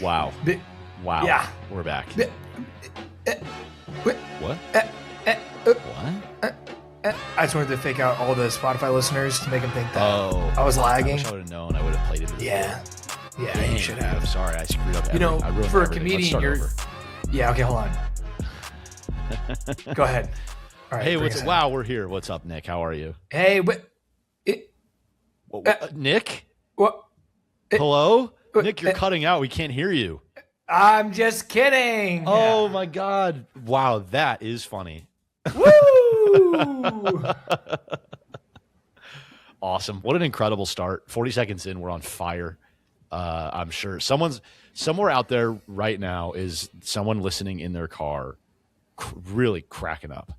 Wow. Wow. Yeah. We're back. What? What? I just wanted to fake out all the Spotify listeners to make them think that I was I lagging. wish I would have known. I would have played it. Yeah. Yeah, Dang, you should have. I'm sorry. I screwed up. You know, I ruined for a everything. comedian, you're... Over. Yeah, okay, hold on. Go ahead. All right, Hey, wow, we're here. What's up, Nick? How are you? Hey, Nick? What? Hello? Nick, you're cutting out. We can't hear you. I'm just kidding. Oh, my God. Wow, that is funny. Woo! Awesome. What an incredible start. 40 seconds in, we're on fire. I'm sure somewhere out there right now is someone listening in their car really cracking up.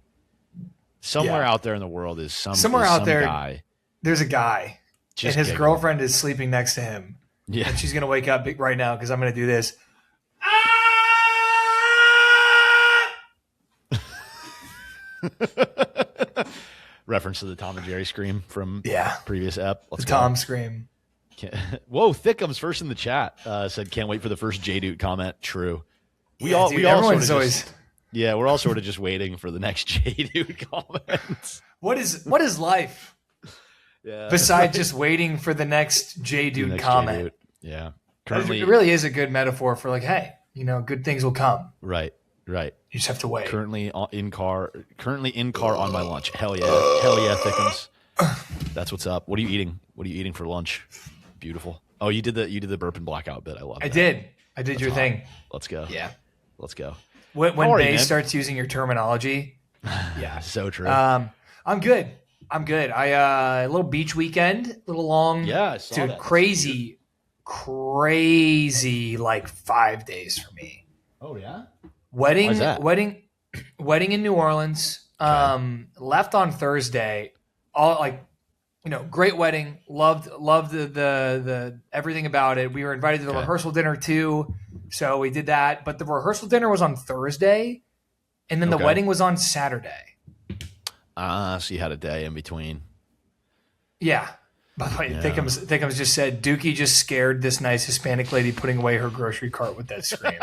Somewhere out there in the world is some guy. There's a guy, and his girlfriend is sleeping next to him. Yeah. And she's going to wake up right now because I'm going to do this. Reference to the Tom and Jerry scream from previous ep. Let's go. Tom scream. Whoa, Thickums first in the chat said, "Can't wait for the first J-Dude comment." True. We all we're all sort of just waiting for the next J-Dude comment. What is life? Yeah. Besides just waiting for the next J-Dude comment. J-Dude. Yeah. Currently, it really is a good metaphor for like, hey, good things will come. Right. You just have to wait. Currently in car on my lunch. Hell yeah, Thickums. That's what's up. What are you eating? What are you eating for lunch? Beautiful. Oh, you did the burp and blackout bit. I love it. I did your thing. Let's go. Yeah. Let's go. When Bay starts using your terminology. Yeah. So true. I'm good. A little beach weekend, a little long. Yeah, I saw that. Crazy like 5 days for me. Oh yeah. Wedding in New Orleans. Left on Thursday. All like, great wedding. Loved the everything about it. We were invited to the rehearsal dinner too, so we did that. But the rehearsal dinner was on Thursday, and then the wedding was on Saturday. So you had a day in between. Yeah. By the way, Thickums just said Dookie just scared this nice Hispanic lady putting away her grocery cart with that scream.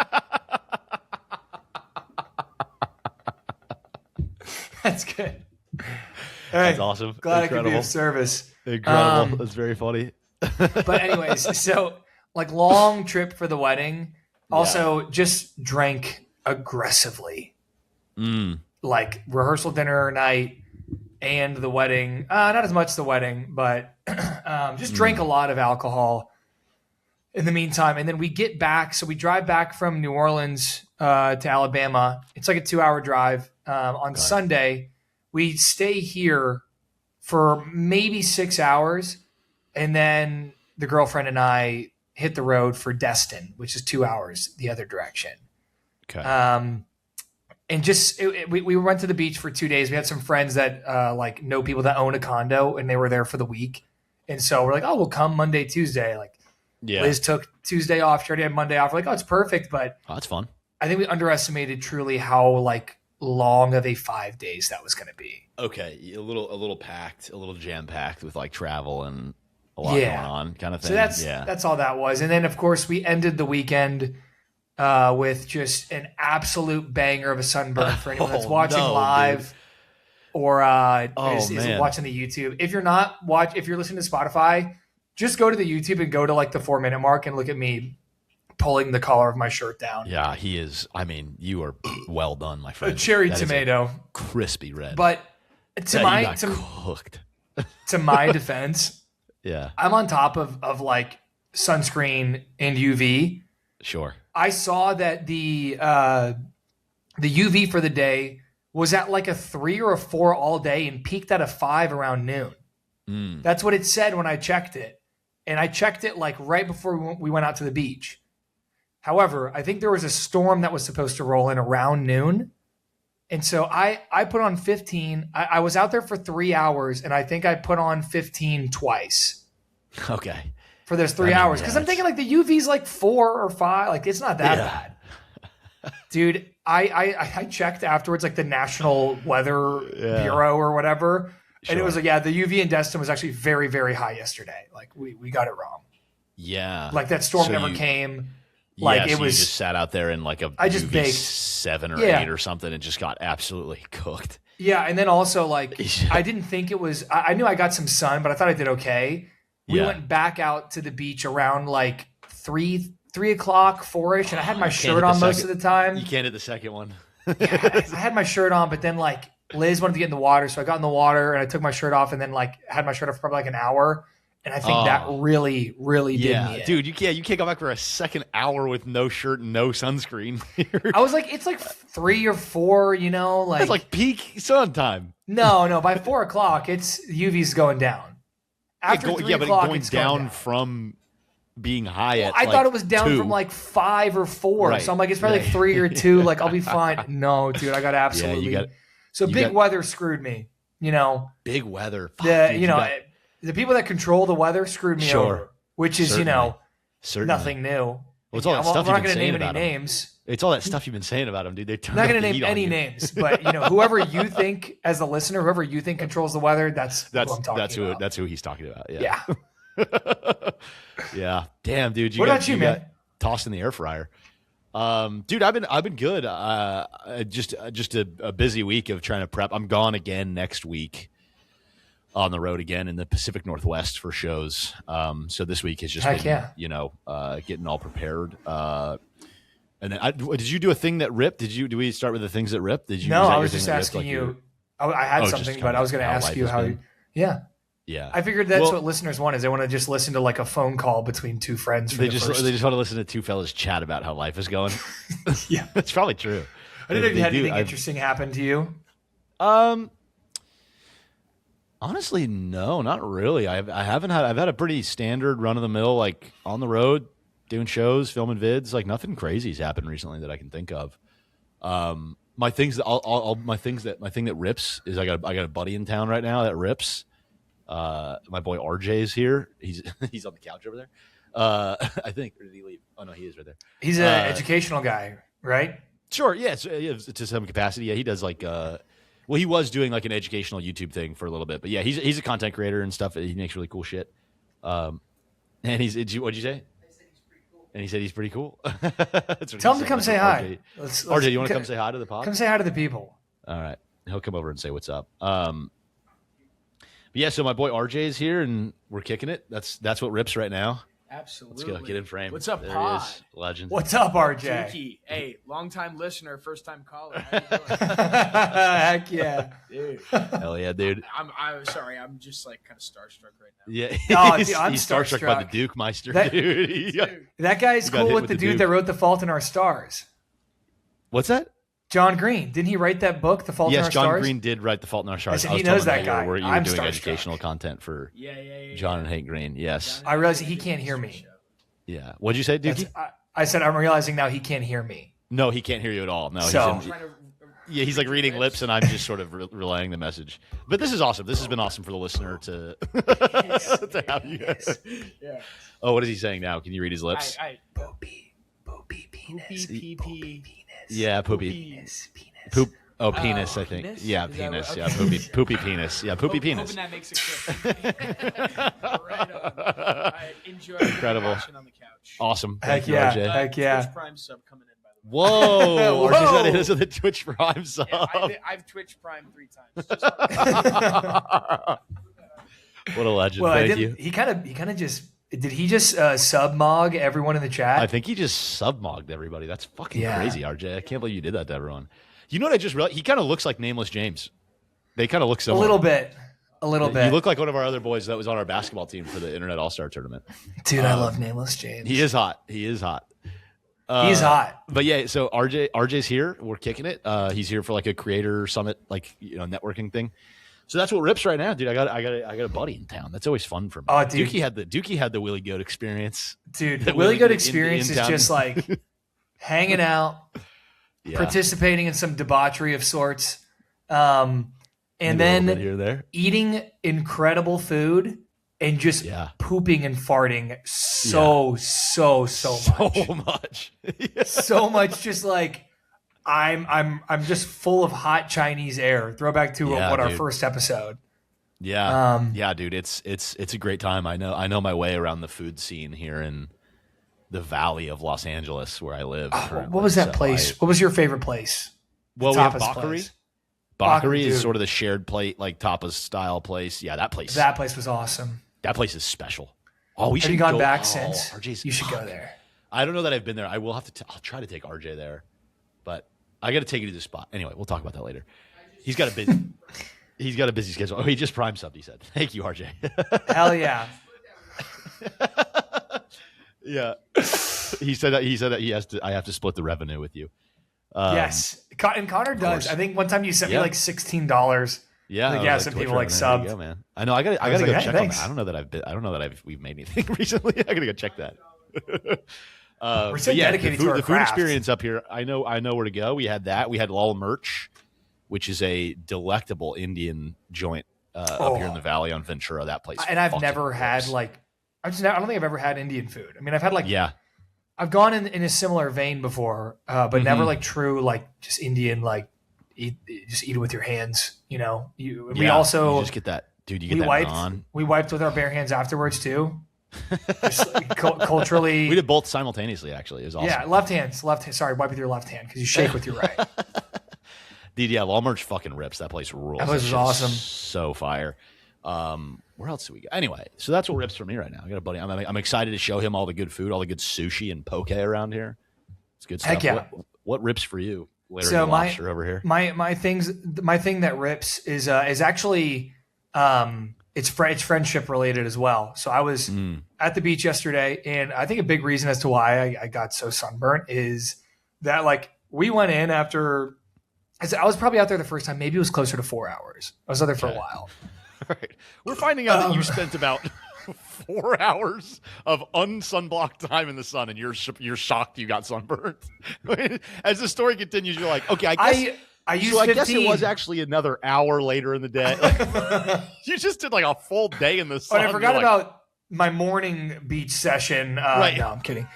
That's good. That's awesome. Glad I could be of service. Incredible. That's very funny. But anyways, so like long trip for the wedding. Also just drank aggressively. Like rehearsal dinner night and the wedding. Not as much the wedding, but just drank a lot of alcohol in the meantime. And then we get back. So we drive back from New Orleans to Alabama. It's like a 2-hour drive. On Sunday, we stay here for maybe 6 hours. And then the girlfriend and I hit the road for Destin, which is 2 hours the other direction. Okay. And just we went to the beach for 2 days. We had some friends that know people that own a condo, and they were there for the week. And so we're like, oh, we'll come Monday, Tuesday. Liz took Tuesday off. She already had Monday off. We're like, oh, it's perfect. But that's fun. I think we underestimated truly how long of a 5 days that was going to be. Okay, a little packed, a little jam packed with travel and a lot going on, kind of thing. So that's all that was. And then of course we ended the weekend with just an absolute banger of a sunburn for anyone that's watching live or is watching the YouTube. If you're listening to Spotify, just go to the YouTube and go to the 4-minute mark and look at me pulling the collar of my shirt down. Yeah, he is. I mean, you are well done, my friend. A cherry tomato, crispy red. But to my defense, I'm on top of sunscreen and UV. Sure. I saw that the UV for the day was at a 3 or a 4 all day and peaked at a 5 around noon. That's what it said when I checked it. And I checked it right before we went out to the beach. However, I think there was a storm that was supposed to roll in around noon. And so I put on 15. I was out there for 3 hours, and I think I put on 15 twice. Okay. For those 3 hours. Because I'm thinking the UV's 4 or 5. It's not that bad. Dude, I checked afterwards, the National Weather Bureau or whatever. Sure. And it was the UV in Destin was actually very, very high yesterday. We got it wrong. Yeah. That storm never came. Like yeah, it so was you just sat out there in like a I just UV baked 7 or Yeah. 8 or something and just got absolutely cooked. Yeah, and then also like Yeah. I didn't think it was. I knew I got some sun, but I thought I did okay. We Yeah. went back out to the beach around like 3 o'clock, 4ish, and I had my You can't shirt hit the on most second- of the time. You can't hit the second one. I had my shirt on, but then like Liz wanted to get in the water, so I got in the water and I took my shirt off, and then like had my shirt off for probably like an hour, and I think that really, really did me in. Dude, you can't go back for a second hour with no shirt and no sunscreen. I was like, it's like 3 or 4, you know, like That's like peak sun time. no, by 4 o'clock, it's UV's going down. After 3 but o'clock, going it's down from being high at I like thought it was down 2. from like 5 or 4. Right. So I'm like, it's probably like 3 or 2. Like, I'll be fine. No, dude, I got absolutely. So big weather screwed me. You know, big weather. Fuck, the dude, you know the people that control the weather screwed me over, which is Certainly. nothing new. Well, it's all that stuff I'm not you've been going to saying name about any him. names. It's all that stuff you've been saying about him, dude. They're I'm not going to name any names, but you know, whoever you think as a listener, whoever you think controls the weather, that's who I'm talking about. That's who he's talking about. Yeah. Yeah. Damn, dude. What about you, man? Tossed in the air fryer. Dude, I've been good. Just a busy week of trying to prep. I'm gone again next week, on the road again in the Pacific Northwest for shows. So this week has just been, getting all prepared. And then did you do a thing that ripped? Do we start with the things that ripped? Did you? No, I was just asking you. I had something, but I was going to ask you how. Yeah. Yeah, I figured that's what listeners want is they want to just listen to like a phone call between two friends. They just want to listen to two fellas chat about how life is going. Yeah, that's probably true. I didn't know if you had anything interesting happen to you. Honestly, no, not really. I've had a pretty standard run of the mill, like on the road, doing shows, filming vids. Like nothing crazy's happened recently that I can think of. My thing that rips is I got a buddy in town right now that rips. My boy RJ's here. He's on the couch over there. I think, or did he leave? Oh no, he is right there. He's an educational guy, right? Sure. Yeah. To some capacity. Yeah. He does like, he was doing like an educational YouTube thing for a little bit, but yeah, he's a content creator and stuff. He makes really cool shit. And what'd you say? And he said he's pretty cool. Tell him to come say hi. RJ, you want to come say hi to the pod? Come say hi to the people. All right. He'll come over and say what's up. But yeah, so my boy RJ is here, and we're kicking it. That's what rips right now. Absolutely. Let's go. Get in frame. What's up, there pod? He is. Legend. What's up, RJ? Dookie. Hey, long-time listener, first-time caller. How you doing? Heck yeah. Dude. Hell yeah, dude. I'm sorry. I'm just like kind of starstruck right now. Yeah. Oh, he's dude, I'm starstruck by the Duke Meister, dude. Dude. That guy's got cool hit with with the the dude Duke. that wrote The Fault in Our Stars. What's that? John Green. Didn't he write that book, The Fault in Our Yes, John Stars? Green did write The Fault in Our Stars. I said was he knows telling that him guy. You were I'm doing starstruck. educational content for John and Hank Green. Yes. I realize he can't hear me. Yeah. What'd you say, Dookie? I said I'm realizing now he can't hear me. No, he can't hear you at all. No, So- he's like reading lips, and I'm just sort of relaying the message. But this is awesome. This has been awesome for the listener to have you guys. Yeah. Oh, what is he saying now? Can you read his lips? Poopy penis. Poopy penis. Yeah, poopy. Penis. Poop. Oh, penis, I think. penis? Yeah, Is that penis. what- Yeah, okay. poopy penis. Yeah, poopy penis. Hoping that makes it clear. Right on. I enjoy Incredible. watching on the couch. Awesome. Heck Thank you, yeah. RJ. Heck yeah. Twitch Prime sub coming in, by the way. Whoa. Whoa. RJ's got to hit us with a Twitch Prime sub. Yeah, I've Twitch Prime 3 times. Just What a legend. Well, Thank you. he kind of just did he just sub-mog everyone in the chat? I think he just submogged everybody. That's fucking Yeah. crazy, RJ. I can't believe you did that to everyone. You know what I just realized? He kind of looks like Nameless James. They kind of look a similar. little bit. You look like one of our other boys that was on our basketball team for the Internet All-Star Tournament. Dude, I love Nameless James. He is hot. He's hot. But yeah, so RJ's here. We're kicking it. He's here for like a creator summit, like networking thing. So that's what rips right now, dude. I got a buddy in town. That's always fun for me. Oh, dude. Dookie had the Willie Goat experience. Dude, the That Willie Willie Goat in experience is town. just like hanging out, Yeah. participating in some debauchery of sorts, and Maybe a little bit then here or there. eating incredible food and just Yeah. pooping and farting so much. So much. Yeah. So much, just like I'm just full of hot Chinese air. Throwback to our dude. first episode. Yeah, yeah, dude. It's a great time. I know my way around the food scene here in the valley of Los Angeles where I live. What was that place? What was your favorite place? Well, we have Tapas Bakari. place. Bakari is dude. sort of the shared plate, like tapas style place. Yeah, that place. That place was awesome. That place is special. Oh, we should Have you gone go. back Oh, since? RJ's, You should go there. I don't know that I've been there. I will have to. I'll try to take RJ there, but I got to take you to the spot. Anyway, we'll talk about that later. He's got a busy. He's got a busy schedule. Oh, he just prime subbed. He said, "Thank you, RJ." Hell yeah. Yeah. He said that he has to. I have to split the revenue with you. Yes, and Connor does. I think one time you sent me like $16. Yeah, Like, yeah, some people like subbed. Go, man. I know. I got to was go like, hey, check thanks. on that. I don't know that we've made anything recently. I got to go check that. We're so yeah, dedicated the to our food craft. experience up here. I know where to go. We had that. We had Lol Merch, which is a delectable Indian joint up here in the valley on Ventura. That place, And I've fucking never had rips. like, I don't think I've ever had Indian food. I mean, I've had like, Yeah, I've gone in a similar vein before, but never like true like just Indian like eat it with your hands. You know, we also you just get that, dude. You get we that wiped naan. we wiped with our bare hands afterwards too. Just, like, culturally, We did both simultaneously. Actually, it was awesome. yeah, left hand. Sorry, wipe with your left hand because you shake with your right. Dude, yeah, Lol Merch fucking rips. That place rules. That place was shit is awesome. So fire. Where else do we go? Anyway, so that's what rips for me right now. I got a buddy. I'm excited to show him all the good food, all the good sushi and poke around here. It's good stuff. Heck yeah. What rips for you? Larry So Lobster over here. my thing that rips is actually it's friendship related as well. So I was at the beach yesterday, and I think a big reason as to why I got so sunburnt is that like we went in after I was probably out there the first time. Maybe it was closer to 4 hours. I was out there for a while. Right. We're finding out that you spent about 4 hours of unsunblocked time in the sun, and you're shocked you got sunburned. As the story continues, you're like, okay, I used I 15. guess it was actually another hour later in the day. You just did like a full day in the Oh, sun. and I forgot You're like, about my morning beach session. Right. No, I'm kidding.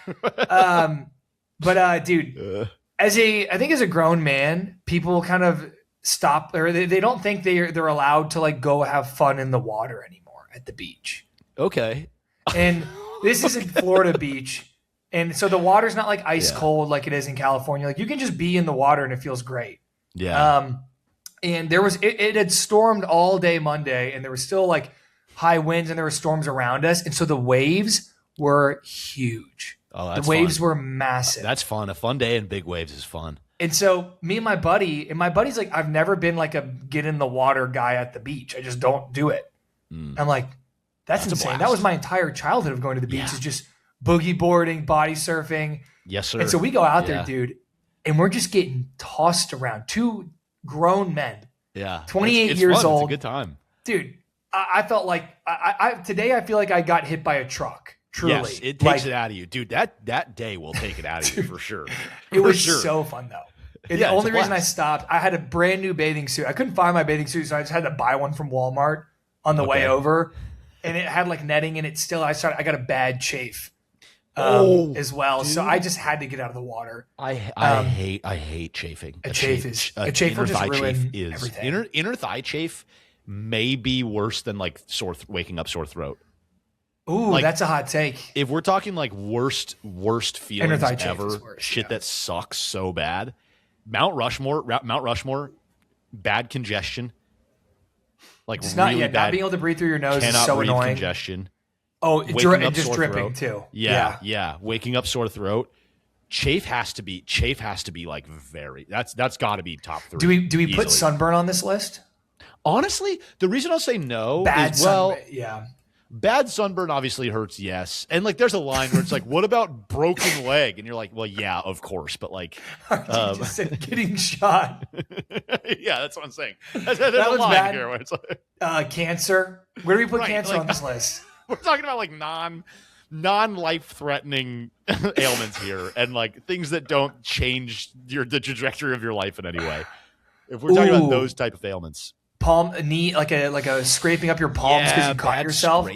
But dude, I think as a grown man, people kind of stop, or they don't think they're allowed to like go have fun in the water anymore at the beach. Okay. And this is in Florida beach, and so the water's not like ice cold like it is in California. Like you can just be in the water and it feels great. Yeah. And there was it had stormed all day Monday, and there was still like high winds, and there were storms around us, and so the waves were huge. Oh, that's the waves fun. were massive. That's fun. A fun day in big waves is fun. And so me and my buddy's like, I've never been like a get in the water guy at the beach. I just don't do it. I'm like, that's a insane. blast. That was my entire childhood of going to the beach Yeah. is just boogie boarding, body surfing. Yes, sir. And so we go out Yeah. there, dude, and we're just getting tossed around. Two grown men, Yeah. 28 It's years fun. old. It's a good time. Dude, I felt like today I feel like I got hit by a truck. Truly. Yes, it takes it out of you. Dude, that day will take it out of you for sure. It was For sure. so fun though. And Yeah, the it's only a reason I blast. stopped, I had a brand new bathing suit. I couldn't find my bathing suit, so I just had to buy one from Walmart on the way over. And it had like netting in it still. I got a bad chafe as well. dude. So I just had to get out of the water. I hate chafing. A chafe will just ruin everything. Inner thigh chafe may be worse than like waking up sore throat. Ooh, Like, that's a hot take. If we're talking like worst feelings thigh chafe ever, is worse, shit yeah. that sucks so bad. Mount Rushmore, bad congestion. Like It's really not bad. not being able to breathe through your nose is Cannot so breathe annoying. congestion. Oh, Waking up just sore dripping throat. too. Yeah. Waking up sore throat. Chafe has to be like very. That's got to be top 3. Do we easily. put sunburn on this list? Honestly, the reason I'll say no Bad is well, sunburn. Yeah. bad sunburn obviously hurts. Yes, and like there's a line where it's like, what about broken leg? And you're like, well, yeah, of course, but like, You just said getting shot. yeah, that's what I'm saying. There's That a was line bad. here where it's like, Cancer. Where do we put Right, cancer like- on this list? we're talking about like non-life threatening ailments here, and like things that don't change the trajectory of your life in any way. If we're talking Ooh. about those type of ailments, Knee, like a scraping up your palms because you caught bad yourself.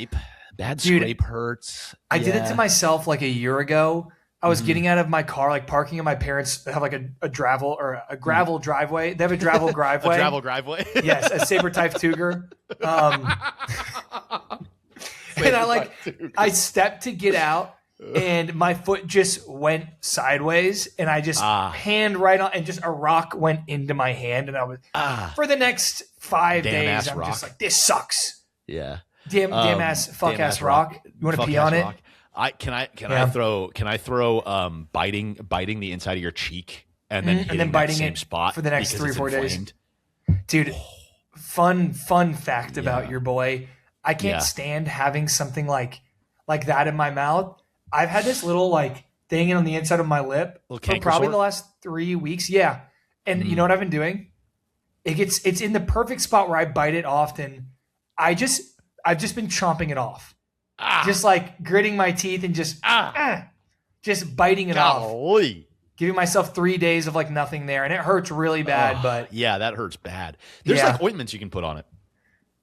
Bad Dude, scrape hurts. I did it to myself like a year ago. I was getting out of my car, like parking in my parents' have like a gravel driveway. They have a gravel driveway. A travel driveway. Yes, a saber type Cougar. And I stepped to get out, and my foot just went sideways, and I just hand right on, and just a rock went into my hand, and I was for the next 5 days, I'm just like, this sucks. Yeah. Damn ass fuck ass rock. You want to pee on it? Can I throw biting the inside of your cheek and then biting it spot for the next 3 or 4 days? Dude, fun fact about your boy. I can't stand having something like that in my mouth. I've had this little like thing on the inside of my lip for probably the last 3 weeks. Yeah. And you know what I've been doing? It's in the perfect spot where I bite it often. I've just been chomping it off. Just like gritting my teeth and just biting it off. Giving myself 3 days of like nothing there. And it hurts really bad, but yeah, that hurts bad. There's like ointments you can put on it.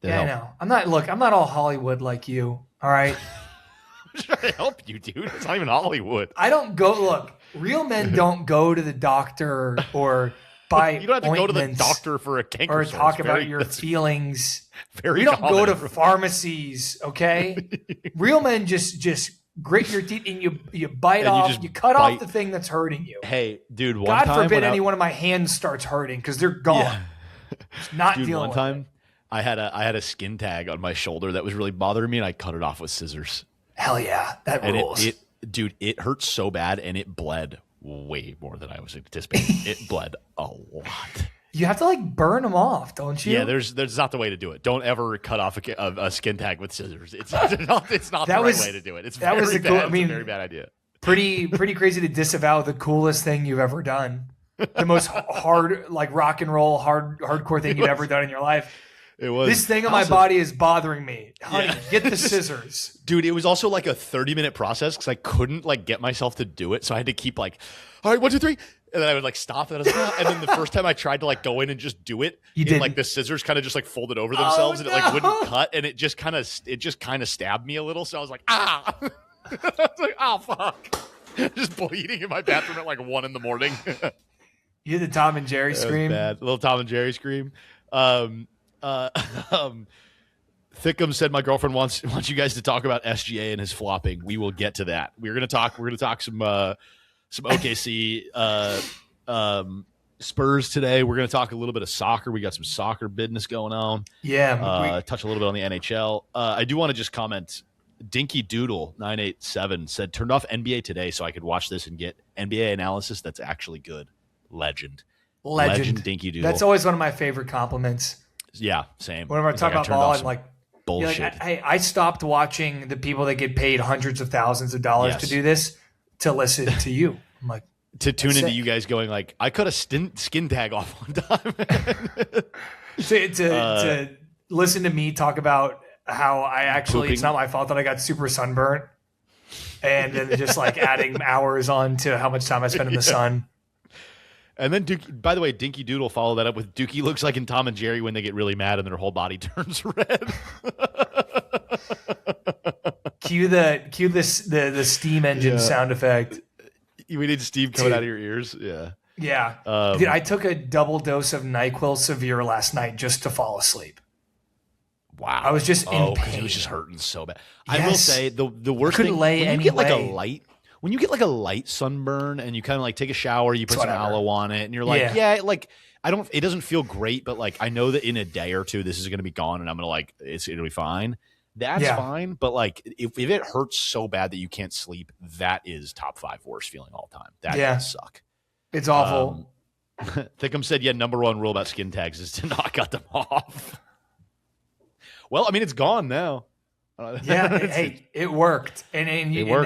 I know. I'm not all Hollywood like you. All right. I'm trying to help you, dude. It's not even Hollywood. I don't go. Look, real men don't go to the doctor or buy. You don't have to go to the doctor for a canker or talk about your feelings. We don't go to pharmacies. Okay, real men just grit your teeth and you bite off. You cut off the thing that's hurting you. Hey, dude. God forbid any one of my hands starts hurting because they're gone. Yeah. Just not dealing with it. I had a skin tag on my shoulder that was really bothering me, and I cut it off with scissors. Hell yeah, that rules. Dude, it hurt so bad, and it bled way more than I was anticipating. It bled a lot. You have to like burn them off, don't you? Yeah, there's not the way to do it. Don't ever cut off a skin tag with scissors. It's not the right way to do it. It's very bad. It's a very bad idea. Pretty crazy to disavow the coolest thing you've ever done. The most hard, like rock and roll, hardcore thing you've ever done in your life. It was. This thing on my body is bothering me. Honey, get the scissors. Dude, it was also like a 30-minute process because I couldn't like get myself to do it. So I had to keep like, all right, 1, 2, 3. And then I would like stop. And I was like, and then the first time I tried to like go in and just do it, like the scissors kind of just like folded over themselves and it like wouldn't cut. And it just kind of stabbed me a little. So I was like, I was like, oh, fuck. Just bleeding in my bathroom at like 1 a.m. You had the Tom and Jerry scream. Bad. Little Tom and Jerry scream. Thickum said my girlfriend wants you guys to talk about SGA and his flopping. We will get to that. We're gonna talk some OKC Spurs today. We're gonna talk a little bit of soccer. We got some soccer business going on. Yeah, touch a little bit on the NHL. I do want to just comment. Dinky Doodle 987 said turned off NBA today so I could watch this and get NBA analysis that's actually good. Legend Dinky Doodle. That's always one of my favorite compliments. Yeah, same. Whenever I talk about ball, I'm like, bullshit. Like, hey, I stopped watching the people that get paid hundreds of thousands of dollars to do this to listen to you. I'm like, to tune into you guys going like, I cut a skin tag off one time. to listen to me talk about how I actually, pooping. It's not my fault that I got super sunburnt. And then just like adding hours on to how much time I spend in the sun. And then, by the way, Dinky Doodle followed that up with Dookie looks like in Tom and Jerry when they get really mad and their whole body turns red. Cue the steam engine sound effect. We need steam coming out of your ears. Yeah. Yeah. Dude, I took a double dose of NyQuil Severe last night just to fall asleep. Wow. I was just in pain. It was just hurting so bad. Yes. I will say the worst thing when you get like a light sunburn and you kind of like take a shower, you put some aloe on it, and you're like, it doesn't feel great, but like I know that in a day or two this is going to be gone, and I'm gonna like it'll be fine. That's fine, but like if it hurts so bad that you can't sleep, that is top 5 worst feeling all time. That does suck. It's awful. Thickum said, number 1 rule about skin tags is to not cut them off. Well, I mean, it's gone now. Hey, it worked. And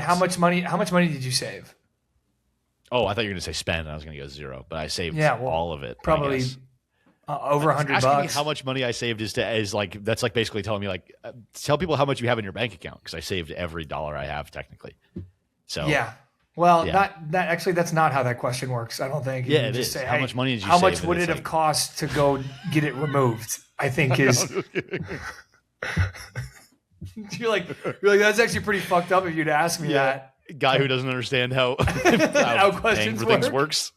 how much money did you save? Oh, I thought you were going to say spend. I was going to go 0, but I saved all of it. Probably over $100. Asking me how much money I saved is like that's like basically telling me like tell people how much you have in your bank account because I saved every dollar I have technically. So that's not how that question works. I don't think. Yeah, it is. Say, how much money did you? How much would it have cost to go get it removed? I think is. You're like that's actually pretty fucked up if you'd ask me that. Guy who doesn't understand how questions works.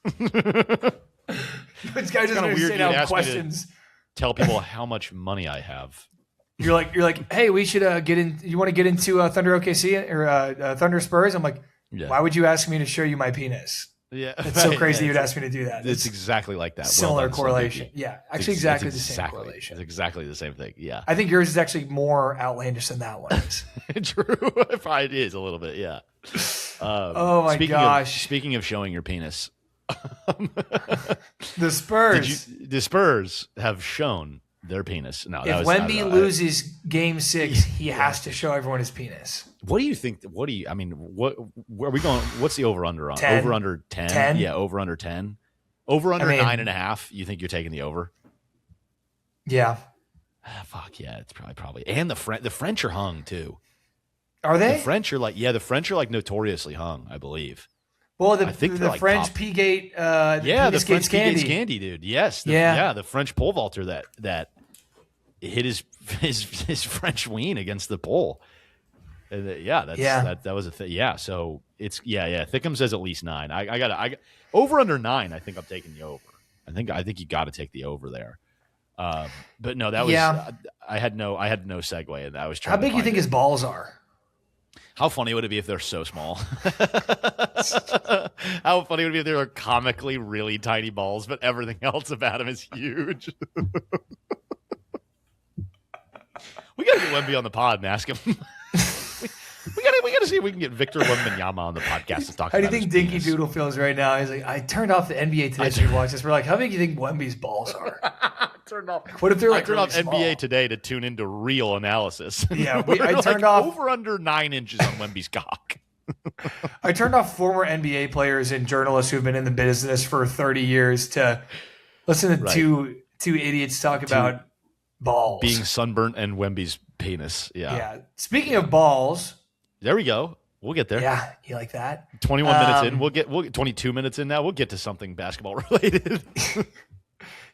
This guy doesn't understand how questions. Tell people how much money I have. You're like, hey, we should get in. You want to get into Thunder OKC or Thunder Spurs? I'm like, why would you ask me to show you my penis? Yeah, it's so crazy you'd ask me to do that. It's exactly like that. Similar correlation. Yeah, actually, exactly the same correlation. It's exactly the same thing. Yeah, I think yours is actually more outlandish than that one is. True, it is a little bit. Yeah. Oh my gosh! Speaking of showing your penis, the Spurs. The Spurs have shown their penis. No, if Wemby loses Game 6, he has to show everyone his penis. What do you think? I mean, where are we going? What's the over under on? 10. Over under 10? 10? Yeah, over under 10. Over under 9.5. You think you're taking the over? Yeah. Fuck yeah, it's probably. And the French are hung too. Are they? The French are like notoriously hung, I believe. Well, I think the French P-gate, the French P-gate Scandi, dude. Yes, the French pole vaulter that hit his French ween against the pole. That was a thing. Yeah, so it's Thickham says at least 9. I got over under 9. I think I'm taking the over. I think you got to take the over there. But no, that was I had no segue, and I was trying. How big do you think his balls are? How funny would it be if they're so small? How funny would it be if they were comically really tiny balls, but everything else about him is huge? We gotta get Wemby on the pod and ask him. we gotta see if we can get Victor Wembanyama on the podcast to talk. How do you think Dinky Doodle feels right now? He's like, I turned off the NBA today to watch this. We're like, how big do you think Wemby's balls are? What if they're like turned really off small? NBA today to tune into real analysis. Yeah, I turned off over under 9 inches on Wemby's cock. I turned off former NBA players and journalists who've been in the business for 30 years to listen to two idiots talk about balls being sunburnt and Wemby's penis. Yeah. Speaking of balls, there we go. We'll get there. Yeah, you like that? 21 minutes in. We'll get 22 minutes in now. We'll get to something basketball related.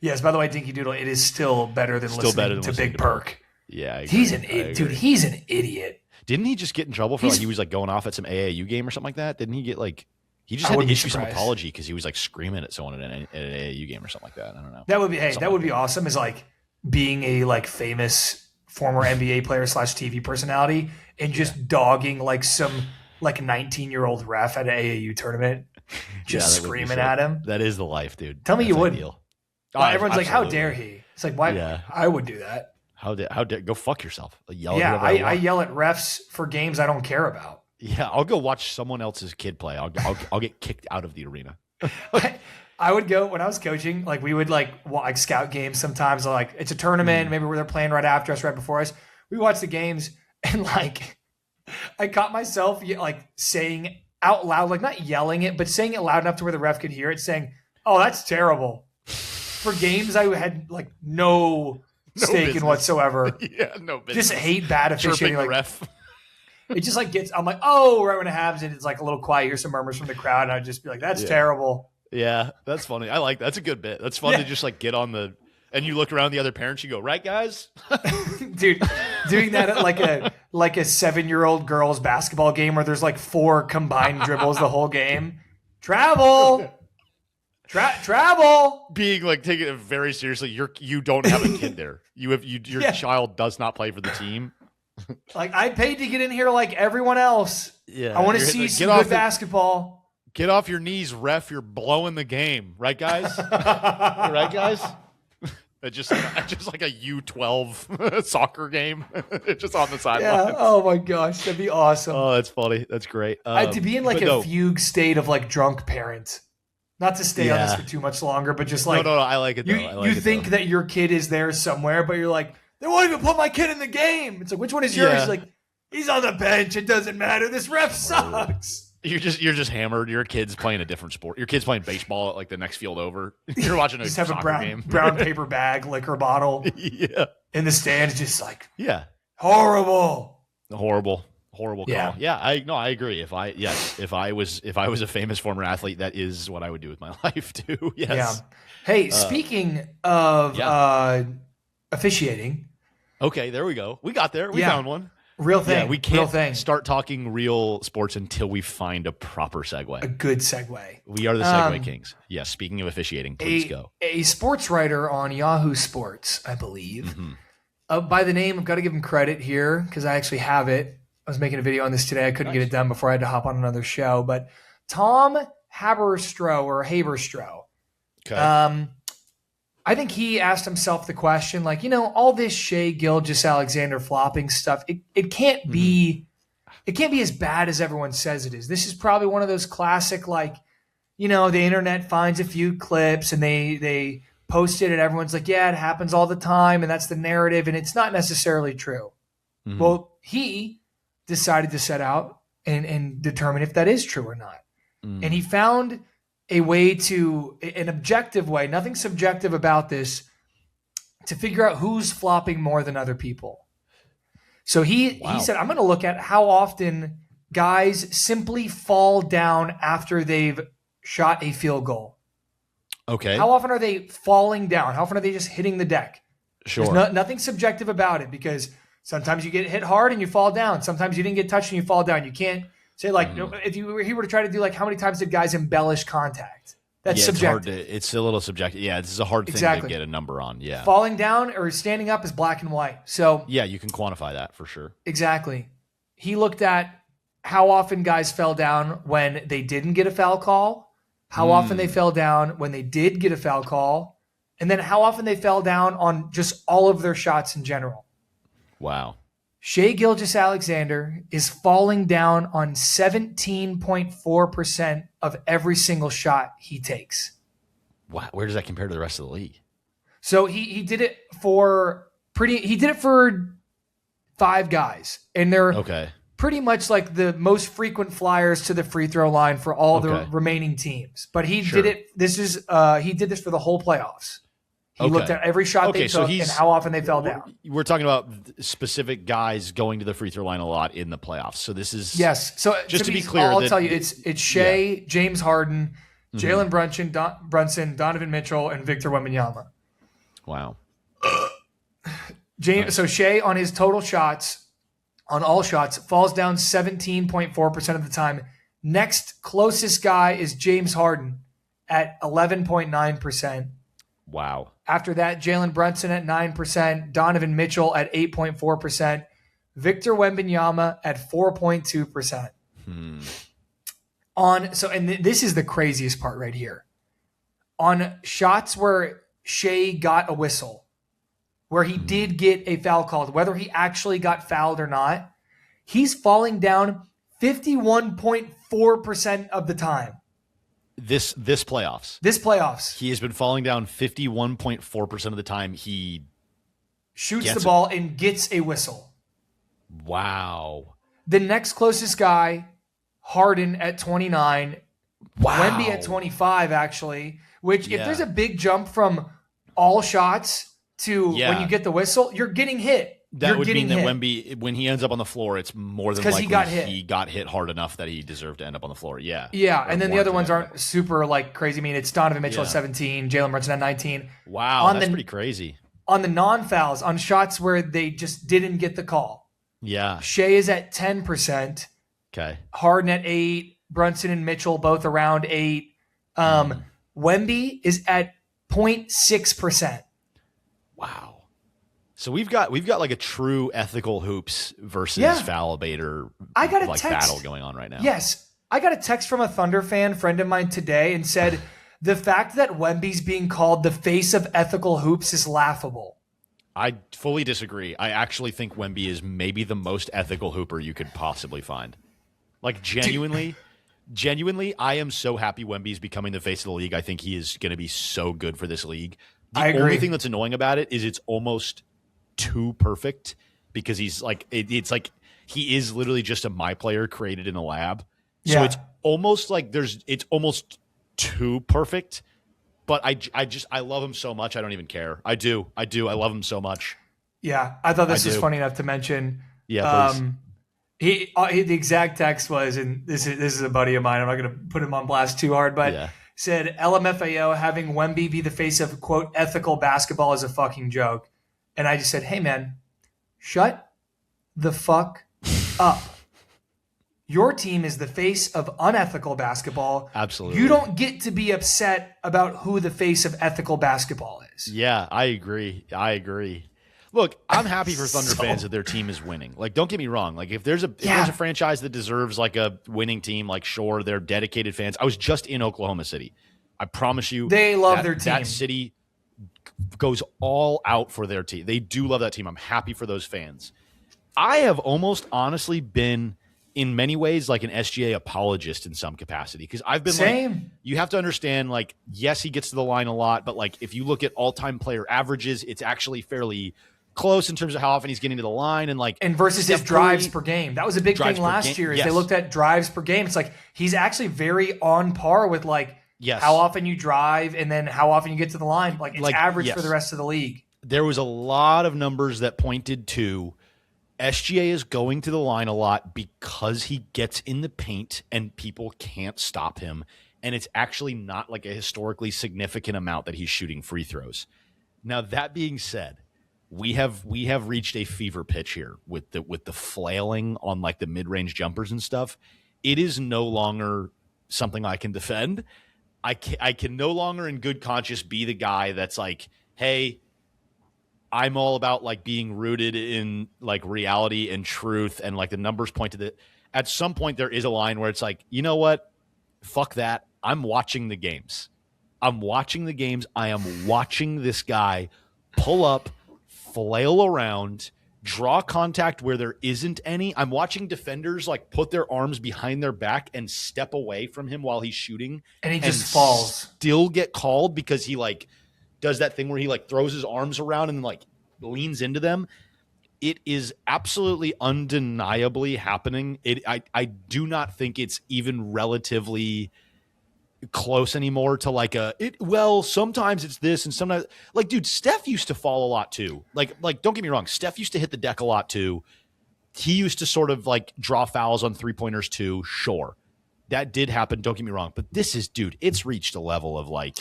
Yes, by the way, Dinky Doodle, it is still better than listening to Big Perk. Yeah, he's an idiot. Dude, he's an idiot. Didn't he just get in trouble for he was like going off at some AAU game or something like that? Didn't he get he just had to issue some apology because he was like screaming at someone at an AAU game or something like that? I don't know. That would be awesome. Is like being a famous former NBA player / TV personality and just dogging some 19-year-old ref at an AAU tournament, just screaming at him. That is the life, dude. Tell me you wouldn't. Everyone's absolutely. like, how dare he? It's like, why? Yeah. I would do that. How dare go fuck yourself? I yell at refs for games I don't care about. Yeah, I'll go watch someone else's kid play. I'll get kicked out of the arena. I would go when I was coaching. We would scout games sometimes. It's a tournament, maybe where they're playing right after us, right before us. We watch the games, and I caught myself saying out loud, not yelling it, but saying it loud enough to where the ref could hear it, saying, "Oh, that's terrible." For games I had no stake in whatsoever. Yeah, no business. Just hate bad officiating. The ref. It just gets. I'm like, oh, right when it happens, and it's a little quiet. Here's some murmurs from the crowd, and I'd just be like, "That's terrible." Yeah, that's funny. I like that's a good bit. That's fun to just get on the. And you look around the other parents, you go, "Right, guys?" Dude, doing that at a 7-year-old girls basketball game where there's 4 combined dribbles the whole game. Travel. Travel. Being taking it very seriously. You don't have a kid there. Your child does not play for the team. I paid to get in here like everyone else. Yeah, I want to see some good basketball. Get off your knees, ref. You're blowing the game, right, guys? Right, guys? It's just like a U12 soccer game. It's just on the sidelines. Yeah. Oh my gosh, that'd be awesome. Oh, that's funny. That's great. To be in a fugue state of drunk parent. Not to stay on this for too much longer, but just no, I like it. You think that your kid is there somewhere, but you're like, they won't even put my kid in the game. It's which one is yours? He's like, he's on the bench. It doesn't matter. This ref sucks. You're just hammered. Your kid's playing a different sport. Your kid's playing baseball at the next field over. You're watching a soccer game. Brown paper bag, liquor bottle. Yeah. In the stands, just horrible call. Yeah. Yeah, I agree. If I was a famous former athlete, that is what I would do with my life too. Yes. Yeah. Hey, speaking of officiating. Okay, there we go. We got there. We found one. Real thing. Yeah, we can't start talking real sports until we find a proper segue. A good segue. We are the segue kings. Yes, speaking of officiating, please go. A sports writer on Yahoo Sports, I believe, by the name, I've got to give him credit here because I actually have it. I was making a video on this today. I couldn't get it done before I had to hop on another show. But Tom Haberstroh. Okay. I think he asked himself the question, like, all this Shai Gilgeous-Alexander flopping stuff, it can't be as bad as everyone says it is. This is probably one of those classic, like, the internet finds a few clips and they post it and everyone's like, yeah, it happens all the time and that's the narrative and it's not necessarily true. Mm-hmm. Well, he decided to set out and determine if that is true or not. And he found a way an objective way, nothing subjective about this, to figure out who's flopping more than other people. So he said, I'm going to look at how often guys simply fall down after they've shot a field goal. Okay. How often are they falling down? How often are they just hitting the deck? Sure. There's nothing subjective about it because sometimes you get hit hard and you fall down. Sometimes you didn't get touched and you fall down. You can't say if he were to try to do like how many times did guys embellish contact? That's subjective. It's a little subjective. Yeah, this is a hard thing to get a number on. Yeah. Falling down or standing up is black and white. So yeah, you can quantify that for sure. Exactly. He looked at how often guys fell down when they didn't get a foul call, how often they fell down when they did get a foul call, and then how often they fell down on just all of their shots in general. Wow. Shai Gilgeous-Alexander is falling down on 17.4% of every single shot he takes. Wow. Where does that compare to the rest of the league? So he did it for 5 guys, and they're pretty much like the most frequent flyers to the free throw line for all the remaining teams. But he did it. He did this for the whole playoffs. He looked at every shot they took and how often they fell down. We're talking about specific guys going to the free throw line a lot in the playoffs. So this is So just to be clear. I'll tell you, it's Shai, James Harden, Jalen Brunson, Donovan Mitchell, and Victor Wembanyama. Wow. So Shai on his total shots, on all shots, falls down 17.4% of the time. Next closest guy is James Harden at 11.9%. Wow. After that, Jalen Brunson at 9%, Donovan Mitchell at 8.4%, Victor Wembanyama at 4.2%. And this is the craziest part right here. On shots where Shai got a whistle, where he did get a foul called, whether he actually got fouled or not, he's falling down 51.4% of the time. This playoffs. He has been falling down 51.4% of the time. He shoots the ball and gets a whistle. Wow. The next closest guy, Harden at 29. Wow. Wemby at 25, actually. Which, if there's a big jump from all shots to when you get the whistle, you're getting hit. That would mean that Wemby, when he ends up on the floor, it's more than likely he got hit hard enough that he deserved to end up on the floor. Yeah. Yeah, and then the other ones aren't super crazy. I mean, it's Donovan Mitchell at 17, Jalen Brunson at 19. Wow, that's pretty crazy. On the non-fouls, on shots where they just didn't get the call. Yeah. Shai is at 10%. Okay. Harden at 8. Brunson and Mitchell both around 8. Wemby is at 0.6%. Wow. So we've got like a true ethical hoops versus foul baiter battle going on right now. Yes. I got a text from a Thunder friend of mine today and said the fact that Wemby's being called the face of ethical hoops is laughable. I fully disagree. I actually think Wemby is maybe the most ethical hooper you could possibly find. Like genuinely, I am so happy Wemby's becoming the face of the league. I think he is going to be so good for this league. I agree. Only thing that's annoying about it is it's almost too perfect because he's like it's like he is literally just a my player created in a lab. So it's almost like it's almost too perfect. But I love him so much I don't even care. I do. I love him so much. Yeah, I thought this was funny enough to mention. Yeah, please. The exact text was, and this is a buddy of mine. I'm not going to put him on blast too hard, but said LMFAO having Wemby be the face of quote ethical basketball is a fucking joke. And I just said, hey, man, shut the fuck up. Your team is the face of unethical basketball. Absolutely. You don't get to be upset about who the face of ethical basketball is. Yeah, I agree. Look, I'm happy for Thunder fans that their team is winning. Like, don't get me wrong. Like, if there's a franchise that deserves like a winning team, like sure, they're dedicated fans. I was just in Oklahoma City. I promise you, they love their team. That city goes all out for their team. They do love that team. I'm happy for those fans. I have almost honestly been, in many ways, like an SGA apologist in some capacity, because I've been like, you have to understand, like, yes, he gets to the line a lot, but like if you look at all-time player averages, it's actually fairly close in terms of how often he's getting to the line, and versus his drives per game. That was a big thing last year. Is they looked at drives per game. It's like he's actually very on par with how often you drive and then how often you get to the line. Like it's average for the rest of the league. There was a lot of numbers that pointed to SGA is going to the line a lot because he gets in the paint and people can't stop him. And it's actually not like a historically significant amount that he's shooting free throws. Now, that being said, we have reached a fever pitch here with the flailing on like the mid-range jumpers and stuff. It is no longer something I can defend. I can no longer in good conscience be the guy that's like, hey, I'm all about like being rooted in like reality and truth, and like the numbers point to that. At some point there is a line where it's like, you know what? Fuck that. I'm watching the games. I am watching this guy pull up, flail around, draw contact where there isn't any. I'm watching defenders like put their arms behind their back and step away from him while he's shooting. And he just falls. Still get called because he like does that thing where he like throws his arms around and like leans into them. It is absolutely undeniably happening. I do not think it's even relatively close anymore to like sometimes it's this and sometimes like, dude, Steph used to fall a lot too. Like don't get me wrong, Steph used to hit the deck a lot too. He used to sort of like draw fouls on 3-pointers too. Sure, that did happen. Don't get me wrong, but this is, dude, it's reached a level of like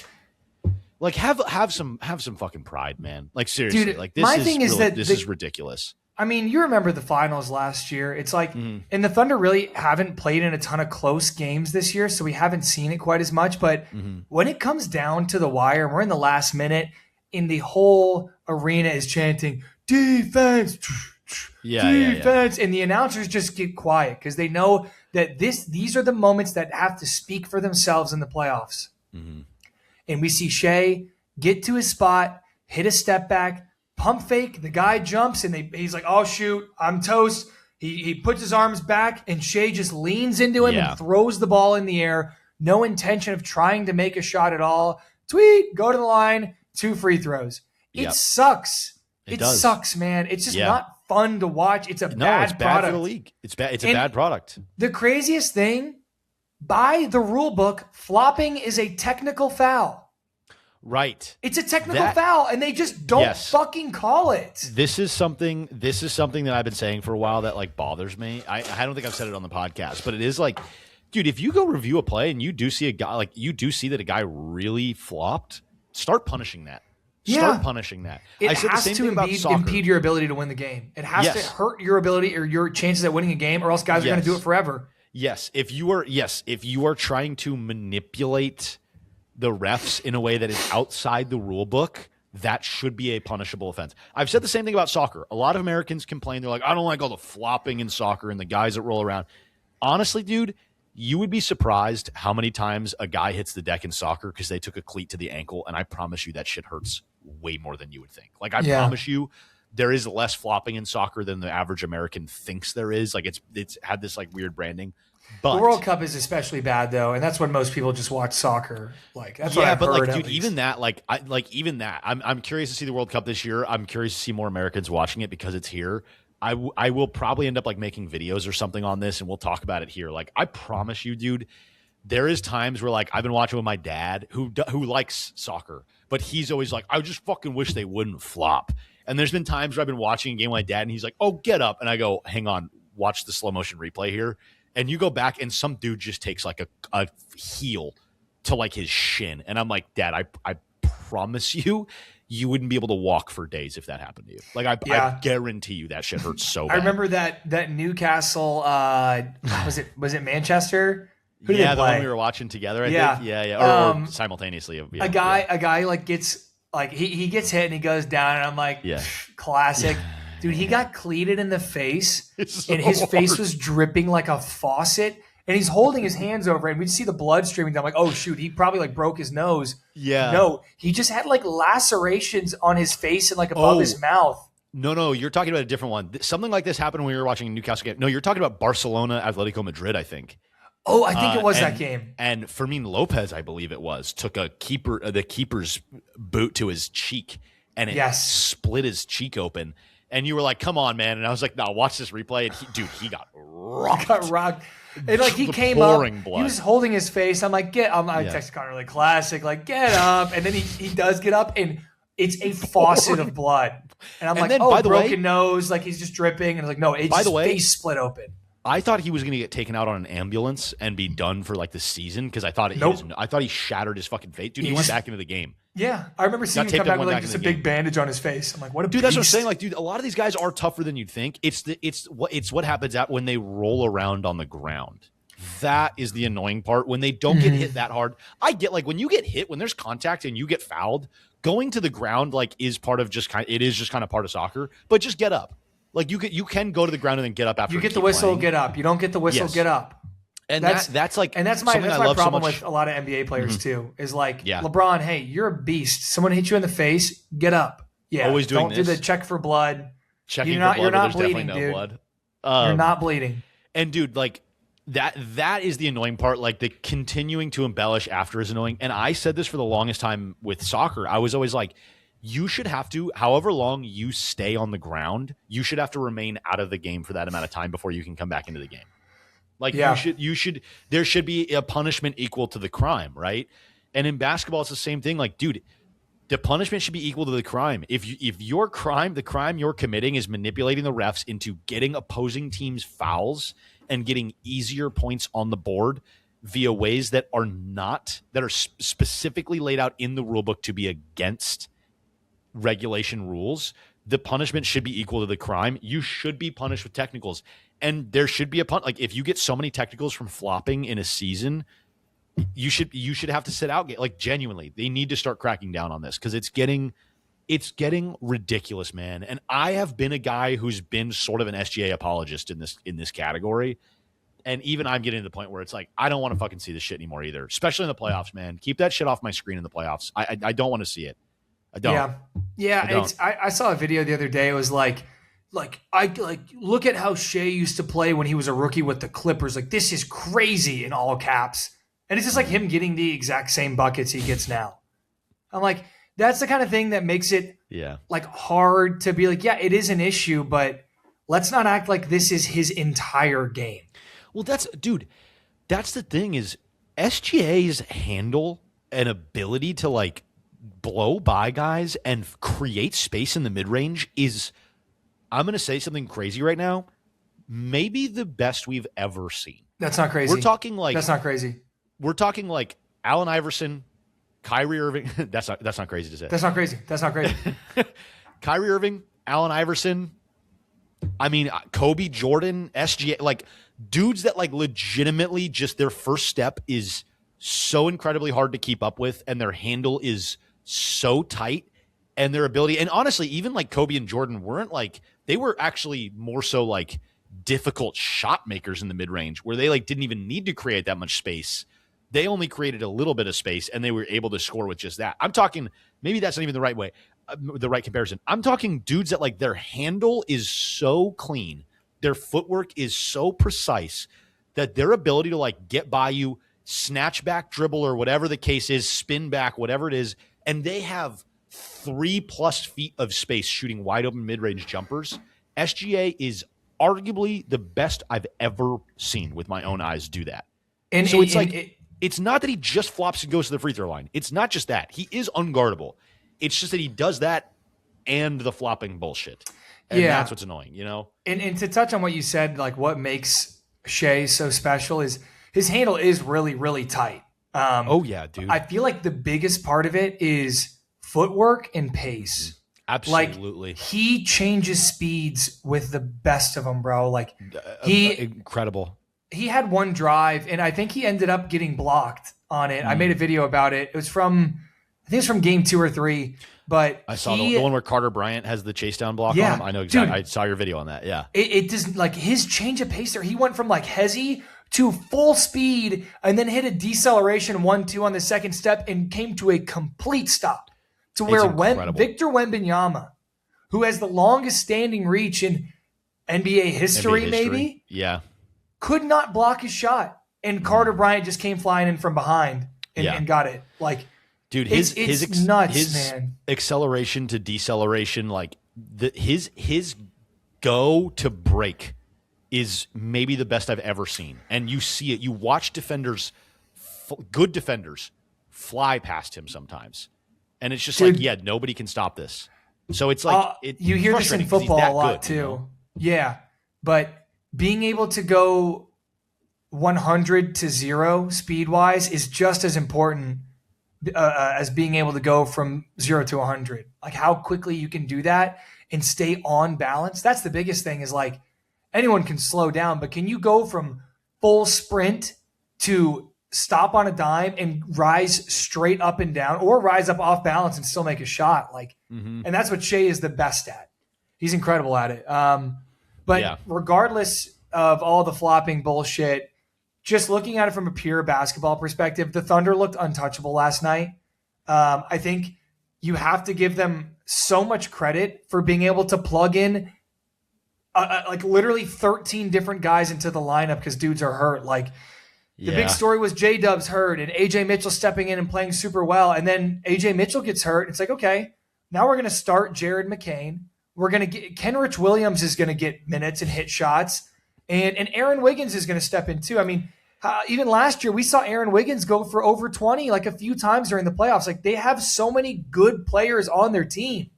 have some fucking pride, man. Like seriously, dude, like this my is thing is this is ridiculous. I mean, you remember the finals last year. It's like, and the Thunder really haven't played in a ton of close games this year, so we haven't seen it quite as much. But when it comes down to the wire, and we're in the last minute, and the whole arena is chanting, defense, defense, and the announcers just get quiet because they know that these are the moments that have to speak for themselves in the playoffs. And we see Shai get to his spot, hit a step back, pump fake. The guy jumps, and he's like, oh, shoot, I'm toast. He puts his arms back, and Shai just leans into him and throws the ball in the air. No intention of trying to make a shot at all. Tweet, go to the line, 2 free throws. It sucks. It sucks, man. It's just not fun to watch. It's bad product. Bad for the league. It's bad. It's a bad product. The craziest thing, by the rule book, flopping is a technical foul. Right. It's a technical foul, and they just don't fucking call it. This is something that I've been saying for a while that like bothers me. I don't think I've said it on the podcast, but it is like, dude, if you go review a play and you do see a guy, like you do see that a guy really flopped, start punishing that. Start punishing that. It has to impede your ability to win the game. It has to hurt your ability or your chances at winning a game, or else guys are going to do it forever. Yes. If you are trying to manipulate the refs in a way that is outside the rule book, that should be a punishable offense. I've said the same thing about soccer. A lot of Americans complain. They're like, I don't like all the flopping in soccer and the guys that roll around. Honestly, dude, you would be surprised how many times a guy hits the deck in soccer because they took a cleat to the ankle, and I promise you that shit hurts way more than you would think. Like, I promise you there is less flopping in soccer than the average American thinks there is. Like, it's had this like weird branding. But the World Cup is especially bad though, and that's when most people just watch soccer. Like that's what I've heard. Like, dude, even that, I'm curious to see the World Cup this year. I'm curious to see more Americans watching it because it's here. I will probably end up like making videos or something on this, and we'll talk about it here. Like, I promise you, dude, there is times where like I've been watching with my dad who likes soccer, but he's always like, I just fucking wish they wouldn't flop. And there's been times where I've been watching a game with my dad, and he's like, oh, get up, and I go, hang on, watch the slow motion replay here. And you go back, and some dude just takes like a heel to like his shin. And I'm like, Dad, I promise you wouldn't be able to walk for days if that happened to you. Like, I guarantee you that shit hurts so bad. I remember that Newcastle, was it Manchester? Who did they the play? one we were watching together, I think. Yeah. Or simultaneously. A guy like gets Like he gets hit and he goes down, and I'm like, Yeah. classic. Dude, he got cleated in the face, It's and so his face hard. was dripping like a faucet, and he's holding his hands over it, and we see the blood streaming down. I'm like, oh, shoot, he probably like broke his nose. Yeah. No, he just had like lacerations on his face and like above his mouth. No, you're talking about a different one. Something like this happened when we were watching a Newcastle game. No, you're talking about Barcelona, Atletico Madrid, I think. Oh, I think it was that game. And Fermin Lopez, I believe it was, took the keeper's boot to his cheek, and it split his cheek open. And you were like, "Come on, man!" And I was like, "No, watch this replay." And he got rocked. He got rocked. And like he came up, he was holding his face. I'm like, I text Connor like classic, like get up. And then he does get up, and it's a faucet of blood. And I'm like, then, oh, by the broken way, nose, like he's just dripping. And I was like, no, it's just face split open. I thought he was going to get taken out on an ambulance and be done for like the season because I thought he shattered his fucking face. Dude, he went back into the game. Yeah, I remember seeing him come back with like just a big bandage on his face. I'm like, what a dude. beast. That's what I'm saying. Like, dude, a lot of these guys are tougher than you'd think. It's what happens when they roll around on the ground. That is the annoying part when they don't get hit that hard. I get like when you get hit, when there's contact and you get fouled, going to the ground like is part of just kind of part of soccer. But just get up. Like you can go to the ground and then get up after you get the whistle, playing. get up. You don't get the whistle, get up. And that's my problem with a lot of NBA players too. Is like LeBron, hey, you're a beast. Someone hit you in the face, get up. Yeah, always doing don't do the check for blood. Checking for blood, you're not there's bleeding, definitely no dude. blood. You're not bleeding. And dude, like that is the annoying part. Like the continuing to embellish after is annoying. And I said this for the longest time with soccer. I was always like, you should have to, however long you stay on the ground, you should have to remain out of the game for that amount of time before you can come back into the game. Like you should, there should be a punishment equal to the crime, right? And in basketball, it's the same thing. Like, dude, the punishment should be equal to the crime. If the crime you're committing is manipulating the refs into getting opposing teams fouls and getting easier points on the board via ways that are specifically laid out in the rule book to be against regulation rules, the punishment should be equal to the crime. You should be punished with technicals. And there should be like if you get so many technicals from flopping in a season, you should have to sit out. Like genuinely, they need to start cracking down on this because it's getting ridiculous, man. And I have been a guy who's been sort of an SGA apologist in this category. And even I'm getting to the point where it's like, I don't want to fucking see this shit anymore either, especially in the playoffs, man. Keep that shit off my screen in the playoffs. I don't want to see it. I don't. Yeah. I saw a video the other day. It was like look at how Shai used to play when he was a rookie with the Clippers. Like, this is crazy in all caps. And it's just like him getting the exact same buckets he gets now. I'm like, that's the kind of thing that makes it like hard to be like, yeah, it is an issue, but let's not act like this is his entire game. Well, that's the thing is SGA's handle and ability to like blow by guys and create space in the mid-range is, I'm going to say something crazy right now, maybe the best we've ever seen. That's not crazy. We're talking like that's not crazy. We're talking like Allen Iverson, Kyrie Irving. That's not crazy to say. That's not crazy. That's not crazy. Kyrie Irving, Allen Iverson. I mean, Kobe, Jordan, SGA, like dudes that like legitimately just their first step is so incredibly hard to keep up with, and their handle is so tight, and their ability. And honestly, even like Kobe and Jordan weren't like, they were actually more so like difficult shot makers in the mid range where they like didn't even need to create that much space. They only created a little bit of space and they were able to score with just that. I'm talking, maybe that's not even the right way, the right comparison. I'm talking dudes that like their handle is so clean, their footwork is so precise that their ability to like get by you, snatch back, dribble, or whatever the case is, spin back, whatever it is, and they have 3+ feet of space shooting wide open mid-range jumpers. SGA is arguably the best I've ever seen with my own eyes do that. And so it's not that he just flops and goes to the free throw line. It's not just that. He is unguardable. It's just that he does that and the flopping bullshit. And that's what's annoying, you know? And to touch on what you said, like what makes Shai so special is his handle is really, really tight. Oh, yeah, dude. I feel like the biggest part of it is footwork and pace. Absolutely. Like, he changes speeds with the best of them, bro. Like incredible. He had one drive, and I think he ended up getting blocked on it. I made a video about it. It was from, I think it's from game 2 or 3. But I saw the one where Carter Bryant has the chase down block Yeah, on him. I know exactly. dude. I saw your video on that. Yeah. it does like his change of pace there. He went from like hezzy to full speed and then hit a deceleration 1-2 on the second step and came to a complete stop to where Victor Wembanyama, who has the longest standing reach in NBA history, maybe, could not block his shot. And Carter Bryant just came flying in from behind and got it. Like, dude, it's nuts, man. Acceleration to deceleration, like his go to break is maybe the best I've ever seen. And you see it. You watch defenders, good defenders, fly past him sometimes. And it's just like, yeah, nobody can stop this. So it's like you hear this in football a lot too. You know? Yeah, but being able to go 100 to 0 speed wise is just as important as being able to go from 0 to 100. Like how quickly you can do that and stay on balance. That's the biggest thing. Is like anyone can slow down, but can you go from full sprint to stop on a dime and rise straight up and down, or rise up off balance and still make a shot? Like, and that's what Shai is the best at. He's incredible at it. But regardless of all the flopping bullshit, just looking at it from a pure basketball perspective, the Thunder looked untouchable last night. I think you have to give them so much credit for being able to plug in like literally 13 different guys into the lineup because dudes are hurt. Like the big story was J-Dub's hurt and AJ Mitchell stepping in and playing super well. And then AJ Mitchell gets hurt. It's like, okay, now we're going to start Jared McCain. We're going to get Kenrich Williams is going to get minutes and hit shots. And Aaron Wiggins is going to step in too. I mean, even last year we saw Aaron Wiggins go for over 20 like a few times during the playoffs. Like they have so many good players on their team.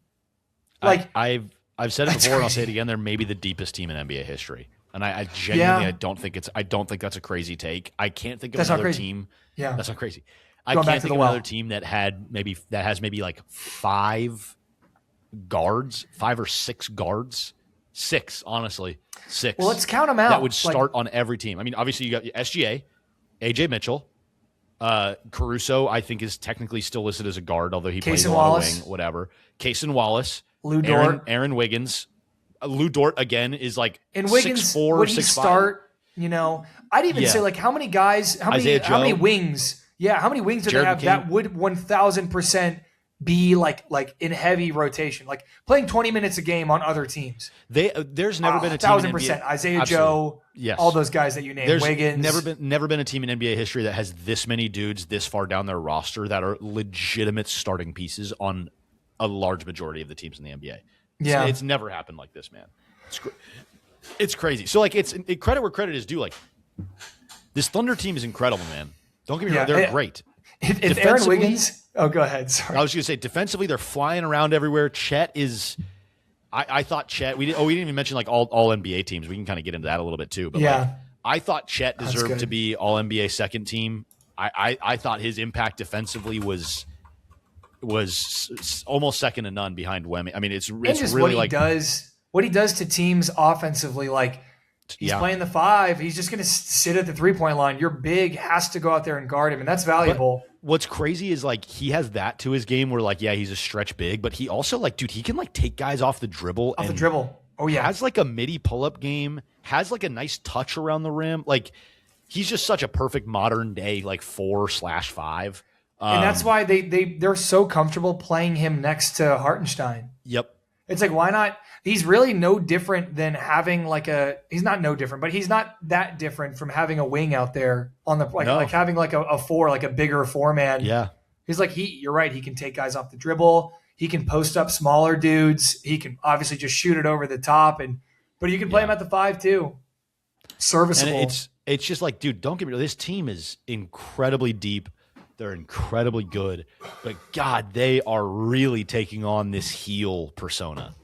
Like I've said it before and I'll say it again. They're maybe the deepest team in NBA history. And I genuinely I don't think that's a crazy take. I can't think of another team. Yeah. That's not crazy. I can't think of another team that has maybe like 5 or 6 guards. 6, honestly. 6. Well, let's count them out. That would start on every team. I mean, obviously you got SGA, AJ Mitchell, Caruso, I think is technically still listed as a guard, although he plays a lot of wing, whatever. Case Wallace, Lou Dort, Aaron Wiggins. Lou Dort again is like and Wiggins, 6'4", would he 6'5". start? You know, I'd even say like how many guys, how many wings? Yeah, how many wings do they have that would 1,000% be like in heavy rotation, like playing 20 minutes a game on other teams? There's never been a team 1,000%. Isaiah Joe, all those guys that you named. There's Wiggins. never been a team in NBA history that has this many dudes this far down their roster that are legitimate starting pieces on a large majority of the teams in the NBA. Yeah, it's never happened like this, man. It's crazy. So like it's credit where credit is due. Like this Thunder team is incredible, man. Don't get me wrong, they're great. If Aaron Wiggins, go ahead. Sorry, I was going to say defensively they're flying around everywhere. Chet is. I thought Chet. We didn't even mention like all NBA teams. We can kind of get into that a little bit too. But like, I thought Chet deserved to be all NBA second team. I thought his impact defensively was almost second to none behind Wemmy. I mean, it's really what he does to teams offensively. Like he's playing the 5. He's just going to sit at the 3-point line. Your big has to go out there and guard him, and that's valuable. But what's crazy is like he has that to his game where like he's a stretch big, but he also like he can like take guys off the dribble. Oh yeah, has like a midi pull up game. Has like a nice touch around the rim. Like he's just such a perfect modern day like 4/5. And that's why they're so comfortable playing him next to Hartenstein. Yep. It's like, why not? He's really no different than having he's not no different, but he's not that different from having a wing out there on the, like having like a 4, like a bigger 4-man. Yeah. He's like, you're right. He can take guys off the dribble. He can post up smaller dudes. He can obviously just shoot it over the top, but you can play him at the 5 too. Serviceable. And it's just like, dude, don't get me wrong. This team is incredibly deep. They're incredibly good, but God, they are really taking on this heel persona.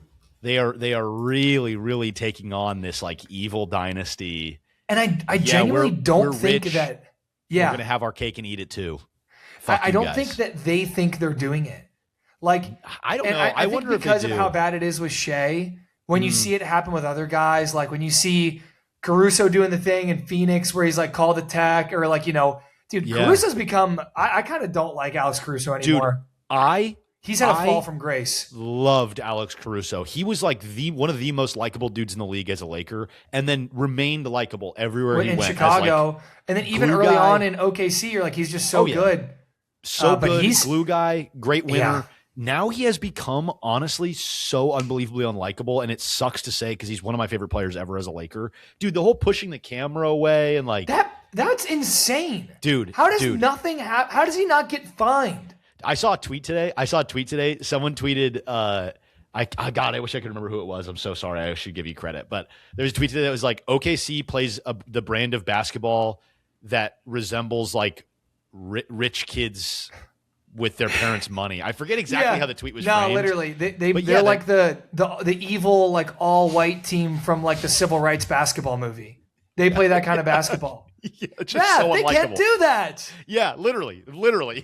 They are really, really taking on this like evil dynasty. And I genuinely don't think rich. that. Yeah, we're gonna have our cake and eat it too. I don't think that they think they're doing it. Like I don't know. I wonder think because if of how bad it is with Shai. When you see it happen with other guys, like when you see Caruso doing the thing in Phoenix where he's like called attack or like Dude, Caruso's become – I kind of don't like Alex Caruso anymore. Dude, He's had a fall from grace. Loved Alex Caruso. He was like one of the most likable dudes in the league as a Laker, and then remained likable everywhere he went. In Chicago, like, and then even early on in OKC, you're like, he's just so good. So but good, he's glue guy, great winner. Yeah. Now he has become, honestly, so unbelievably unlikable, and it sucks to say because he's one of my favorite players ever as a Laker. Dude, the whole pushing the camera away and like that's insane. Dude. How does nothing happen? How does he not get fined? I saw a tweet today. Someone tweeted, God, I wish I could remember who it was. I'm so sorry. I should give you credit. But there's a tweet today that was like, OKC plays the brand of basketball that resembles like rich kids with their parents' money. I forget exactly how the tweet was framed. No, literally. They're like the evil, like all-white team from like the civil rights basketball movie. They play that kind of basketball. So they can't do that. Yeah, literally,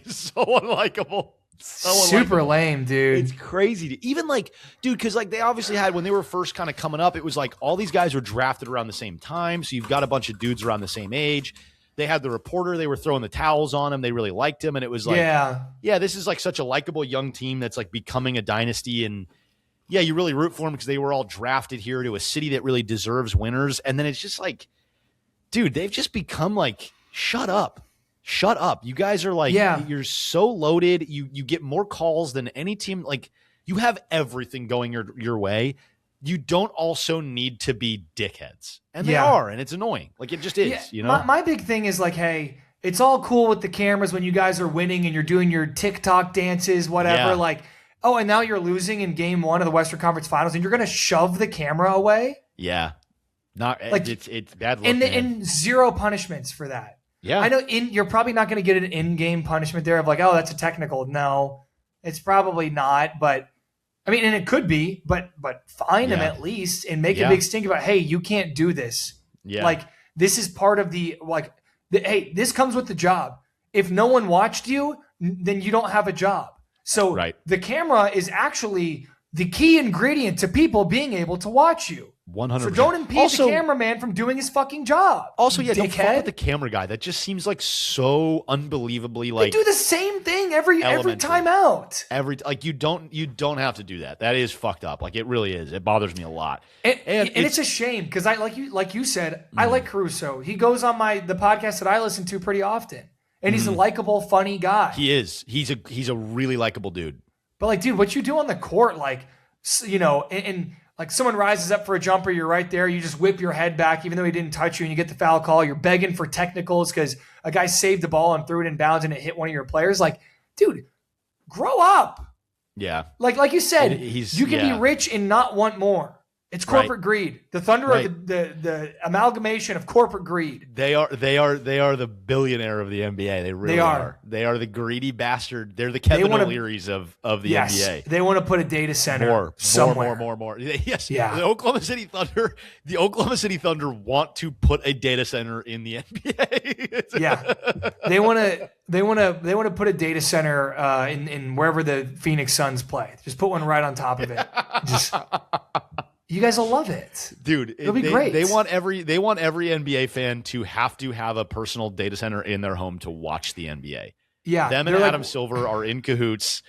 so unlikable. Super lame, dude. It's crazy. Even like, dude, because like they obviously had when they were first kind of coming up, it was like all these guys were drafted around the same time. So you've got a bunch of dudes around the same age. They had the reporter. They were throwing the towels on him. They really liked him, and it was like, this is like such a likable young team that's like becoming a dynasty. And yeah, you really root for them because they were all drafted here to a city that really deserves winners. And then it's just like, dude, they've just become like, shut up. You guys are like, you're so loaded. You get more calls than any team. Like, you have everything going your way. You don't also need to be dickheads. And they are, and it's annoying. Like, it just is, you know? My big thing is like, hey, it's all cool with the cameras when you guys are winning and you're doing your TikTok dances, whatever. Like, oh, and now you're losing in game 1 of the Western Conference Finals and you're going to shove the camera away? Yeah. Not like it's bad luck, and zero punishments for that. Yeah. I know you're probably not going to get an in-game punishment there of like, oh, that's a technical. No, it's probably not. But I mean, and it could be, but fine him at least and make a big stink about, hey, you can't do this. Yeah. Like, this is part of hey, this comes with the job. If no one watched you, then you don't have a job. So the camera is actually the key ingredient to people being able to watch you. 100%. So don't impede the cameraman from doing his fucking job. Also, don't fuck with the camera guy. That just seems like so unbelievably like they do the same thing every time out. You don't have to do that. That is fucked up. Like, it really is. It bothers me a lot. And it's a shame because I like you said, I like Caruso. He goes on the podcast that I listen to pretty often, and he's a likable, funny guy. He is. He's a really likable dude. But like, dude, what you do on the court, like, you know, and like someone rises up for a jumper, you're right there. You just whip your head back, even though he didn't touch you, and you get the foul call. You're begging for technicals because a guy saved the ball and threw it in bounds and it hit one of your players. Like, dude, grow up. Yeah. Like you said, you can be rich and not want more. It's corporate greed. The Thunder are the amalgamation of corporate greed. They are the billionaire of the NBA. They really are. They are the greedy bastard. They're the Kevin O'Learys of the NBA. They want to put a data center somewhere. More. Yes. Yeah. The Oklahoma City Thunder want to put a data center in the NBA. Yeah. They want to put a data center in wherever the Phoenix Suns play. Just put one right on top of it. You guys will love it, dude. It'll be great. They want every NBA fan to have a personal data center in their home to watch the NBA. Yeah, them and Adam Silver are in cahoots.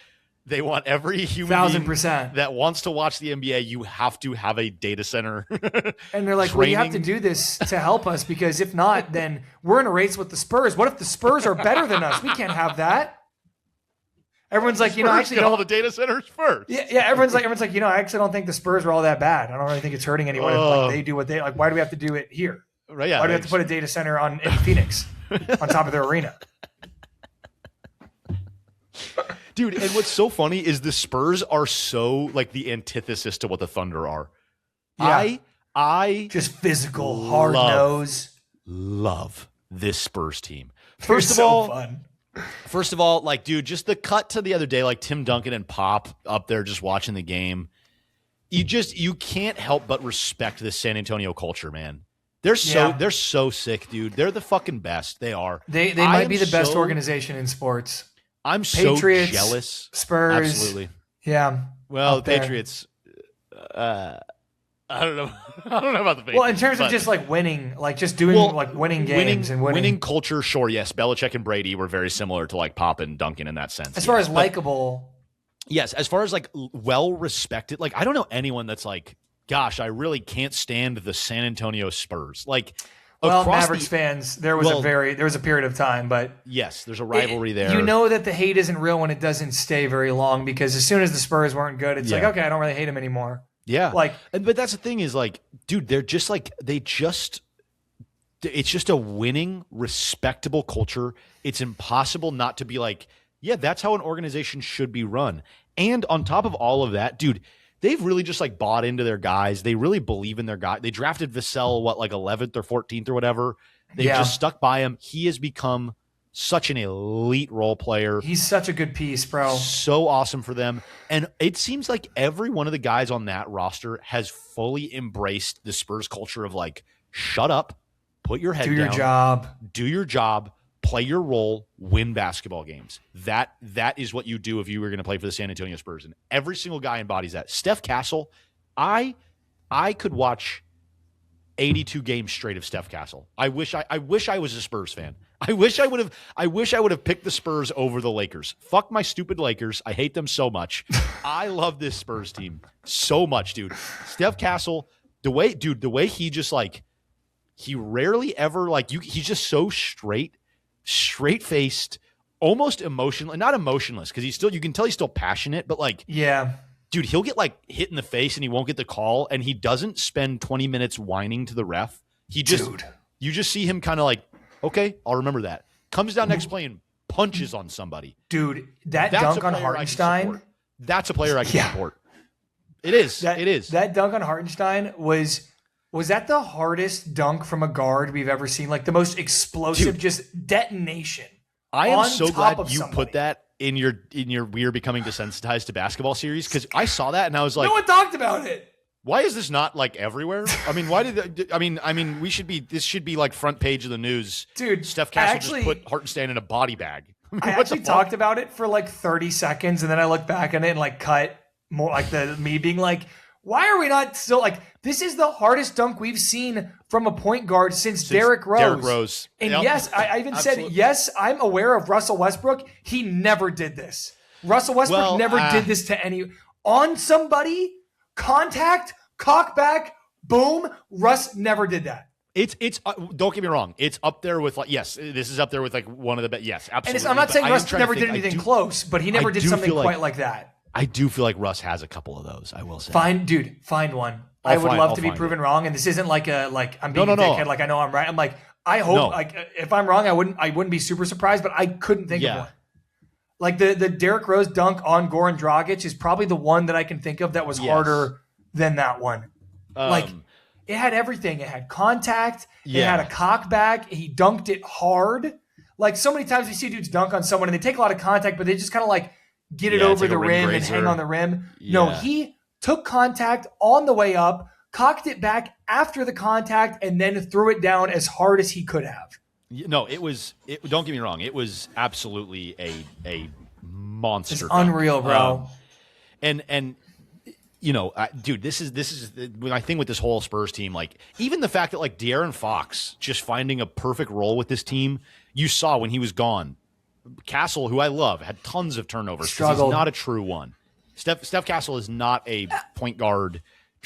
They want every human 1,000% that wants to watch the NBA. You have to have a data center. And they're like, well, you have to do this to help us because if not, then we're in a race with the Spurs. What if the Spurs are better than us? We can't have that. Everyone's like, actually, all the data centers first. Yeah. Everyone's like, I actually don't think the Spurs are all that bad. I don't really think it's hurting anyone. Like, they do what they like. Why do we have to do it here? Right? Yeah. Why do we have to put a data center in Phoenix on top of their arena? Dude, and what's so funny is the Spurs are so like the antithesis to what the Thunder are. Yeah. I just physical, hard nose. Love this Spurs team. First of all, like, dude, just the cut to the other day, like Tim Duncan and Pop up there just watching the game. You can't help but respect this San Antonio culture, man. They're so sick, dude. They're the fucking best. They are. They might be the best organization in sports. I'm Patriots, so jealous. Spurs. Absolutely. Yeah. Well, the Patriots, I don't know. I don't know about the Patriots. Well, in terms of just like winning, like just doing like winning games and winning culture, sure, yes. Belichick and Brady were very similar to like Pop and Duncan in that sense. As far as likable, Yes, as far as like well respected, like I don't know anyone that's like, gosh, I really can't stand the San Antonio Spurs. Like, well, Mavericks fans, there was a period of time, but yes, there's a rivalry there. You know that the hate isn't real when it doesn't stay very long, because as soon as the Spurs weren't good, it's like, okay, I don't really hate them anymore. Yeah, like, but that's the thing is like, dude, they're just like it's just a winning, respectable culture. It's impossible not to be like, yeah, that's how an organization should be run. And on top of all of that, dude, they've really just like bought into their guys. They really believe in their guy. They drafted Vassell, like 11th or 14th or whatever. They've just stuck by him. He has become such an elite role player. He's such a good piece, bro. So awesome for them. And it seems like every one of the guys on that roster has fully embraced the Spurs culture of like, shut up, put your head down. Do your job. Play your role, win basketball games. That is what you do if you were going to play for the San Antonio Spurs. And every single guy embodies that. Steph Castle, I could watch 82 games straight of Steph Castle. I wish I was a Spurs fan. I wish I would have picked the Spurs over the Lakers. Fuck my stupid Lakers. I hate them so much. I love this Spurs team so much, dude. Steph Castle, the way he just like, he rarely ever like he's just so straight-faced, almost emotional, not emotionless, because you can tell he's still passionate, but like, yeah, dude, he'll get like hit in the face and he won't get the call, and he doesn't spend 20 minutes whining to the ref. You just see him kind of like, okay, I'll remember that. Comes down next play and punches on somebody. Dude, that's dunk on Hartenstein. That's a player I can support. It is. It is. That dunk on Hartenstein was that the hardest dunk from a guard we've ever seen? Like the most explosive, just detonation. I am so glad you put that in your We Are Becoming Desensitized to Basketball series, because I saw that and I was like, no one talked about it. Why is this not like everywhere? I mean, this should be like front page of the news. Dude, Steph Castle just put Hartenstein in a body bag. I actually talked about it for like 30 seconds, and then I looked back on it and like cut more like me being like, why are we not still like, this is the hardest dunk we've seen from a point guard since Derrick Rose. And yes, I even said, yes, I'm aware of Russell Westbrook. He never did this. Russell Westbrook never did this to on somebody, contact, cock back, boom. Russ never did that. It's don't get me wrong. It's up there with like, yes, this is up there with like one of the best. Yes, absolutely. And I'm not saying Russ never did anything close, but he never did something quite like that. I do feel like Russ has a couple of those, I will say. Find one. I would love to be proven wrong, and this isn't like I'm being a dickhead, like I know I'm right. I'm like, I hope like if I'm wrong, I wouldn't be super surprised, but I couldn't think of one. Like the Derrick Rose dunk on Goran Dragic is probably the one that I can think of that was harder than that one. Like it had everything. It had contact. It had a cock back. He dunked it hard. Like so many times we see dudes dunk on someone and they take a lot of contact, but they just kind of like get it over the rim and hang on the rim. Yeah. No, he took contact on the way up, cocked it back after the contact, and then threw it down as hard as he could have. No, don't get me wrong. It was absolutely a monster. It's unreal, bro. And you know, dude, this is my thing with this whole Spurs team. Like, even the fact that like De'Aaron Fox just finding a perfect role with this team, you saw when he was gone. Castle, who I love, had tons of turnovers. He's not a true one. Steph Castle is not a point guard.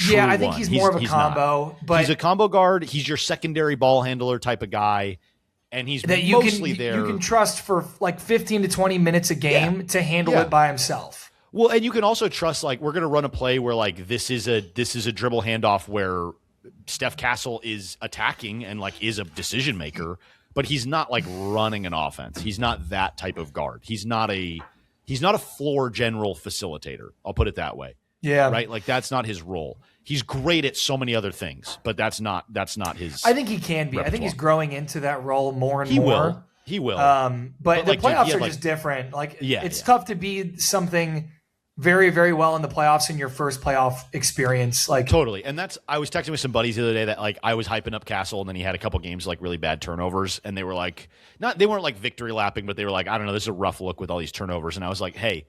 Yeah, I think he's more of a combo. But he's a combo guard. He's your secondary ball handler type of guy, and he's that mostly there. You can trust for like 15 to 20 minutes a game to handle it by himself. Well, and you can also trust like we're going to run a play where like this is a dribble handoff where Steph Castle is attacking and like is a decision maker. But he's not like running an offense. He's not that type of guard. He's not a floor general facilitator. I'll put it that way. Yeah. Right? Like that's not his role. He's great at so many other things, but that's not his I think he can be. Repertoire. I think he's growing into that role more and more. He will. But the playoffs are just different. Like it's tough to be something very, very well in the playoffs in your first playoff experience. Like totally. And I was texting with some buddies the other day that like I was hyping up Castle and then he had a couple games like really bad turnovers and they were like they weren't like victory lapping, but they were like, I don't know, this is a rough look with all these turnovers. And I was like, hey,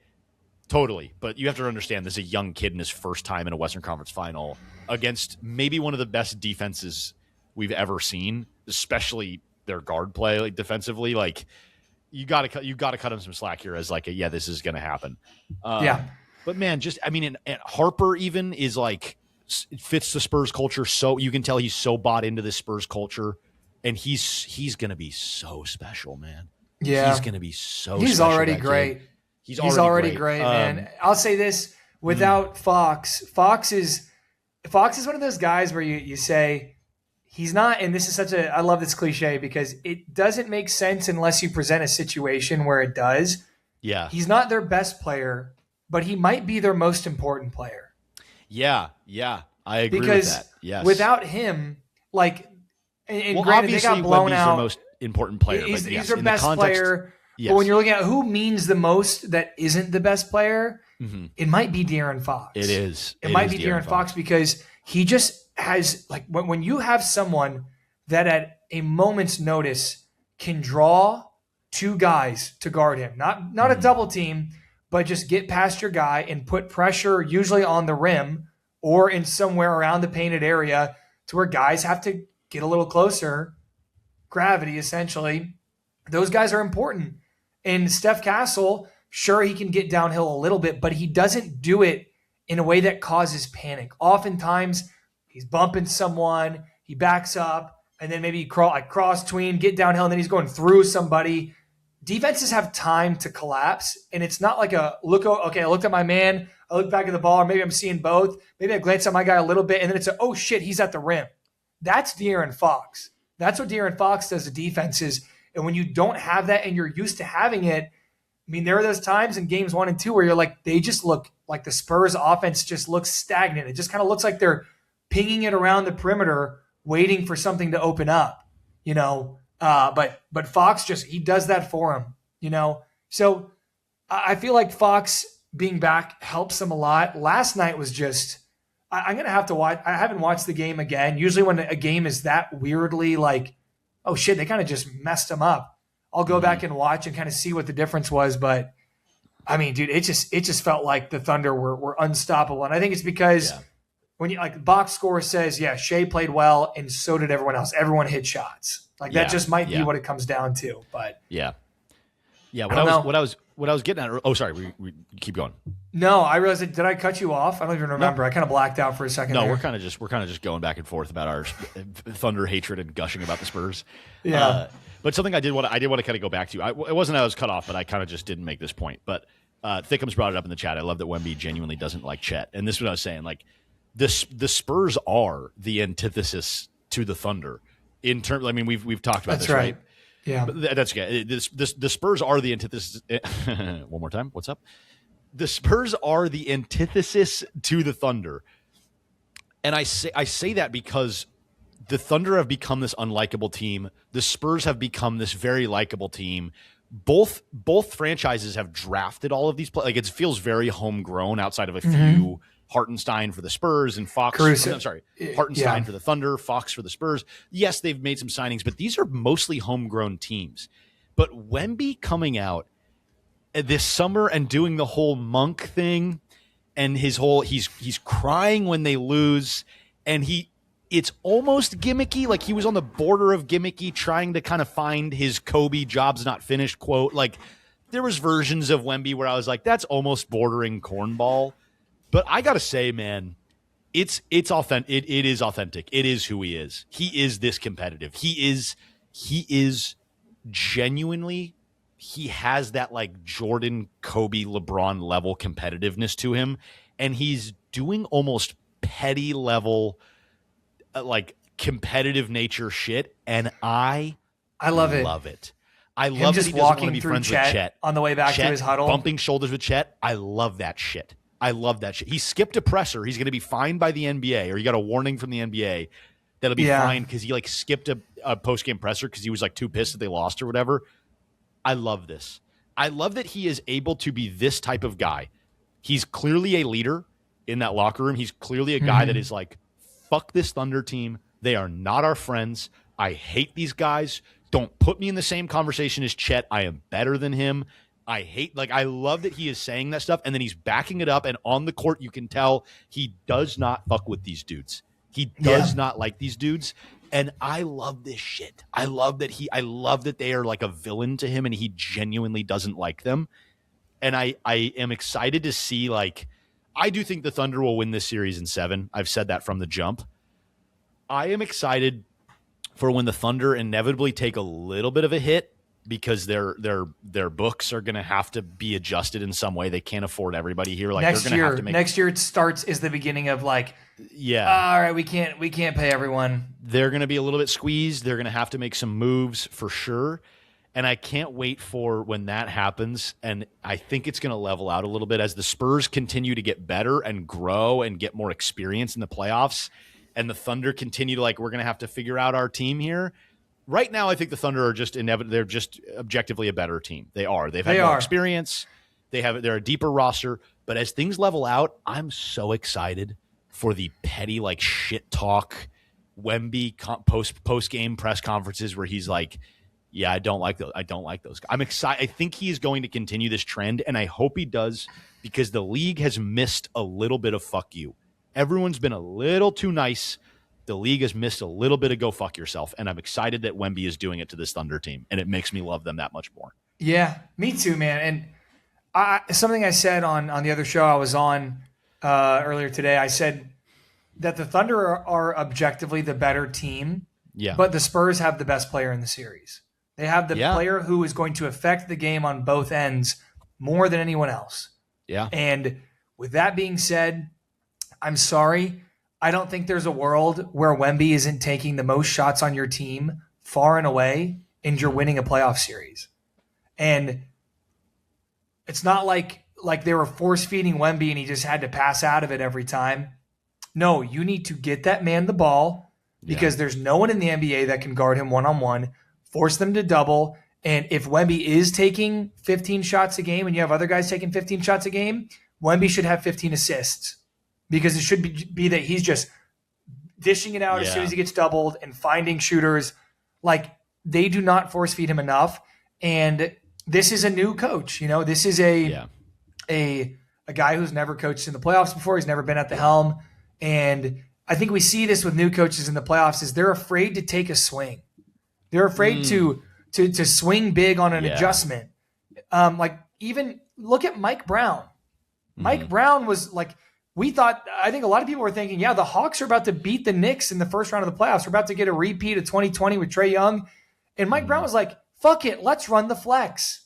totally. But you have to understand this is a young kid in his first time in a Western Conference final against maybe one of the best defenses we've ever seen, especially their guard play, like defensively. Like you got to cut him some slack here as like, this is going to happen. But man, and Harper even is like fits the Spurs culture. So you can tell he's so bought into this Spurs culture, and he's going to be so special, man. Yeah, he's going to be so. He's special, already great. Kid. He's already great, man. I'll say this: without Fox is one of those guys where you say he's not, and this is I love this cliche because it doesn't make sense unless you present a situation where it does. Yeah. He's not their best player, but he might be their most important player. Yeah. I agree with that. Yes. Without him, like, and granted, obviously, they got blown Wemby's out. Their most important player. He's their best player. Yes. But when you're looking at who means the most that isn't the best player, it might be De'Aaron Fox. It is. It might be De'Aaron Fox because he just has, like, when you have someone that at a moment's notice can draw two guys to guard him, not a double team, but just get past your guy and put pressure usually on the rim or in somewhere around the painted area to where guys have to get a little closer, gravity essentially. Those guys are important. And Steph Castle, sure, he can get downhill a little bit, but he doesn't do it in a way that causes panic. Oftentimes, he's bumping someone, he backs up, and then maybe cross tween, get downhill, and then he's going through somebody. Defenses have time to collapse, and it's not like I looked at my man, I look back at the ball, or maybe I'm seeing both. Maybe I glance at my guy a little bit, and then it's oh shit, he's at the rim. That's De'Aaron Fox. That's what De'Aaron Fox does to defenses. And when you don't have that and you're used to having it, I mean, there are those times in games 1 and 2 where you're like, they just look like the Spurs offense just looks stagnant. It just kind of looks like they're pinging it around the perimeter, waiting for something to open up, But Fox he does that for him, So I feel like Fox being back helps him a lot. Last night was just, I'm going to have to watch. I haven't watched the game again. Usually when a game is that weirdly like, oh shit, they kind of just messed him up, I'll go back and watch and kind of see what the difference was. But I mean, dude, it just felt like the Thunder were unstoppable. And I think it's because when you like box score says, Shai played well and so did everyone else. Everyone hit shots. Like that just might be what it comes down to. But What I was getting at. Oh, sorry. We keep going. No, I realized. Did I cut you off? I don't even remember. I kind of blacked out for a second. No, there. we're kind of just going back and forth about our Thunder hatred and gushing about the Spurs. Yeah. But something I did want to kind of go back to. It wasn't that I was cut off, but I kind of just didn't make this point. But Thickums brought it up in the chat. I love that Wemby genuinely doesn't like Chet, and this is what I was saying. Like the Spurs are the antithesis to the Thunder in terms. I mean, we've talked about That's this, right? Yeah, but that's okay. The Spurs are the antithesis. One more time. What's up? The Spurs are the antithesis to the Thunder, and I say that because the Thunder have become this unlikable team. The Spurs have become this very likable team. Both franchises have drafted all of these players. Like it feels very homegrown outside of a few. Hartenstein for the Spurs and Fox. Hartenstein for the Thunder, Fox for the Spurs. Yes, they've made some signings, but these are mostly homegrown teams. But Wemby coming out this summer and doing the whole Monk thing, and his whole he's crying when they lose, and it's almost gimmicky. Like he was on the border of gimmicky, trying to kind of find his Kobe "job's not finished" quote. Like there was versions of Wemby where I was like, that's almost bordering cornball. But I gotta say, man, it's authentic. It is authentic. It is who he is. He is this competitive. He is genuinely. He has that like Jordan, Kobe, LeBron level competitiveness to him, and he's doing almost petty level, like competitive nature shit. And I love it. I love just that he doesn't walking want to be through friends with Chet on the way back to his huddle, bumping shoulders with Chet. I love that shit. He skipped a presser. He's going to be fined by the NBA, or he got a warning from the NBA that'll be fined because he like skipped a post-game presser because he was like too pissed that they lost or whatever. I love this. I love that he is able to be this type of guy. He's clearly a leader in that locker room. He's clearly a guy that is like, fuck this Thunder team. They are not our friends. I hate these guys. Don't put me in the same conversation as Chet. I am better than him. I love that he is saying that stuff, and then he's backing it up, and on the court you can tell he does not fuck with these dudes. He does not like these dudes, And I love this shit. I love that they are like a villain to him and he genuinely doesn't like them. And I am excited to see, like, I do think the Thunder will win this series in 7. I've said that from the jump. I am excited for when the Thunder inevitably take a little bit of a hit because their books are going to have to be adjusted in some way. They can't afford everybody here. Like next they're going to have to make next year it starts is the beginning of like, all right, we can't pay everyone. They're going to be a little bit squeezed. They're going to have to make some moves for sure. And I can't wait for when that happens. And I think it's going to level out a little bit as the Spurs continue to get better and grow and get more experience in the playoffs. And the Thunder continue to we're going to have to figure out our team here. Right now, I think the Thunder are they're just objectively a better team. They are. They've had more experience. They're a deeper roster. But as things level out, I'm so excited for the petty shit talk Wemby post game press conferences where he's like, yeah, I don't like those guys. I'm excited. I think he's going to continue this trend, and I hope he does because the league has missed a little bit of fuck you. Everyone's been a little too nice. The league has missed a little bit of go fuck yourself, and I'm excited that Wemby is doing it to this Thunder team, and it makes me love them that much more. Yeah, me too, man. And something I said on the other show I was on earlier today, I said that the Thunder are objectively the better team, but the Spurs have the best player in the series. They have the player who is going to affect the game on both ends more than anyone else. Yeah. And with that being said, I'm sorry. I don't think there's a world where Wemby isn't taking the most shots on your team far and away and you're winning a playoff series. And it's not like they were force-feeding Wemby and he just had to pass out of it every time. No, you need to get that man the ball because there's no one in the NBA that can guard him one-on-one. Force them to double. And if Wemby is taking 15 shots a game and you have other guys taking 15 shots a game, Wemby should have 15 assists because it should be that he's just dishing it out as soon as he gets doubled and finding shooters. They do not force feed him enough. And this is a new coach. You know, this is a guy who's never coached in the playoffs before. He's never been at the helm. And I think we see this with new coaches in the playoffs is they're afraid to take a swing. They're afraid to swing big on an adjustment. Even look at Mike Brown. Mike Brown was I think a lot of people were thinking, the Hawks are about to beat the Knicks in the first round of the playoffs. We're about to get a repeat of 2020 with Trae Young. And Mike Brown was like, fuck it, let's run the flex.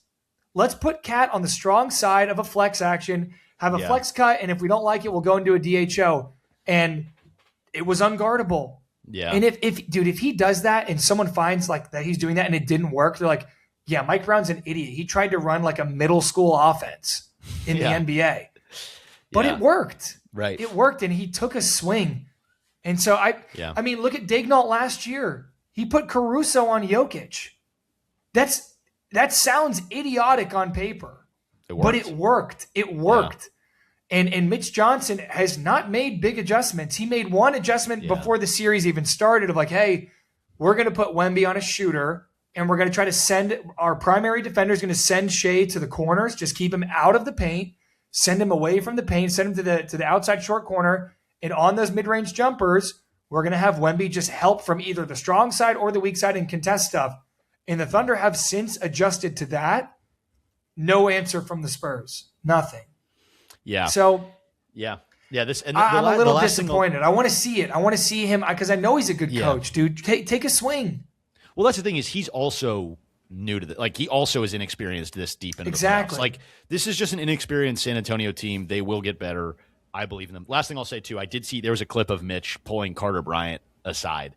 Let's put Cat on the strong side of a flex action, have a flex cut, and if we don't like it, we'll go into a DHO. And it was unguardable. Yeah. And if he does that and someone finds that he's doing that and it didn't work, they're like, yeah, Mike Brown's an idiot. He tried to run a middle school offense in the NBA. But it worked. Right. It worked and he took a swing. And so I mean, look at Daignault last year. He put Caruso on Jokic. That sounds idiotic on paper. But it worked. It worked. Yeah. And Mitch Johnson has not made big adjustments. He made one adjustment before the series even started of hey, we're going to put Wemby on a shooter and we're going to try to send our primary defender is going to send Shai to the corners, just keep him out of the paint, send him away from the paint, send him to the outside short corner. And on those mid-range jumpers, we're going to have Wemby just help from either the strong side or the weak side and contest stuff. And the Thunder have since adjusted to that. No answer from the Spurs. Nothing. Yeah. So, I'm a little disappointed. I want to see it. I want to see him because I know he's a good coach, dude. Take a swing. Well, that's the thing is he's also new to the he also is inexperienced this deep into the playoffs. This is just an inexperienced San Antonio team. They will get better. I believe in them. Last thing I'll say too, I did see there was a clip of Mitch pulling Carter Bryant aside.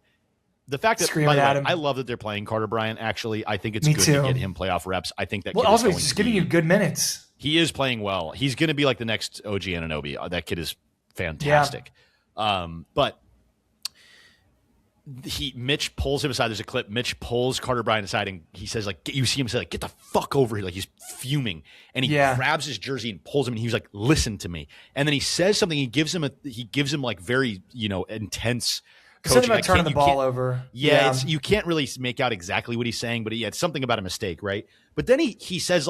The fact that, by the way, I love that they're playing Carter Bryant. Actually, I think it's good to get him playoff reps. I think that. Well, also he's just giving you good minutes. He is playing well. He's going to be like the next OG Anunoby. That kid is fantastic. But Mitch pulls him aside. There's a clip. Mitch pulls Carter Bryant aside, and he says, you see him say, get the fuck over here. He's fuming. And he grabs his jersey and pulls him, and he's like, listen to me. And then he says something. He gives him very, intense coaching. Something about turning the ball over. Yeah. You can't really make out exactly what he's saying, but it's something about a mistake, right? But then he says,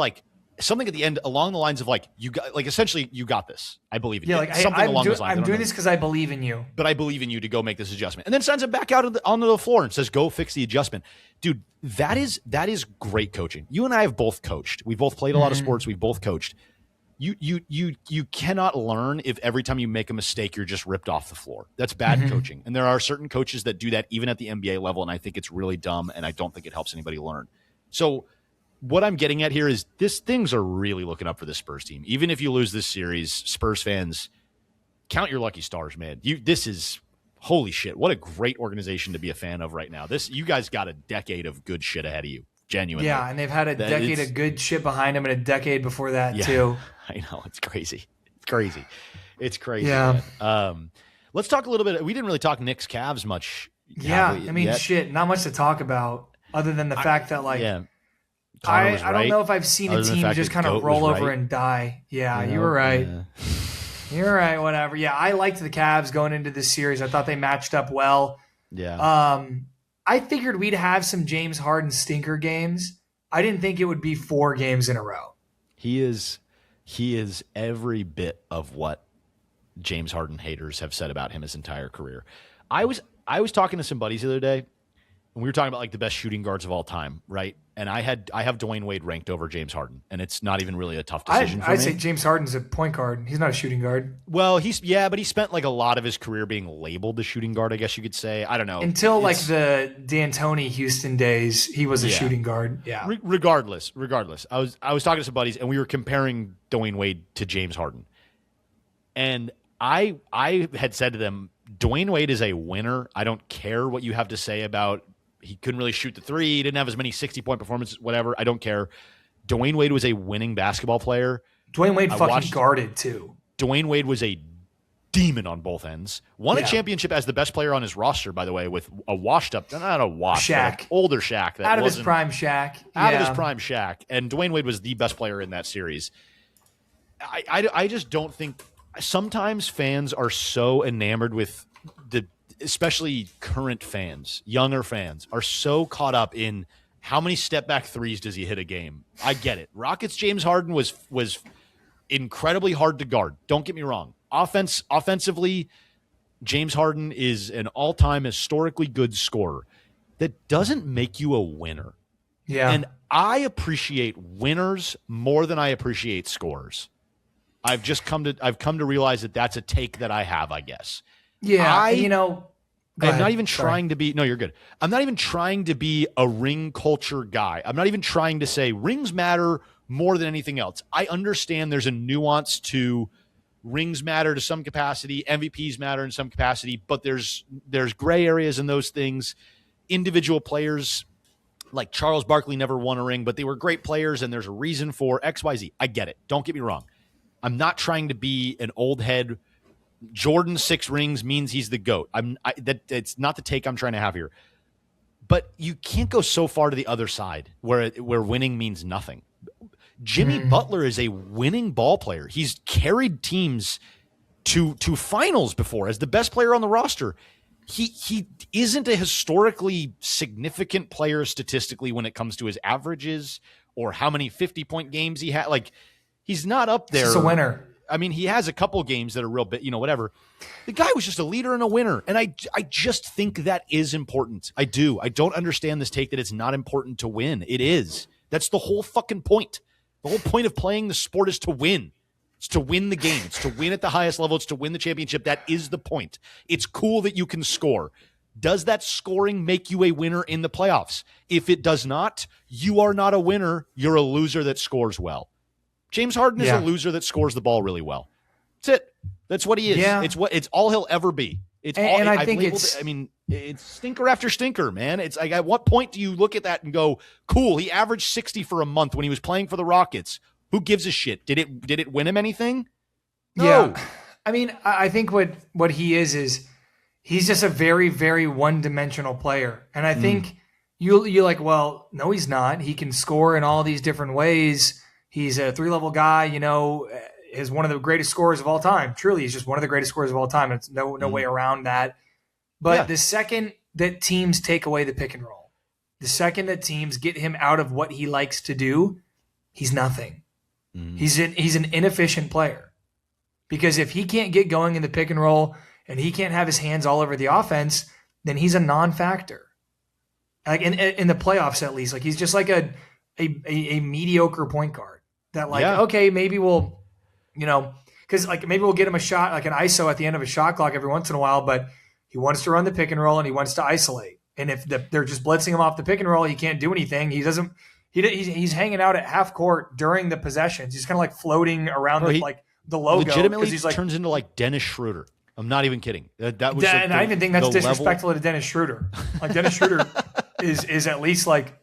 something at the end along the lines of like, you got, like, essentially you got this. I believe in you. Yeah, like something along those lines. I'm doing this because I believe in you. But I believe in you to go make this adjustment. And then sends him back out onto the floor and says, go fix the adjustment. Dude, that is great coaching. You and I have both coached. We've both played a lot of sports. We've both coached. You cannot learn if every time you make a mistake, you're just ripped off the floor. That's bad coaching. And there are certain coaches that do that even at the NBA level. And I think it's really dumb. And I don't think it helps anybody learn. So what I'm getting at here is things are really looking up for this Spurs team. Even if you lose this series, Spurs fans, count your lucky stars, man. This is holy shit. What a great organization to be a fan of right now. You guys got a decade of good shit ahead of you. Genuinely. Yeah, and they've had a decade of good shit behind them and a decade before that too. I know. It's crazy. It's crazy. Yeah. Man. Let's talk a little bit. We didn't really talk Knicks Cavs much. Yeah. I mean, shit, not much to talk about other than the fact that like, I don't know if I've seen a team just kind of roll over and die. Yeah, you were right. Yeah. You're right, whatever. Yeah, I liked the Cavs going into this series. I thought they matched up well. Yeah. I figured we'd have some James Harden stinker games. I didn't think it would be 4 games in a row. He is every bit of what James Harden haters have said about him his entire career. I was talking to some buddies the other day, and we were talking about like the best shooting guards of all time, right? And I have Dwayne Wade ranked over James Harden, and it's not even really a tough decision for me. I'd say James Harden's a point guard. He's not a shooting guard. Well, but he spent like a lot of his career being labeled the shooting guard, I guess you could say. I don't know. Until like the D'Antoni Houston days, he was a shooting guard. Yeah. Regardless. I was talking to some buddies, and we were comparing Dwayne Wade to James Harden. And I had said to them, Dwayne Wade is a winner. I don't care what you have to say about he couldn't really shoot the three. He didn't have as many 60-point performances, whatever. I don't care. Dwayne Wade was a winning basketball player. Dwayne Wade fucking guarded, too. Dwayne Wade was a demon on both ends. Won a championship as the best player on his roster, by the way, with a washed-up, not a washed, Shaq. Older Shaq. Out of his prime Shaq. Out of his prime Shaq. And Dwayne Wade was the best player in that series. I just don't think – sometimes fans are so enamored with especially current fans, younger fans, are so caught up in how many step-back threes does he hit a game. I get it. Rockets' James Harden was incredibly hard to guard. Don't get me wrong. Offensively, James Harden is an all-time historically good scorer. That doesn't make you a winner. Yeah. And I appreciate winners more than I appreciate scorers. I've come to realize that that's a take that I have, I guess. Yeah, I'm not even trying to be – no, you're good. I'm not even trying to be a ring culture guy. I'm not even trying to say rings matter more than anything else. I understand there's a nuance to rings matter to some capacity, MVPs matter in some capacity, but there's gray areas in those things. Individual players like Charles Barkley never won a ring, but they were great players, and there's a reason for X, Y, Z. I get it. Don't get me wrong. I'm not trying to be an old head – Jordan 6 rings means he's the GOAT. It's not the take I'm trying to have here. But you can't go so far to the other side where winning means nothing. Jimmy Butler is a winning ball player. He's carried teams to finals before as the best player on the roster. He isn't a historically significant player statistically when it comes to his averages or how many 50-point games he had. Like, he's not up there. He's a winner. I mean, he has a couple games that are real bit, whatever. The guy was just a leader and a winner. And I just think that is important. I do. I don't understand this take that it's not important to win. It is. That's the whole fucking point. The whole point of playing the sport is to win. It's to win the game. It's to win at the highest level. It's to win the championship. That is the point. It's cool that you can score. Does that scoring make you a winner in the playoffs? If it does not, you are not a winner. You're a loser that scores well. James Harden is a loser that scores the ball really well. That's it. That's what he is. Yeah. It's all he'll ever be. It's stinker after stinker, man. It's like, at what point do you look at that and go, cool, he averaged 60 for a month when he was playing for the Rockets. Who gives a shit? Did it win him anything? No. Yeah. I mean, I think what he is he's just a very, very one-dimensional player. And I think you're like, well, no, he's not. He can score in all these different ways. He's a 3-level guy, is one of the greatest scorers of all time. Truly, he's just one of the greatest scorers of all time. It's no way around that. But the second that teams take away the pick and roll, the second that teams get him out of what he likes to do, he's nothing. He's an inefficient player because if he can't get going in the pick and roll and he can't have his hands all over the offense, then he's a non-factor. Like in the playoffs, at least, like he's just like a mediocre point guard that okay, maybe we'll, because like maybe we'll get him a shot, like an ISO at the end of a shot clock every once in a while, but he wants to run the pick and roll and he wants to isolate. And if they're just blitzing him off the pick and roll, he can't do anything. He's hanging out at half court during the possessions. He's kind of like floating around the logo. Legitimately, he's like, turns into like Dennis Schroeder. I'm not even kidding. That was and I even think that's disrespectful to Dennis Schroeder. Like Dennis Schroeder is at least like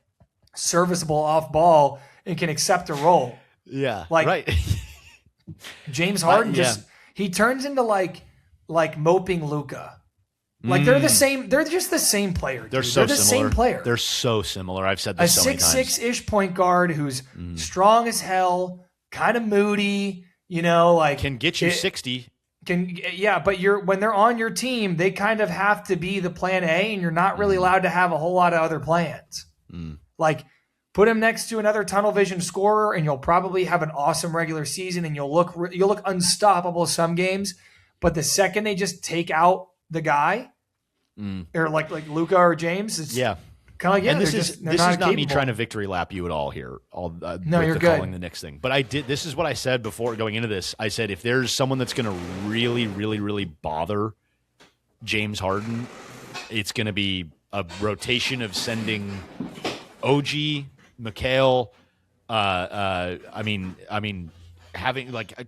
serviceable off ball and can accept a role. Yeah, like right. James Harden he turns into like moping Luka. Like they're the same. They're just the same player. They're so the similar. same player. They're so similar. I've said this so many times. A 6'6" point guard who's strong as hell, kind of moody. Can get you 60. But when they're on your team, they kind of have to be the plan A, and you're not really allowed to have a whole lot of other plans. Like put him next to another tunnel vision scorer, and you'll probably have an awesome regular season, and you'll look unstoppable some games. But the second they just take out the guy, or like Luka or James, it's kind of like this is not me trying to victory lap you at all here. No, you're good. Calling the Knicks thing, but this is what I said before going into this. I said if there's someone that's going to really, really, really bother James Harden, it's going to be a rotation of sending OG, Mikal. Having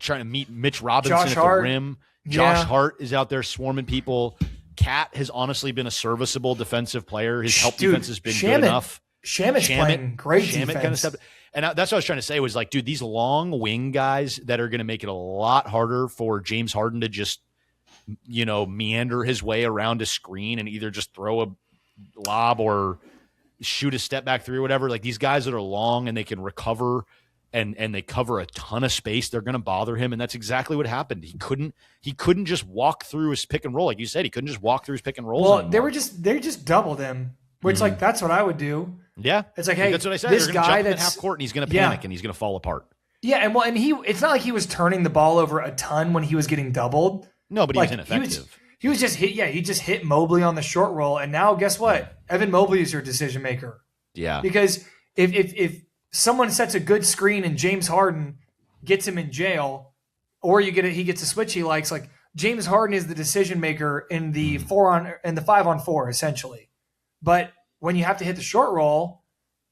trying to meet Mitch Robinson Josh at the Hart. rim. Josh Hart is out there swarming people. Cat has honestly been a serviceable defensive player. His help defense has been good enough. Shamit's playing great defense. Kind of stuff. And that's what I was trying to say was like, dude, these long wing guys that are going to make it a lot harder for James Harden to just, meander his way around a screen and either just throw a lob or shoot a step back three or whatever. Like these guys that are long and they can recover and they cover a ton of space, they're going to bother him. And that's exactly what happened. He couldn't just walk through his pick and roll. Like you said, he couldn't just walk through his pick and rolls. Well, they just doubled him, which like, that's what I would do. Yeah. It's like, hey, that's what I said. This they're guy jump that's in half court and he's going to panic and he's going to fall apart. Yeah. And it's not like he was turning the ball over a ton when he was getting doubled. No, but he was ineffective. He was just hit. Yeah. He just hit Mobley on the short roll. And now guess what? Evan Mobley is your decision maker. Yeah. Because if someone sets a good screen and James Harden gets him in jail, or he gets a switch he likes. Like James Harden is the decision maker in the 5-on-4 essentially. But when you have to hit the short roll,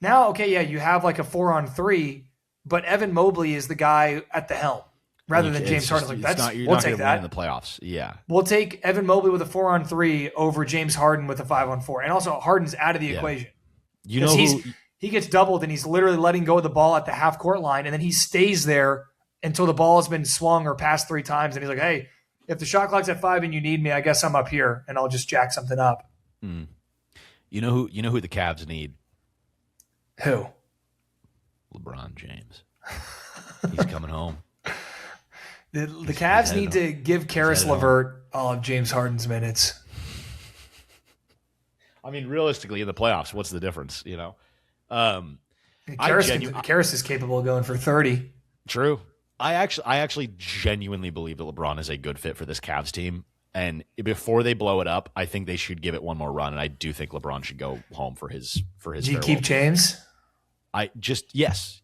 now you have like a 4-on-3, but Evan Mobley is the guy at the helm rather than James Harden. We'll take that in the playoffs. Yeah, we'll take Evan Mobley with a 4-on-3 over James Harden with a 5-on-4, and also Harden's out of the equation. He gets doubled and he's literally letting go of the ball at the half court line. And then he stays there until the ball has been swung or passed 3 times. And he's like, hey, if the shot clock's at 5 and you need me, I guess I'm up here and I'll just jack something up. You know who the Cavs need? Who? LeBron James. He's coming home. The Cavs need to give Karis LeVert all of James Harden's minutes. I mean, realistically, in the playoffs, what's the difference, Karis is capable of going for 30. True. I actually genuinely believe that LeBron is a good fit for this Cavs team. And before they blow it up, I think they should give it one more run. And I do think LeBron should go home for his. Do you keep James? Yes.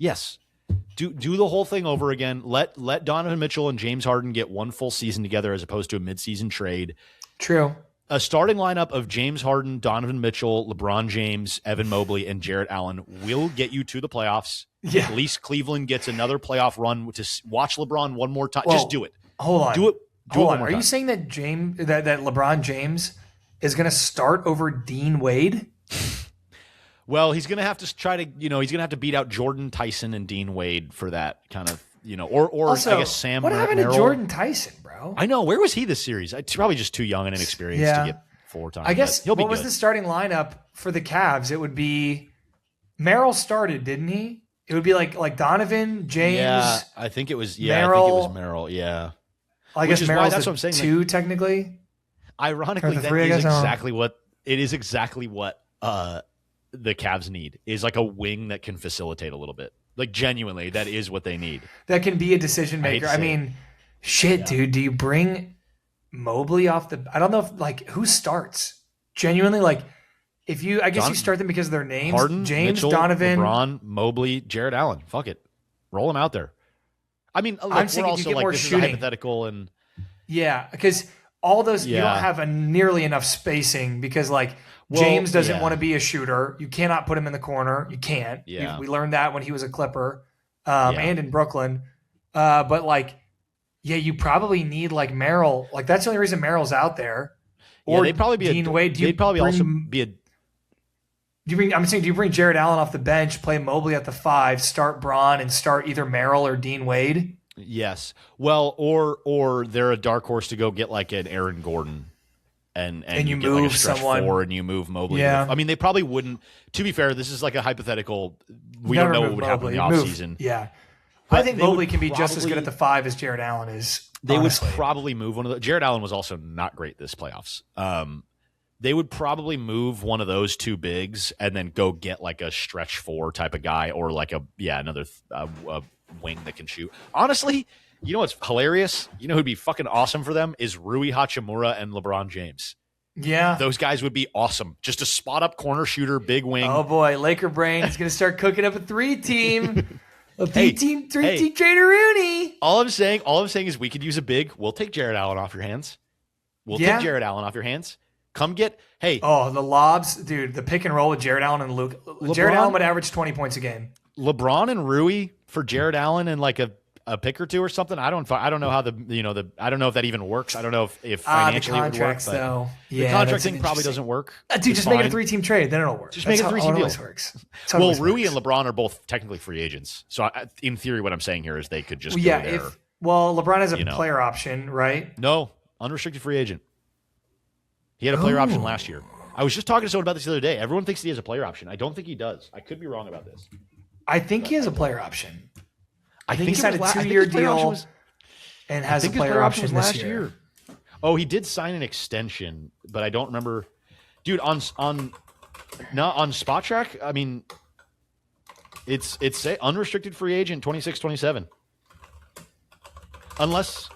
Do the whole thing over again. Let Donovan Mitchell and James Harden get one full season together as opposed to a midseason trade. True. A starting lineup of James Harden, Donovan Mitchell, LeBron James, Evan Mobley, and Jarrett Allen will get you to the playoffs. Yeah. At least Cleveland gets another playoff run to watch LeBron one more time. Well, just do it. Hold on. Do it one more Are time. you saying that that LeBron James is going to start over Dean Wade? Well, he's going to have to try to, he's going to have to beat out Jordan Tyson and Dean Wade for that kind of, or also, I guess Sam What happened Merrill. to Jordan Tyson, bro? I know. Where was he this series? Probably just too young and inexperienced to get 4 times. I guess he'll be what was the starting lineup for the Cavs? It would be Merrill started, didn't he? It would be like Donovan, James. Yeah, I think it was. Yeah, Merrill. I think it was Merrill. Yeah. I guess Merrill's that's what I'm saying. 2 technically. Ironically, that is exactly what it is. Exactly what the Cavs need is like a wing that can facilitate a little bit. Like genuinely, that is what they need. That can be a decision maker. I mean, shit, dude. Do you bring Mobley off the? I don't know if like who starts. Genuinely, like if you, I guess you start them because of their names. Harden, James, Mitchell, Donovan, LeBron, Mobley, Jared Allen. Fuck it, roll them out there. I mean, look, I'm thinking we're also you get like more this shooting. is a hypothetical, and yeah, because all those you don't have nearly enough spacing because like James doesn't want to be a shooter. You cannot put him in the corner. You can't. Yeah. We learned that when he was a Clipper, and in Brooklyn. But like, yeah, you probably need like Merrill. Like that's the only reason Merrill's out there. Or they'd probably be Dean Wade. They'd probably also be a. Do you bring Jared Allen off the bench, play Mobley at the 5, start Braun, and start either Merrill or Dean Wade? Yes. Well, or they're a dark horse to go get like an Aaron Gordon, and you get move like a stretch someone. 4 and you move Mobley. Yeah. I mean, they probably wouldn't. To be fair, this is like a hypothetical. We don't know what would happen in the offseason. Yeah. But I think Mobley can be just as good at the 5 as Jared Allen is. They honestly. would probably move one of the. Jared Allen was also not great this playoffs. They would probably move one of those 2 bigs and then go get like a stretch 4 type of guy or like another wing that can shoot. Honestly, you know what's hilarious? You know who'd be fucking awesome for them is Rui Hachimura and LeBron James. Yeah. Those guys would be awesome. Just a spot up corner shooter, big wing. Oh boy, Laker brain is going to start cooking up a 3-team. A three-team Trader Rooney. All I'm saying is we could use a big. We'll take Jared Allen off your hands. Take Jared Allen off your hands. Come get, Oh, the lobs, dude, the pick and roll with Jared Allen and Luke. Jared Allen would average 20 points a game. LeBron and Rui for Jared Allen and like a pick or 2 or something. I don't know how I don't know if that even works. I don't know if financially the contracts, it would work. Though. The contract thing probably doesn't work. Dude, just make it a 3-team trade. Then it'll work. Just make it a 3-team deal. Works. Well, Rui and LeBron are both technically free agents. So in theory, what I'm saying here is they could just go there. LeBron has a player option, right? No, unrestricted free agent. He had a player option last year. I was just talking to someone about this the other day. Everyone thinks he has a player option. I don't think he does. I could be wrong about this. I think he has a player option. I think he it signed a was 2-year his player option deal was- and I has a think his player option was this last year. Oh, he did sign an extension, but I don't remember. Dude, on Spot Track, I mean, it's unrestricted free agent 26-27. Unless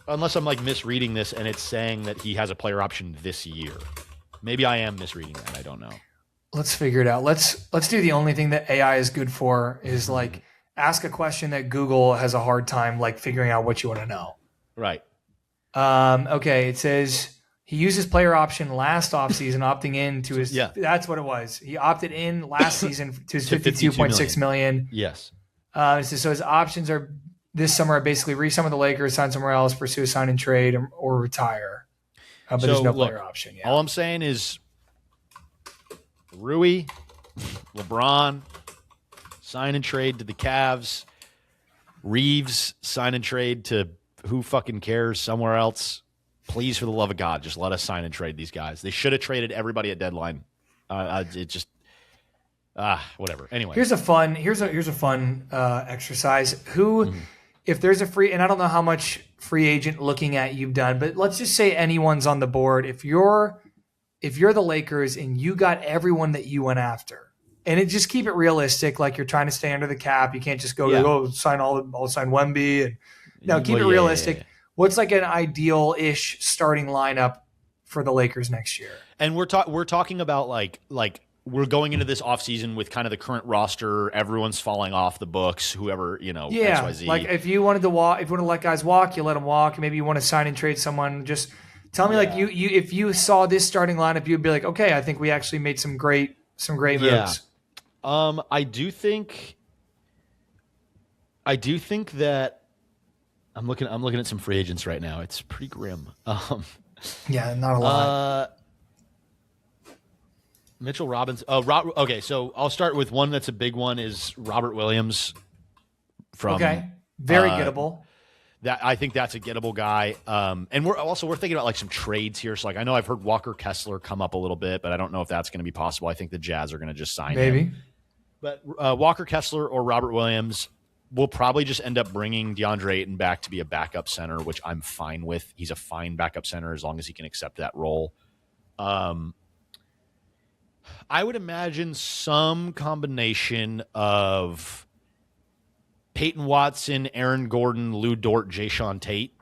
I'm like misreading this and it's saying that he has a player option this year. Maybe I am misreading that. I don't know. Let's figure it out. Let's do the only thing that AI is good for is like ask a question that Google has a hard time like figuring out what you want to know. Right. Okay. It says he used his player option last offseason, opting in to his. Yeah. That's what it was. He opted in last season to his To $52.6 million. Yes. So his options are this summer are basically re-sign with the Lakers, sign somewhere else, pursue a sign and trade, or retire. But there's no player option. Yeah. All I'm saying is Rui, LeBron, sign and trade to the Cavs. Reeves, sign and trade to who fucking cares somewhere else. Please, for the love of God, just let us sign and trade these guys. They should have traded everybody at deadline. Whatever. Anyway, here's a fun exercise. Who, if there's a free, and I don't know how much free agent looking at you've done, but let's just say anyone's on the board. If you're the Lakers and you got everyone that you went after, and just keep it realistic, like you're trying to stay under the cap. You can't just go sign I'll sign Wemby and keep it realistic. Yeah. What's like an ideal-ish starting lineup for the Lakers next year? And we're talking about like we're going into this offseason with kind of the current roster. Everyone's falling off the books. Whoever, XYZ. Like if you wanted to let guys walk, you let them walk. Maybe you want to sign and trade someone. Just tell me, like you if you saw this starting lineup, you'd be like, okay, I think we actually made some great moves. I do think that I'm looking at some free agents right now. It's pretty grim. Not a lot. Mitchell Robbins. Okay, so I'll start with one that's a big one is Robert Williams from very gettable. That I think that's a gettable guy. And we're thinking about like some trades here. So like I know I've heard Walker Kessler come up a little bit, but I don't know if that's going to be possible. I think the Jazz are going to just sign him. But Walker Kessler or Robert Williams will probably just end up bringing DeAndre Ayton back to be a backup center, which I'm fine with. He's a fine backup center as long as he can accept that role. I would imagine some combination of Peyton Watson, Aaron Gordon, Lou Dort, Jayshawn Tate.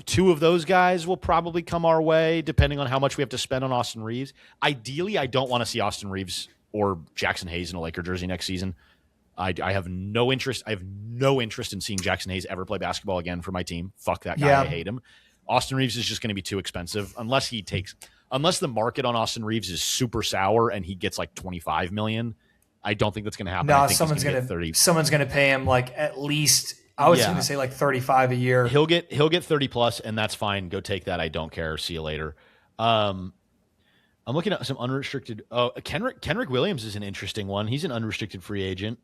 Two of those guys will probably come our way, depending on how much we have to spend on Austin Reeves. Ideally, I don't want to see Austin Reeves or Jackson Hayes in a Laker jersey next season. I have no interest. I have no interest in seeing Jackson Hayes ever play basketball again for my team. Fuck that guy. Yeah. I hate him. Austin Reeves is just going to be too expensive unless the market on Austin Reeves is super sour and he gets like $25 million. I don't think that's going to happen. No, someone's going to pay him like at least. I was going to say like 35 a year. He'll get 30 plus, and that's fine. Go take that. I don't care. See you later. I'm looking at some unrestricted. Oh, Kenrick Williams is an interesting one. He's an unrestricted free agent.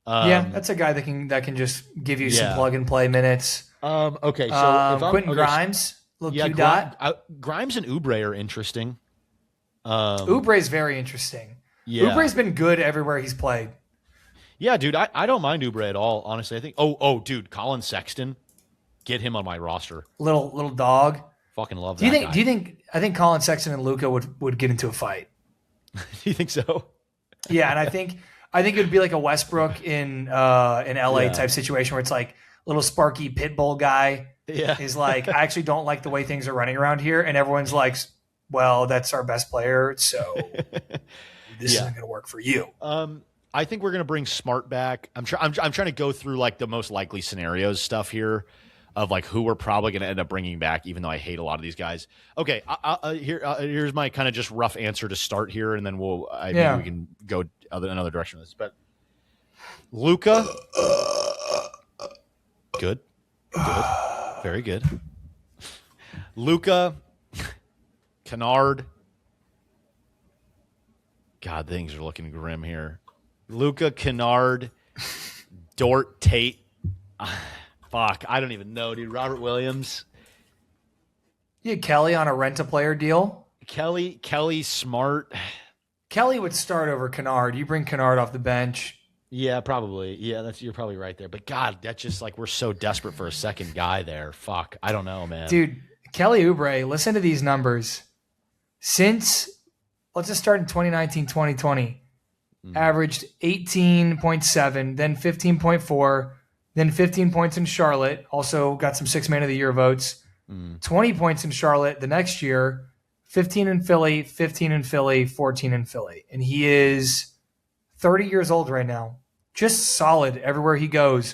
That's a guy that can just give you some plug and play minutes. Okay, so Quentin Grimes, Grimes and Oubre are interesting. Oubre is very interesting. Yeah. Oubre's been good everywhere he's played. Yeah, dude, I don't mind Oubre at all. Honestly, I think. Dude, Colin Sexton, get him on my roster. Little dog. Fucking love that. Do you think? I think Colin Sexton and Luka would get into a fight. Do you think so? Yeah, and I think it would be like a Westbrook in LA type situation where it's like little sparky pit bull guy is like, I actually don't like the way things are running around here, and everyone's like, well, that's our best player, so this isn't going to work for you. I think we're going to bring Smart back. I'm trying to go through like the most likely scenarios stuff here of like who we're probably going to end up bringing back, even though I hate a lot of these guys. Okay, here's my kind of just rough answer to start here, and then maybe we can go another direction with this. But Luka, good, very good. Luka, Kennard. God, things are looking grim here. Luka, Kennard, Dort, Tate. Fuck, I don't even know, dude. Robert Williams. You had Kelly on a rent-a-player deal? Kelly, Smart. Kelly would start over Kennard. You bring Kennard off the bench. Yeah, probably. Yeah, you're probably right there. But God, that's just like we're so desperate for a second guy there. Fuck, I don't know, man. Dude, Kelly Oubre, listen to these numbers. Let's just start in 2019, 2020. Averaged 18.7, then 15.4, then 15 points in Charlotte. Also got some 6 Man of the Year votes. 20 points in Charlotte the next year. 15 in Philly, 15 in Philly, 14 in Philly. And he is 30 years old right now. Just solid everywhere he goes.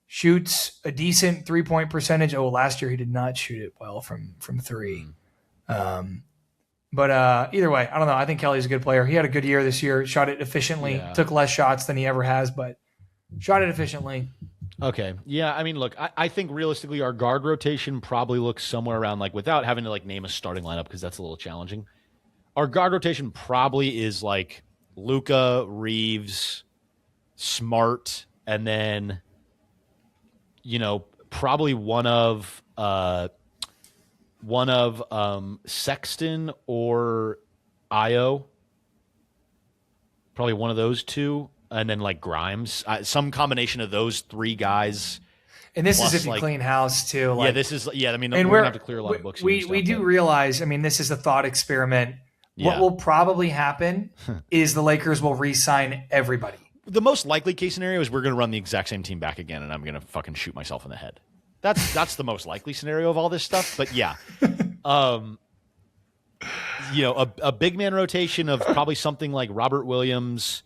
Shoots a decent 3-point percentage. Oh, last year he did not shoot it well from three. But either way, I don't know. I think Kelly's a good player. He had a good year this year. Shot it efficiently. Yeah. Took less shots than he ever has, but shot it efficiently. Okay. Yeah, I mean, look, I think realistically our guard rotation probably looks somewhere around, like, without having to, like, name a starting lineup because that's a little challenging. Our guard rotation probably is, like, Luka, Reeves, Smart, and then, probably one of Sexton or Io, probably one of those two, and then like Grimes, some combination of those three guys. And this is if you clean house too. Like, I mean, we're gonna have to clear a lot of books. We do realize. I mean, this is a thought experiment. Yeah. What will probably happen is the Lakers will re-sign everybody. The most likely case scenario is we're going to run the exact same team back again, and I'm going to fucking shoot myself in the head. That's the most likely scenario of all this stuff. But yeah, a big man rotation of probably something like Robert Williams,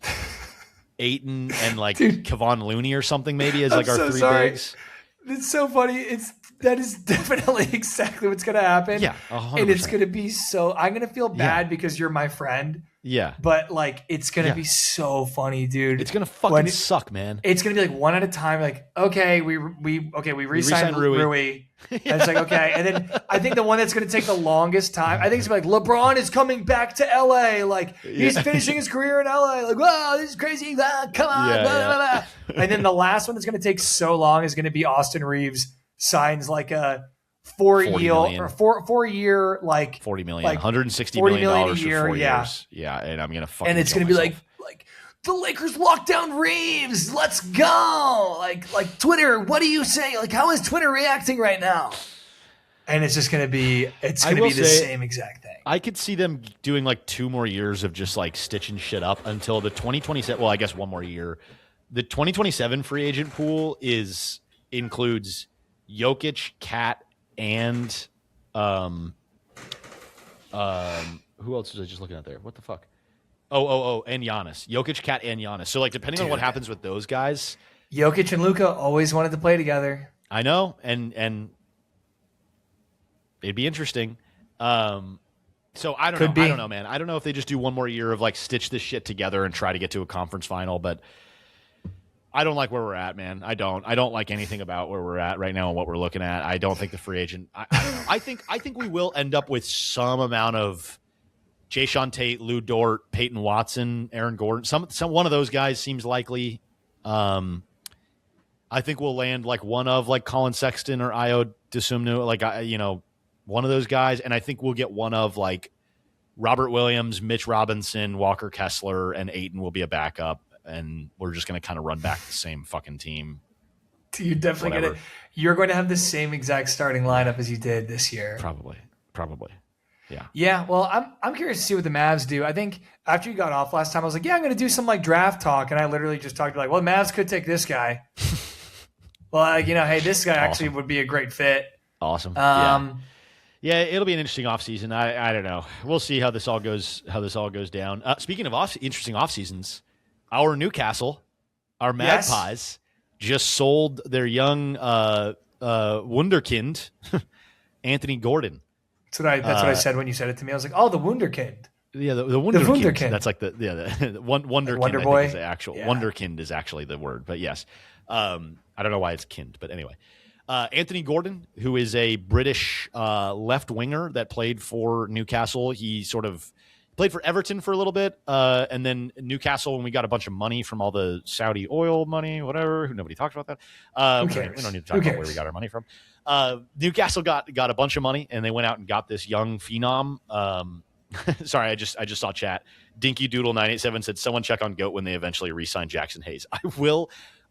Ayton, and like Kevon Looney or something maybe as like our three bigs. It's so funny. That is definitely exactly what's going to happen. Yeah, 100%. And it's going to be so. I'm going to feel bad because you're my friend. Yeah. But like, it's going to be so funny, dude. It's going to fucking suck, man. It's going to be like one at a time. Like, okay, we re-signed Rui. And it's like, okay. And then I think the one that's going to take the longest time, I think it's like LeBron is coming back to LA. Like he's finishing his career in LA. Like, whoa, this is crazy. Come on. Blah, blah, blah. And then the last one that's going to take so long is going to be Austin Reeves signs like a 4 year like $40 million, like $160 million a year, for 4 years. Yeah, and I'm gonna fucking. And it's gonna be like the Lakers locked down Reeves. Let's go. Like Twitter. What do you say? Like, how is Twitter reacting right now? And it's just gonna be. It's gonna be the same exact thing. I could see them doing like 2 more years of just like stitching shit up until the 2027. Well, I guess 1 more year The 2027 free agent pool includes Jokic, Cat, and who else was I just looking at there? What the fuck? And Giannis. Jokic, Cat, and Giannis. So like depending on what happens with those guys, Jokic and Luka always wanted to play together. I know, and it'd be interesting. So I don't know, man. I don't know if they just do one more year of like stitch this shit together and try to get to a conference final, but I don't like where we're at, man. I don't like anything about where we're at right now and what we're looking at. I don't think the free agent. I think we will end up with some amount of Jayshawn Tate, Lou Dort, Peyton Watson, Aaron Gordon. Some one of those guys seems likely. I think we'll land like one of like Colin Sexton or Ayo Dosunmu, like one of those guys, and I think we'll get one of like Robert Williams, Mitch Robinson, Walker Kessler, and Ayton will be a backup. And we're just going to kind of run back the same fucking team. You're definitely you're going to have the same exact starting lineup as you did this year. Probably. Yeah. Yeah. Well, I'm curious to see what the Mavs do. I think after you got off last time, I was like, yeah, I'm going to do some like draft talk. And I literally just talked like, well, the Mavs could take this guy. Well, hey, this guy actually would be a great fit. Awesome. Yeah, it'll be an interesting offseason. I don't know. We'll see how this all goes down. Speaking of interesting off seasons, our Newcastle, our Magpies, just sold their young wunderkind, Anthony Gordon. That's what I said when you said it to me. I was like, oh, the wunderkind. Yeah, the wunderkind. That's like the wunderkind. Wonder Boy. Is the actual wunderkind is actually the word, but yes, I don't know why it's kind, but anyway, Anthony Gordon, who is a British left winger that played for Newcastle, he sort of played for Everton for a little bit, and then Newcastle when we got a bunch of money from all the Saudi oil money, whatever. Nobody talks about that. We don't need to talk about where we got our money from. Newcastle got a bunch of money, and they went out and got this young phenom. Sorry, I just saw chat. Dinky Doodle 987 said someone check on GOAT when they eventually re-sign Jackson Hayes.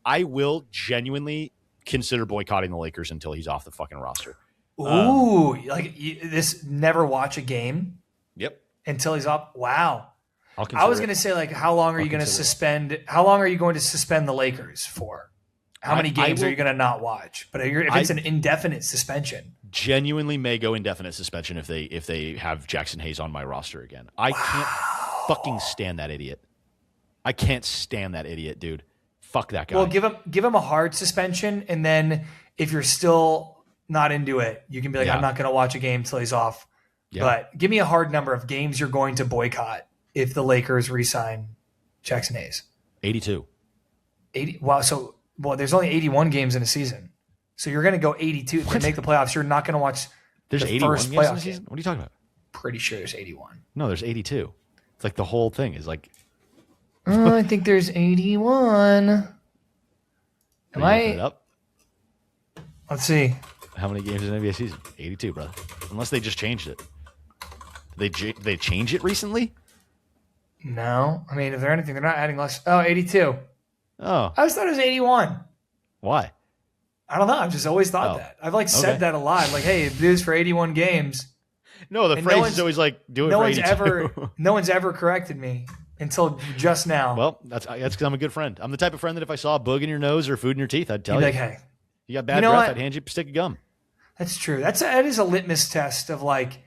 I will genuinely consider boycotting the Lakers until he's off the fucking roster. Ooh, this never watch a game. Yep. Until he's up. Wow. I was going to say, like, how long are you going to suspend the Lakers for? How many games are you going to not watch? But if it's an indefinite suspension. Genuinely may go indefinite suspension if they have Jackson Hayes on my roster again. I can't fucking stand that idiot. I can't stand that idiot, dude. Fuck that guy. Well, give him a hard suspension, and then if you're still not into it, you can be like, I'm not going to watch a game till he's off. Yeah. But give me a hard number of games you're going to boycott if the Lakers re-sign Jackson Hayes. 82. 80. Wow. So, there's only 81 games in a season. So you're going to go 82 to make the playoffs. You're not going to watch the 81 first games in the season? What are you talking about? Pretty sure there's 81. No, there's 82. It's like the whole thing is like. I think there's 81. Am I? It up? Let's see. How many games in an NBA season? 82, brother. Unless they just changed it. They changed it recently? No. I mean, if they're anything, they're not adding less. Oh, 82. Oh. I just thought it was 81. Why? I don't know. I've just always thought that. I've said that a lot. Like, hey, do this for 81 games. No, the phrase is always like, do it for 82. No one's ever corrected me until just now. Well, that's because I'm a good friend. I'm the type of friend that if I saw a bug in your nose or food in your teeth, I'd tell you. Like, hey. You got bad breath, I'd hand you a stick of gum. That's true. That is a litmus test of like,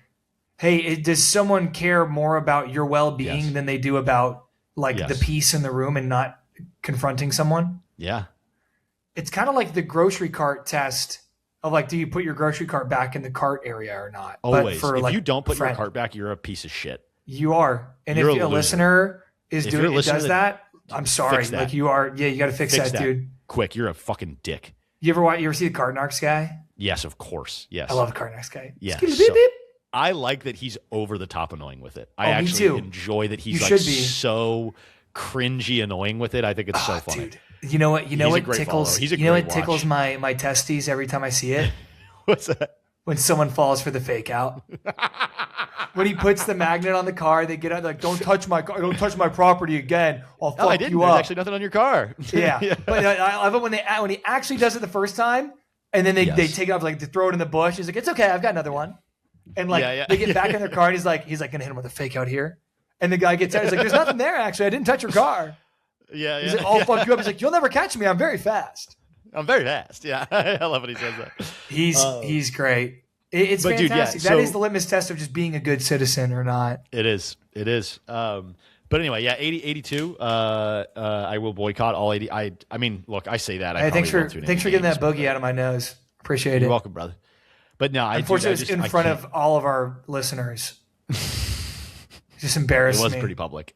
hey, does someone care more about your well-being than they do about the peace in the room and not confronting someone? Yeah. It's kind of like the grocery cart test of like, do you put your grocery cart back in the cart area or not? Always. If you don't put your cart back, you're a piece of shit. You are. And if a listener does that, I'm sorry. Like you are. Yeah, you got to fix that, dude. Quick. You're a fucking dick. You ever see the Card Narcs guy? Yes, of course. Yes. I love the Card Narcs guy. Yes. Beep, beep, beep. I like that he's over the top annoying with it. I actually enjoy that he's so cringy annoying with it. I think it's so funny. Dude. You know what tickles? Tickles my testes every time I see it? What's that? When someone falls for the fake out. When he puts the magnet on the car, they get out like, "Don't touch my car! Don't touch my property again! I'll fuck you up." There's actually nothing on your car. Yeah. But I love it when he actually does it the first time, and then they take it off like to throw it in the bush. He's like, "It's okay, I've got another one." And they get back in their car, and he's like gonna hit him with a fake out here, and the guy gets out. He's like, "There's nothing there actually. I didn't touch your car." Yeah, He's yeah. like, "I'll fuck you up." He's like, "You'll never catch me. I'm very fast." I'm very fast. Yeah, I love when he says that. He's great. It's But fantastic. dude, yeah, That so- is the litmus test of just being a good citizen or not. It is. It is. But anyway, yeah, 82. I will boycott all 80. I mean, look, I say that. Hey, thanks for getting that boogie out of my nose. Appreciate it. You're welcome, brother. But no, Unfortunately, it's in front of all of our listeners. Just embarrassed It was me. pretty public.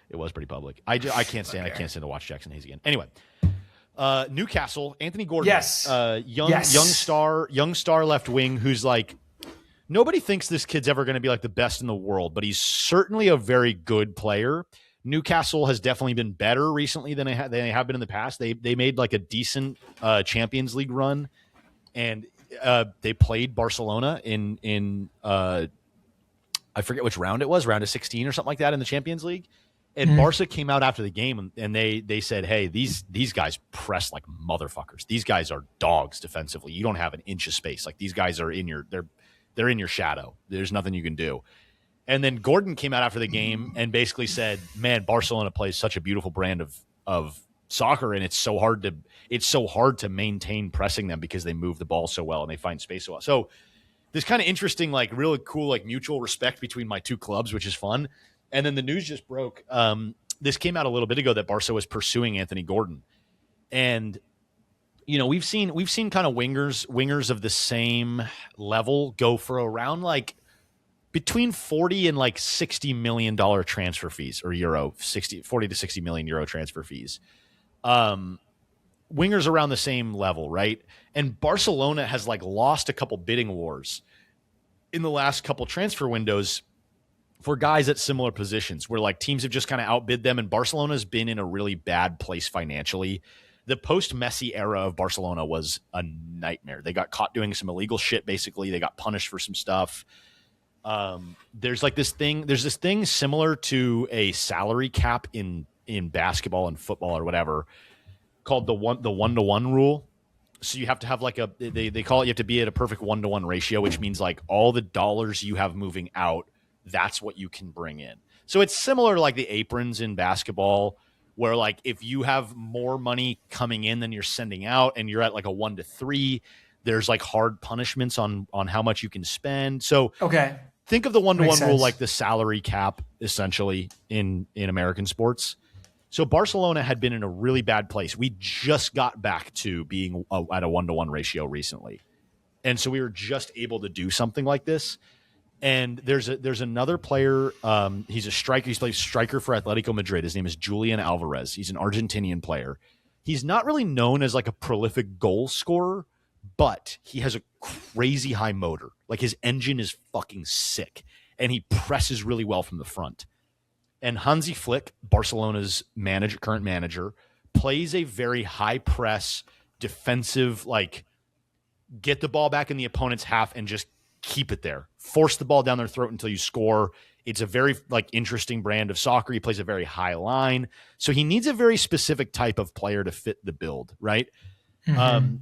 It was pretty public. I can't stand. Okay. I can't stand to watch Jackson Hayes again. Anyway, Newcastle, Anthony Gordon. Yes. Young star left wing who's like, nobody thinks this kid's ever going to be like the best in the world, but he's certainly a very good player. Newcastle has definitely been better recently than they have been in the past. They made like a decent Champions League run, and they played Barcelona in I forget which round it was, round of 16 or something like that in the Champions League. And Barca came out after the game and they said, "Hey, these guys press like motherfuckers. These guys are dogs defensively. You don't have an inch of space. Like these guys are they're in your shadow. There's nothing you can do." And then Gordon came out after the game and basically said, "Man, Barcelona plays such a beautiful brand of soccer, and it's so hard to maintain pressing them because they move the ball so well and they find space so well." So this kind of interesting, like really cool, like mutual respect between my two clubs, which is fun. And then the news just broke. This came out a little bit ago that Barca was pursuing Anthony Gordon, and we've seen kind of wingers of the same level go for around like between 40 and like $60 million transfer fees or euro, 40 to 60 million euro transfer fees. Wingers around the same level, right? And Barcelona has like lost a couple bidding wars in the last couple transfer windows for guys at similar positions where like teams have just kind of outbid them, and Barcelona's been in a really bad place financially. The post-Messi era of Barcelona was a nightmare. They got caught doing some illegal shit, basically. They got punished for some stuff. There's this thing similar to a salary cap in basketball and football or whatever called the 1-to-1 rule. So you have to have like they call it, you have to be at a perfect 1-to-1 ratio, which means like all the dollars you have moving out, that's what you can bring in. So it's similar to like the aprons in basketball, where like if you have more money coming in than you're sending out and you're at like a 1-to-3, there's like hard punishments on how much you can spend. So okay, think of the 1-to-1 rule sense. like the salary cap essentially in American sports. So Barcelona had been in a really bad place. We just got back to being at a 1-to-1 ratio recently. And so we were just able to do something like this. And there's another player. He's a striker. He's played striker for Atletico Madrid. His name is Julian Alvarez. He's an Argentinian player. He's not really known as like a prolific goal scorer, but he has a crazy high motor. Like his engine is fucking sick, and he presses really well from the front. And Hansi Flick, Barcelona's current manager, plays a very high press, defensive, like get the ball back in the opponent's half and just keep it there. Force the ball down their throat until you score. It's a very like interesting brand of soccer. He plays a very high line. So he needs a very specific type of player to fit the build, right? Mm-hmm.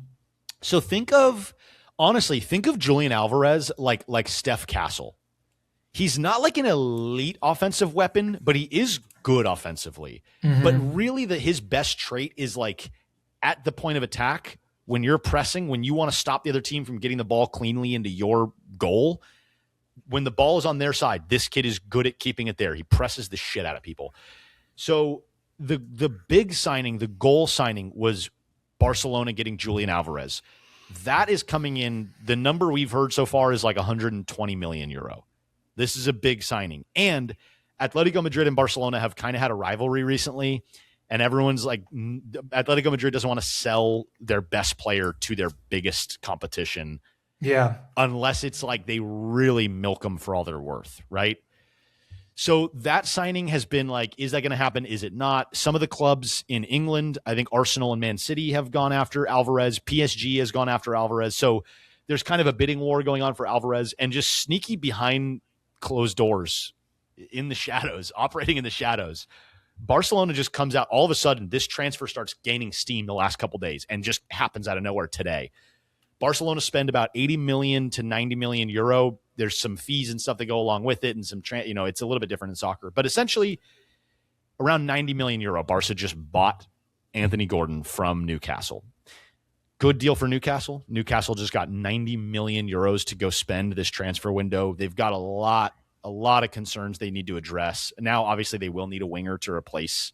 So think of Julian Alvarez like Steph Castle. He's not like an elite offensive weapon, but he is good offensively. Mm-hmm. But really his best trait is like at the point of attack, when you're pressing, when you want to stop the other team from getting the ball cleanly into your goal, when the ball is on their side, this kid is good at keeping it there. He presses the shit out of people. So the big signing, the goal signing was Barcelona getting Julian Alvarez. That is coming in. The number we've heard so far is like 120 million euro. This is a big signing. And Atletico Madrid and Barcelona have kind of had a rivalry recently. And everyone's like, Atletico Madrid doesn't want to sell their best player to their biggest competition. Yeah. Unless it's like they really milk them for all they're worth, right? So that signing has been like, is that going to happen? Is it not? Some of the clubs in England, I think Arsenal and Man City have gone after Alvarez. PSG has gone after Alvarez. So there's kind of a bidding war going on for Alvarez, and just sneaky behind closed doors in the shadows, operating in the shadows. Barcelona just comes out all of a sudden. This transfer starts gaining steam the last couple of days and just happens out of nowhere today. Barcelona spend about 80 million to 90 million euro. There's some fees and stuff that go along with it, and some, it's a little bit different in soccer. But essentially, around 90 million euro. Barca just bought Anthony Gordon from Newcastle. Good deal for Newcastle. Newcastle just got 90 million euros to go spend this transfer window. They've got a lot of concerns they need to address. Now, obviously, they will need a winger to replace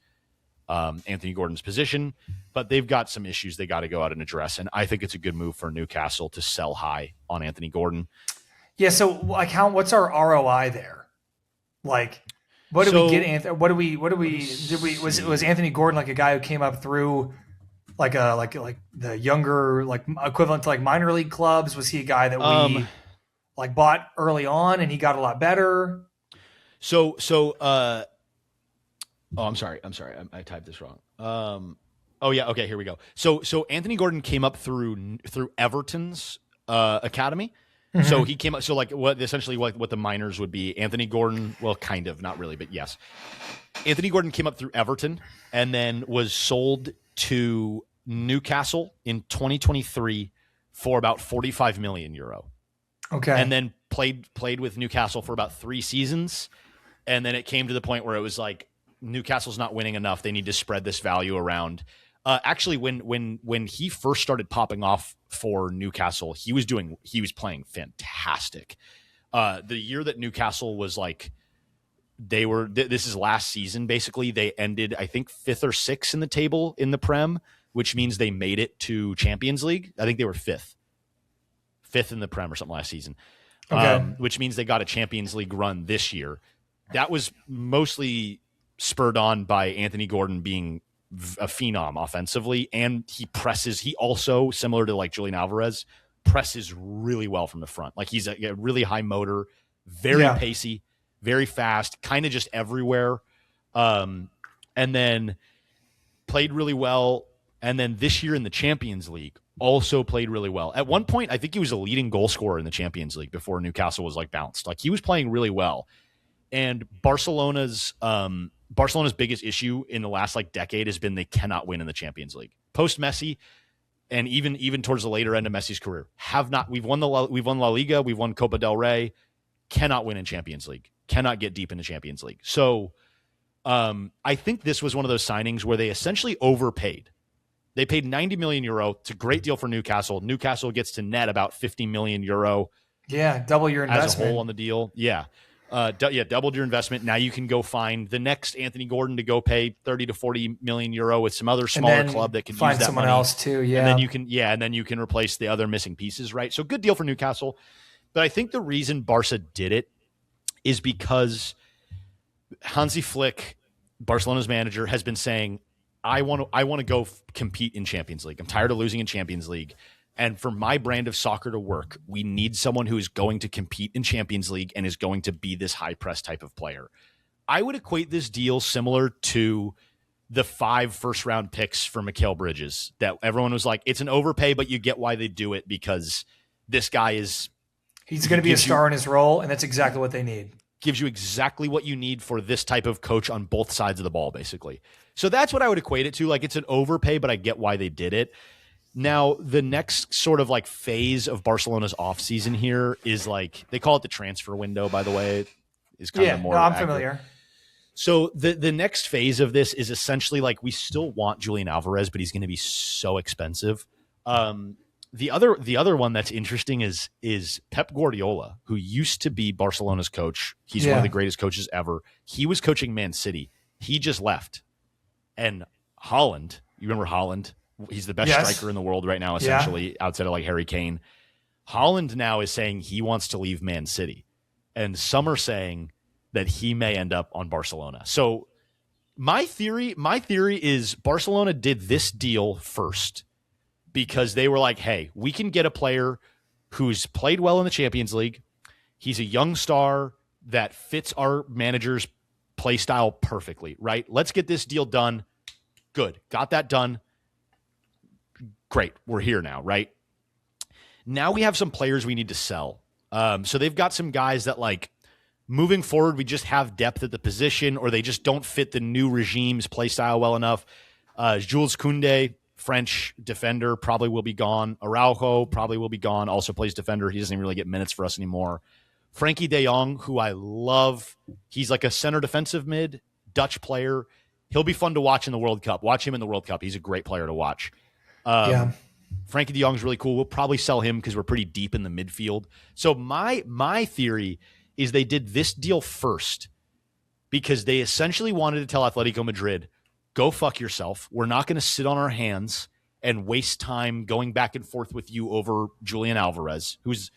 Anthony Gordon's position, but they've got some issues they got to go out and address. And I think it's a good move for Newcastle to sell high on Anthony Gordon. Yeah. So, like, what's our ROI there? Like, what did we get? Was Anthony Gordon like a guy who came up through like the younger, like equivalent to like minor league clubs? Was he a guy that we like bought early on and he got a lot better? I'm sorry. I typed this wrong. Okay, here we go. So Anthony Gordon came up through Everton's academy. Mm-hmm. So he came up. So like what the minors would be. Anthony Gordon, well, kind of, not really, but yes. Anthony Gordon came up through Everton and then was sold to Newcastle in 2023 for about 45 million euro. Okay. And then played with Newcastle for about 3 seasons. And then it came to the point where it was like, Newcastle's not winning enough. They need to spread this value around. Actually, when he first started popping off for Newcastle, he was playing fantastic. The year that Newcastle was like, this is last season, basically. They ended, I think, 5th or 6th in the table in the Prem, which means they made it to Champions League. I think they were 5th in the Prem or something last season. Okay. Which means they got a Champions League run this year. That was mostly spurred on by Anthony Gordon being a phenom offensively, and he also, similar to like Julian Alvarez, presses really well from the front. Like he's a really high motor, very pacey, very fast, kind of just everywhere. And then played really well. And then this year in the Champions League also played really well. At one point, I think he was a leading goal scorer in the Champions League before Newcastle was like bounced. Like he was playing really well. And Barcelona's biggest issue in the last like decade has been they cannot win in the Champions League. Post Messi, and even towards the later end of Messi's career, we've won La Liga, we've won Copa del Rey, cannot win in Champions League, cannot get deep in the Champions League. So I think this was one of those signings where they essentially overpaid. They paid 90 million euro. It's a great deal for Newcastle. Newcastle gets to net about 50 million euro. Yeah, double your investment. As a whole on the deal. Yeah. Doubled your investment. Now you can go find the next Anthony Gordon to go pay 30 to 40 million euro with some other smaller club that can use that find someone money. Else too. Yeah. And then you can replace the other missing pieces, right? So good deal for Newcastle. But I think the reason Barca did it is because Hansi Flick, Barcelona's manager, has been saying, I want to go compete in Champions League. I'm tired of losing in Champions League. And for my brand of soccer to work, we need someone who is going to compete in Champions League and is going to be this high press type of player. I would equate this deal similar to the 5 first-round picks for Mikal Bridges that everyone was like, it's an overpay, but you get why they do it because this guy is... He's going to be a star in his role, and that's exactly what they need. Gives you exactly what you need for this type of coach on both sides of the ball, basically. So that's what I would equate it to. Like, it's an overpay, but I get why they did it. Now, the next sort of like phase of Barcelona's offseason here is like, they call it the transfer window, by the way, is kind of more. I'm accurate. familiar. So the next phase of this is essentially like, we still want Julian Alvarez, but he's going to be so expensive. The other one that's interesting is Pep Guardiola, who used to be Barcelona's coach. He's one of the greatest coaches ever. He was coaching Man City. He just left. And Holland, you remember Holland? He's the best striker in the world right now, essentially, outside of like Harry Kane. Holland now is saying he wants to leave Man City. And some are saying that he may end up on Barcelona. So my theory is Barcelona did this deal first because they were like, hey, we can get a player who's played well in the Champions League. He's a young star that fits our manager's play style perfectly, right? Let's get this deal done. Good. Got that done. Great. We're here now, right? Now we have some players we need to sell. So they've got some guys that like moving forward, we just have depth at the position or they just don't fit the new regime's play style well enough. Jules Koundé, French defender, probably will be gone. Araujo probably will be gone. Also plays defender. He doesn't even really get minutes for us anymore. Frankie de Jong, who I love. He's like a center defensive mid, Dutch player. He'll be fun to watch in the World Cup. Watch him in the World Cup. He's a great player to watch. Frankie de Jong's really cool. We'll probably sell him because we're pretty deep in the midfield. So my theory is they did this deal first because they essentially wanted to tell Atletico Madrid, go fuck yourself. We're not going to sit on our hands and waste time going back and forth with you over Julian Alvarez, who's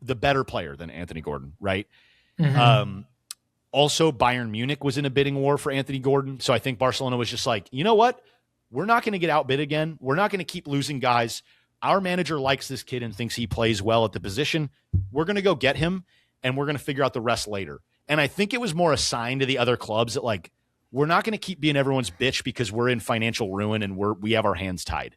the better player than Anthony Gordon, right? Also, Bayern Munich was in a bidding war for Anthony Gordon. So I think Barcelona was just like, you know what? We're not going to get outbid again. We're not going to keep losing guys. Our manager likes this kid and thinks he plays well at the position. We're going to go get him, and we're going to figure out the rest later. And I think it was more a sign to the other clubs that, like, we're not going to keep being everyone's bitch because we're in financial ruin and we have our hands tied.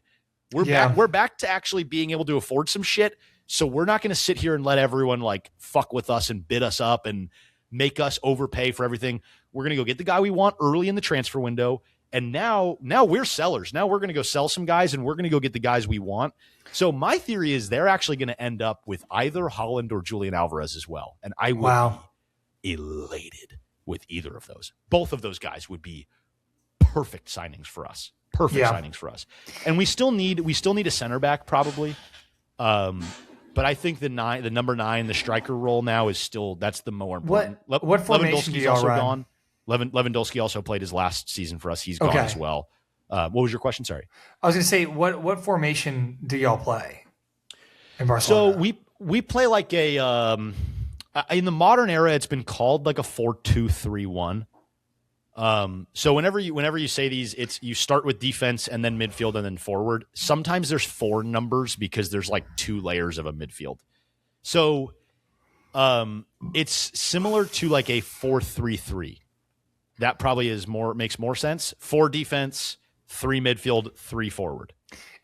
We're back to actually being able to afford some shit. So we're not going to sit here and let everyone like fuck with us and bid us up and make us overpay for everything. We're going to go get the guy we want early in the transfer window. And now we're sellers. Now we're going to go sell some guys and we're going to go get the guys we want. So my theory is they're actually going to end up with either Haaland or Julian Alvarez as well. And I would be elated with either of those. Both of those guys would be perfect signings for us. Signings for us. And we still need a center back probably. But I think the number 9, the striker role now is still, that's the more important. What formation do y'all run? Lewandowski also played his last season for us. He's gone as well. What was your question? Sorry. I was going to say, what formation do y'all play in Barcelona? So we play like a in the modern era, it's been called like a 4-2-3-1. So whenever you say these, you start with defense and then midfield and then forward. Sometimes there's 4 numbers because there's like 2 layers of a midfield. So it's similar to like a 4-3-3. That probably makes more sense. 4 defense, 3 midfield, 3 forward.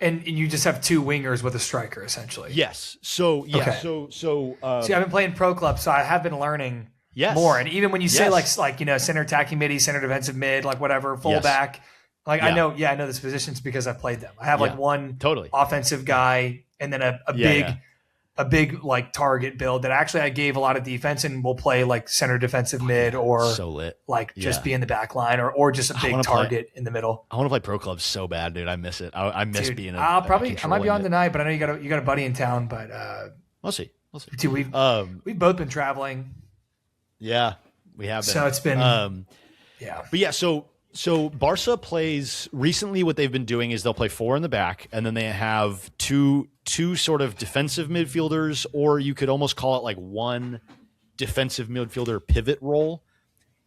And you just have 2 wingers with a striker, essentially. Yes. So yeah. Okay. So I've been playing pro club, so I have been learning more. And even when you say like center attacking midi, center defensive mid, like whatever, fullback, like I know those positions because I've played them. I have like one offensive guy and then a big like target build that actually I gave a lot of defense and will play like center defensive mid or so lit. Like just be in the back line or just a big target in the middle. I want to play pro clubs so bad, dude. I miss it. I miss being I might be on tonight, but I know you got a buddy in town, but we'll see. Dude, we've both been traveling. Yeah, we have been. So it's been But yeah, so Barca plays recently. What they've been doing is they'll play 4 in the back, and then they have two sort of defensive midfielders, or you could almost call it like one defensive midfielder pivot role,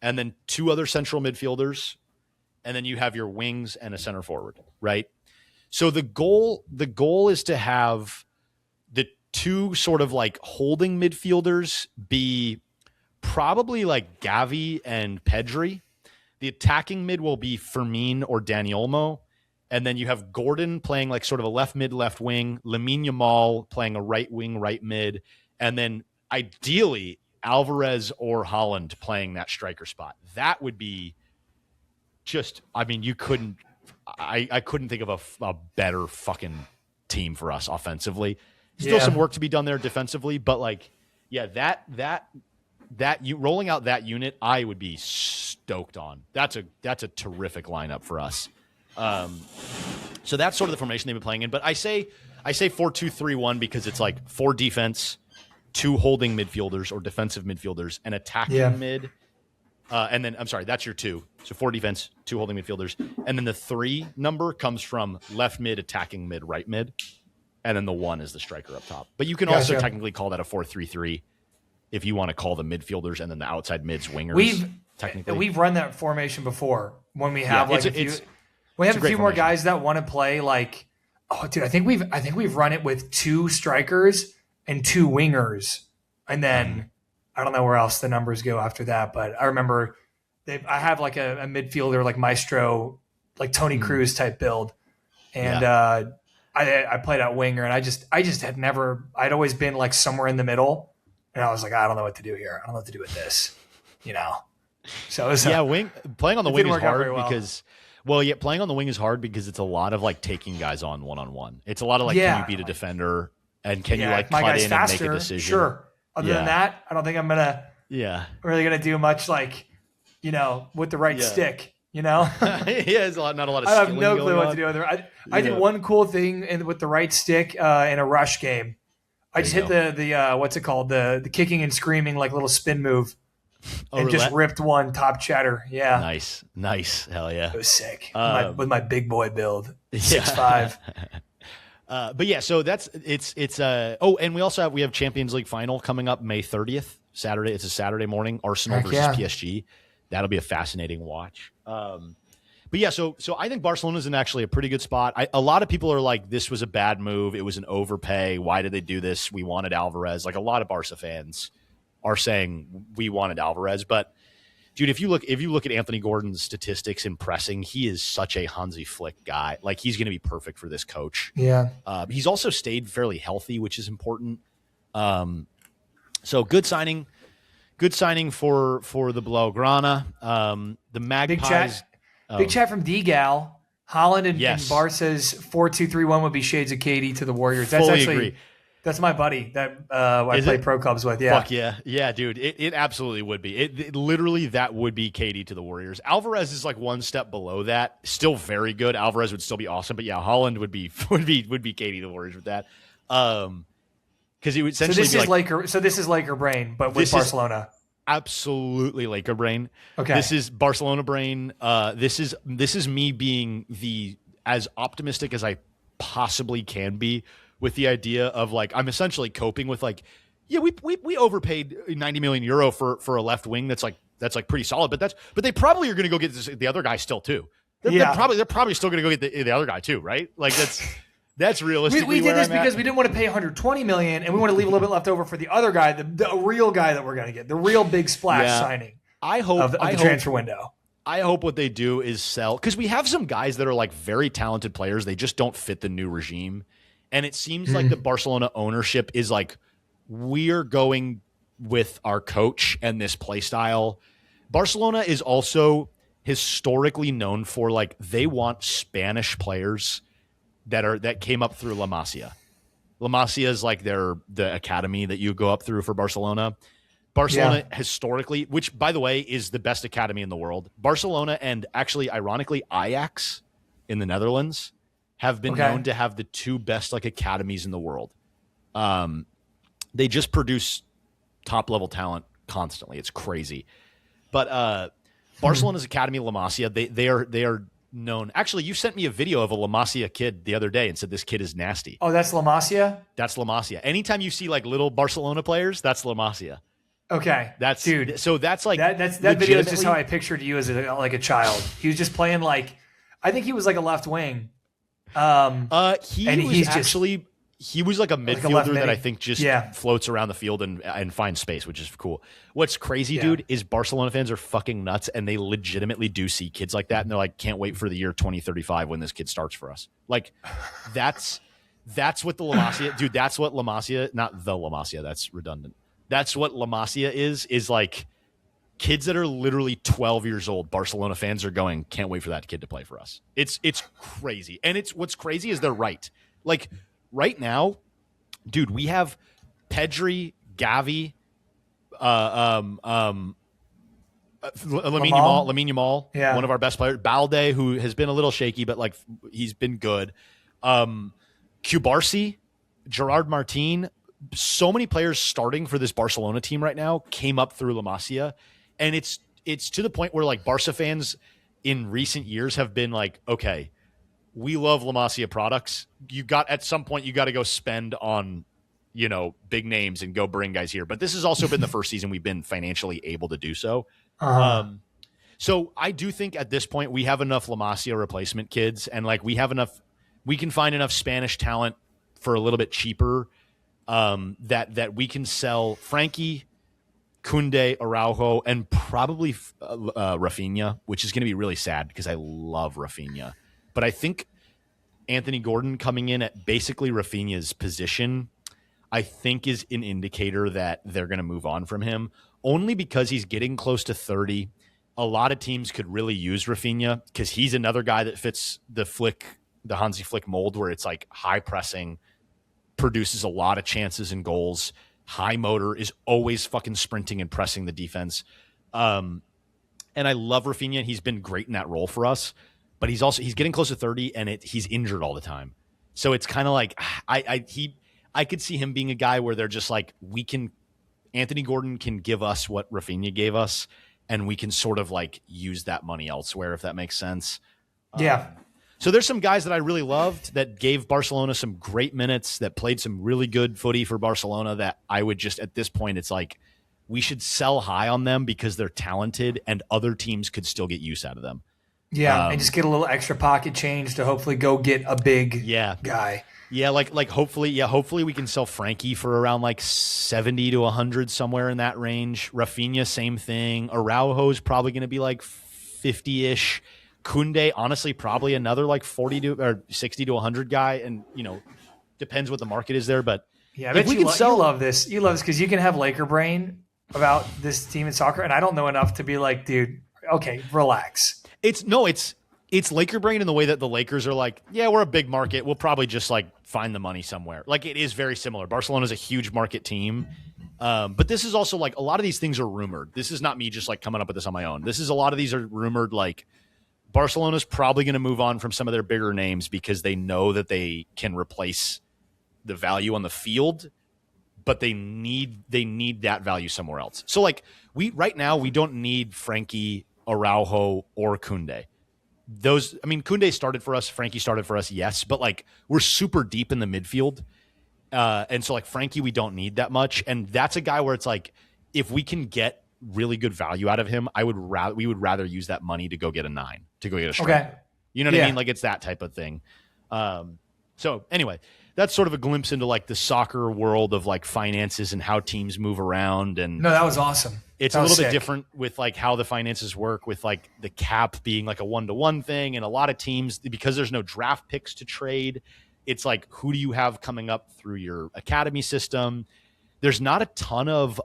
and then 2 other central midfielders, and then you have your wings and a center forward, right? So the goal is to have the 2 sort of like holding midfielders be probably like Gavi and Pedri. The attacking mid will be Fermin or Dani Olmo. And then you have Gordon playing like sort of a left mid, left wing, Lamine Yamal playing a right wing, right mid. And then ideally Alvarez or Haaland playing that striker spot. That would be just, I mean, I couldn't think of a better fucking team for us offensively. Still some work to be done there defensively, but like, yeah, you rolling out that unit, I would be stoked on. That's a terrific lineup for us. So that's sort of the formation they've been playing in. But I say 4-2-3-1 because it's like 4 defense, 2 holding midfielders or defensive midfielders, and attacking mid. And then, I'm sorry, that's your 2. So 4 defense, 2 holding midfielders. And then the 3 number comes from left mid, attacking mid, right mid. And then the 1 is the striker up top. But you can also technically call that a 4-3-3 if you want to call the midfielders and then the outside mids wingers. We've run that formation before when we have a few more guys that want to play like, oh dude, I think we've run it with 2 strikers and 2 wingers. And then I don't know where else the numbers go after that, but I remember I have like a midfielder like Maestro, like Tony Cruz type build. And I played out winger and I just I'd always been like somewhere in the middle. And I was like, I don't know what to do here. I don't know what to do with this, So it was, playing on the wing is hard because, playing on the wing is hard because it's a lot of like taking guys on one-on-one. It's a lot of like, can you beat a defender and can you like cut in faster, and make a decision? Sure. Other than that, I don't think I'm really gonna do much like, with the right stick. You know, He has not a lot of. I have skilling no going clue what on. to do with it. I did one cool thing with the right stick in a rush game. I just hit the what's it called, the kicking and screaming like little spin move, and just ripped one top cheddar. Yeah, nice, hell yeah, it was sick with my big boy build, 6'5". But yeah, so it's and we have Champions League final coming up May 30th, Saturday. It's a Saturday morning, Arsenal versus PSG. That'll be a fascinating watch. But yeah, so I think Barcelona's in actually a pretty good spot. A lot of people are like, this was a bad move. It was an overpay. Why did they do this? We wanted Alvarez. Like a lot of Barca fans are saying we wanted Alvarez. But dude, if you look at Anthony Gordon's statistics in pressing, he is such a Hansi Flick guy. Like he's going to be perfect for this coach. Yeah. He's also stayed fairly healthy, which is important. So good signing. Good signing for the Blaugrana. The Magpies. Big chat from D-Gal. Holland and Barca's 4-2-3-1 would be shades of Katie to the Warriors. That's Fully actually agree. That's my buddy that I play pro clubs with. Yeah. Fuck yeah. Yeah, dude. It absolutely would be. It literally that would be Katie to the Warriors. Alvarez is like one step below that. Still very good. Alvarez would still be awesome, but yeah, Holland would be Katie to the Warriors with that. Because it would essentially this is Laker brain, but with Barcelona. Absolutely Laker brain. Okay. This is Barcelona brain. This is me being as optimistic as I possibly can be with the idea of like I'm essentially coping with like, yeah, we overpaid 90 million euro for a left wing that's like pretty solid, but they probably are going to go get the other guy still too. They're probably still going to go get the other guy too, right? Like that's realistic. We did this because we didn't want to pay 120 million, and we want to leave a little bit left over for the other guy, the real guy that we're going to get, the real big splash signing. I hope of the transfer window. I hope what they do is sell, because we have some guys that are like very talented players. They just don't fit the new regime, and it seems like the Barcelona ownership is like, we're going with our coach and this play style. Barcelona is also historically known for like they want Spanish players that came up through La Masia. La Masia is like the academy that you go up through for Barcelona. Barcelona historically, which by the way is the best academy in the world. Barcelona and actually ironically Ajax in the Netherlands have been known to have the two best like academies in the world. They just produce top level talent constantly. It's crazy. But Barcelona's academy, La Masia, they are known. Actually, you sent me a video of a La Masia kid the other day and said this kid is nasty. Oh, that's La Masia? That's La Masia. Anytime you see like little Barcelona players, that's La Masia. Okay. Dude. So that's like that video is just how I pictured you as a child. He was just playing like, I think he was like a left wing. He was like a midfielder that I think just floats around the field and finds space, which is cool. What's crazy, dude, is Barcelona fans are fucking nuts, and they legitimately do see kids like that, and they're like, can't wait for the year 2035 when this kid starts for us. Like, that's what the La Masia, dude, that's what La Masia, not the La Masia, that's redundant. That's what La Masia is like kids that are literally 12 years old. Barcelona fans are going, can't wait for that kid to play for us. It's crazy. And what's crazy is they're right. Like, right now, dude, we have Pedri, Gavi, Lamine Yamal, one of our best players. Balde, who has been a little shaky, but like he's been good. Cubarsi, Gerard Martin, so many players starting for this Barcelona team right now came up through La Masia, and it's to the point where like Barca fans in recent years have been like, okay, we love La Masia products. At some point you got to go spend on, big names and go bring guys here. But this has also been the first season we've been financially able to do so. So I do think at this point we have enough La Masia replacement kids, and like we can find enough Spanish talent for a little bit cheaper that we can sell Frankie, Koundé, Araujo, and probably Rafinha, which is going to be really sad because I love Rafinha. But I think Anthony Gordon coming in at basically Rafinha's position, I think is an indicator that they're going to move on from him, only because he's getting close to 30. A lot of teams could really use Rafinha because he's another guy that fits the Hansi Flick mold, where it's like high pressing, produces a lot of chances and goals, high motor, is always fucking sprinting and pressing the defense. And I love Rafinha, and he's been great in that role for us. But he's getting close to 30, and he's injured all the time. So it's kind of like I could see him being a guy where they're just like, Anthony Gordon can give us what Rafinha gave us, and we can sort of like use that money elsewhere, if that makes sense. Yeah. So there's some guys that I really loved that gave Barcelona some great minutes, that played some really good footy for Barcelona, that I would just, at this point, it's like we should sell high on them because they're talented and other teams could still get use out of them. Yeah, and just get a little extra pocket change to hopefully go get a big guy. Yeah, like hopefully we can sell Frankie for around like 70 to 100, somewhere in that range. Rafinha, same thing. Araujo's probably going to be like 50-ish. Koundé, honestly, probably another like 40 to or 60 to 100 guy, and depends what the market is there. But yeah, I bet you love this. You love this because you can have Laker brain about this team in soccer, and I don't know enough to be like, dude, okay, relax. It's Laker brain in the way that the Lakers are like, yeah, we're a big market. We'll probably just like find the money somewhere. Like, it is very similar. Barcelona's a huge market team. But this is also like, a lot of these things are rumored. This is not me just like coming up with this on my own. A lot of these are rumored. Like, Barcelona's probably going to move on from some of their bigger names because they know that they can replace the value on the field, but they need that value somewhere else. So like right now we don't need Frankie, Araujo, or Koundé. Koundé started for us, Frankie started for us, yes, but like we're super deep in the midfield. And so like Frankie, we don't need that much. And that's a guy where it's like, if we can get really good value out of him, we would rather use that money to go get a 9, to go get a striker. Okay. You know what I mean? Like, it's that type of thing. So anyway, that's sort of a glimpse into like the soccer world of like finances and how teams move around. And no, that was awesome. It's a little bit different with like how the finances work, with like the cap being like a 1-to-1 thing. And a lot of teams, because there's no draft picks to trade, it's like, who do you have coming up through your academy system? There's not a ton of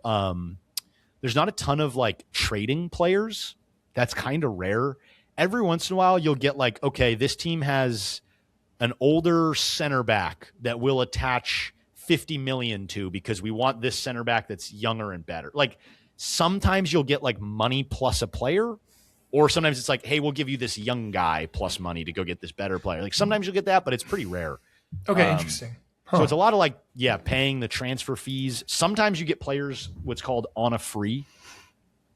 like trading players. That's kind of rare. Every once in a while, you'll get like, okay, this team has an older center back that we'll attach 50 million to because we want this center back that's younger and better. Like, sometimes you'll get like money plus a player, or sometimes it's like, hey, we'll give you this young guy plus money to go get this better player. Like, sometimes you'll get that, but it's pretty rare. Okay, interesting. So it's a lot of like, paying the transfer fees. Sometimes you get players what's called on a free,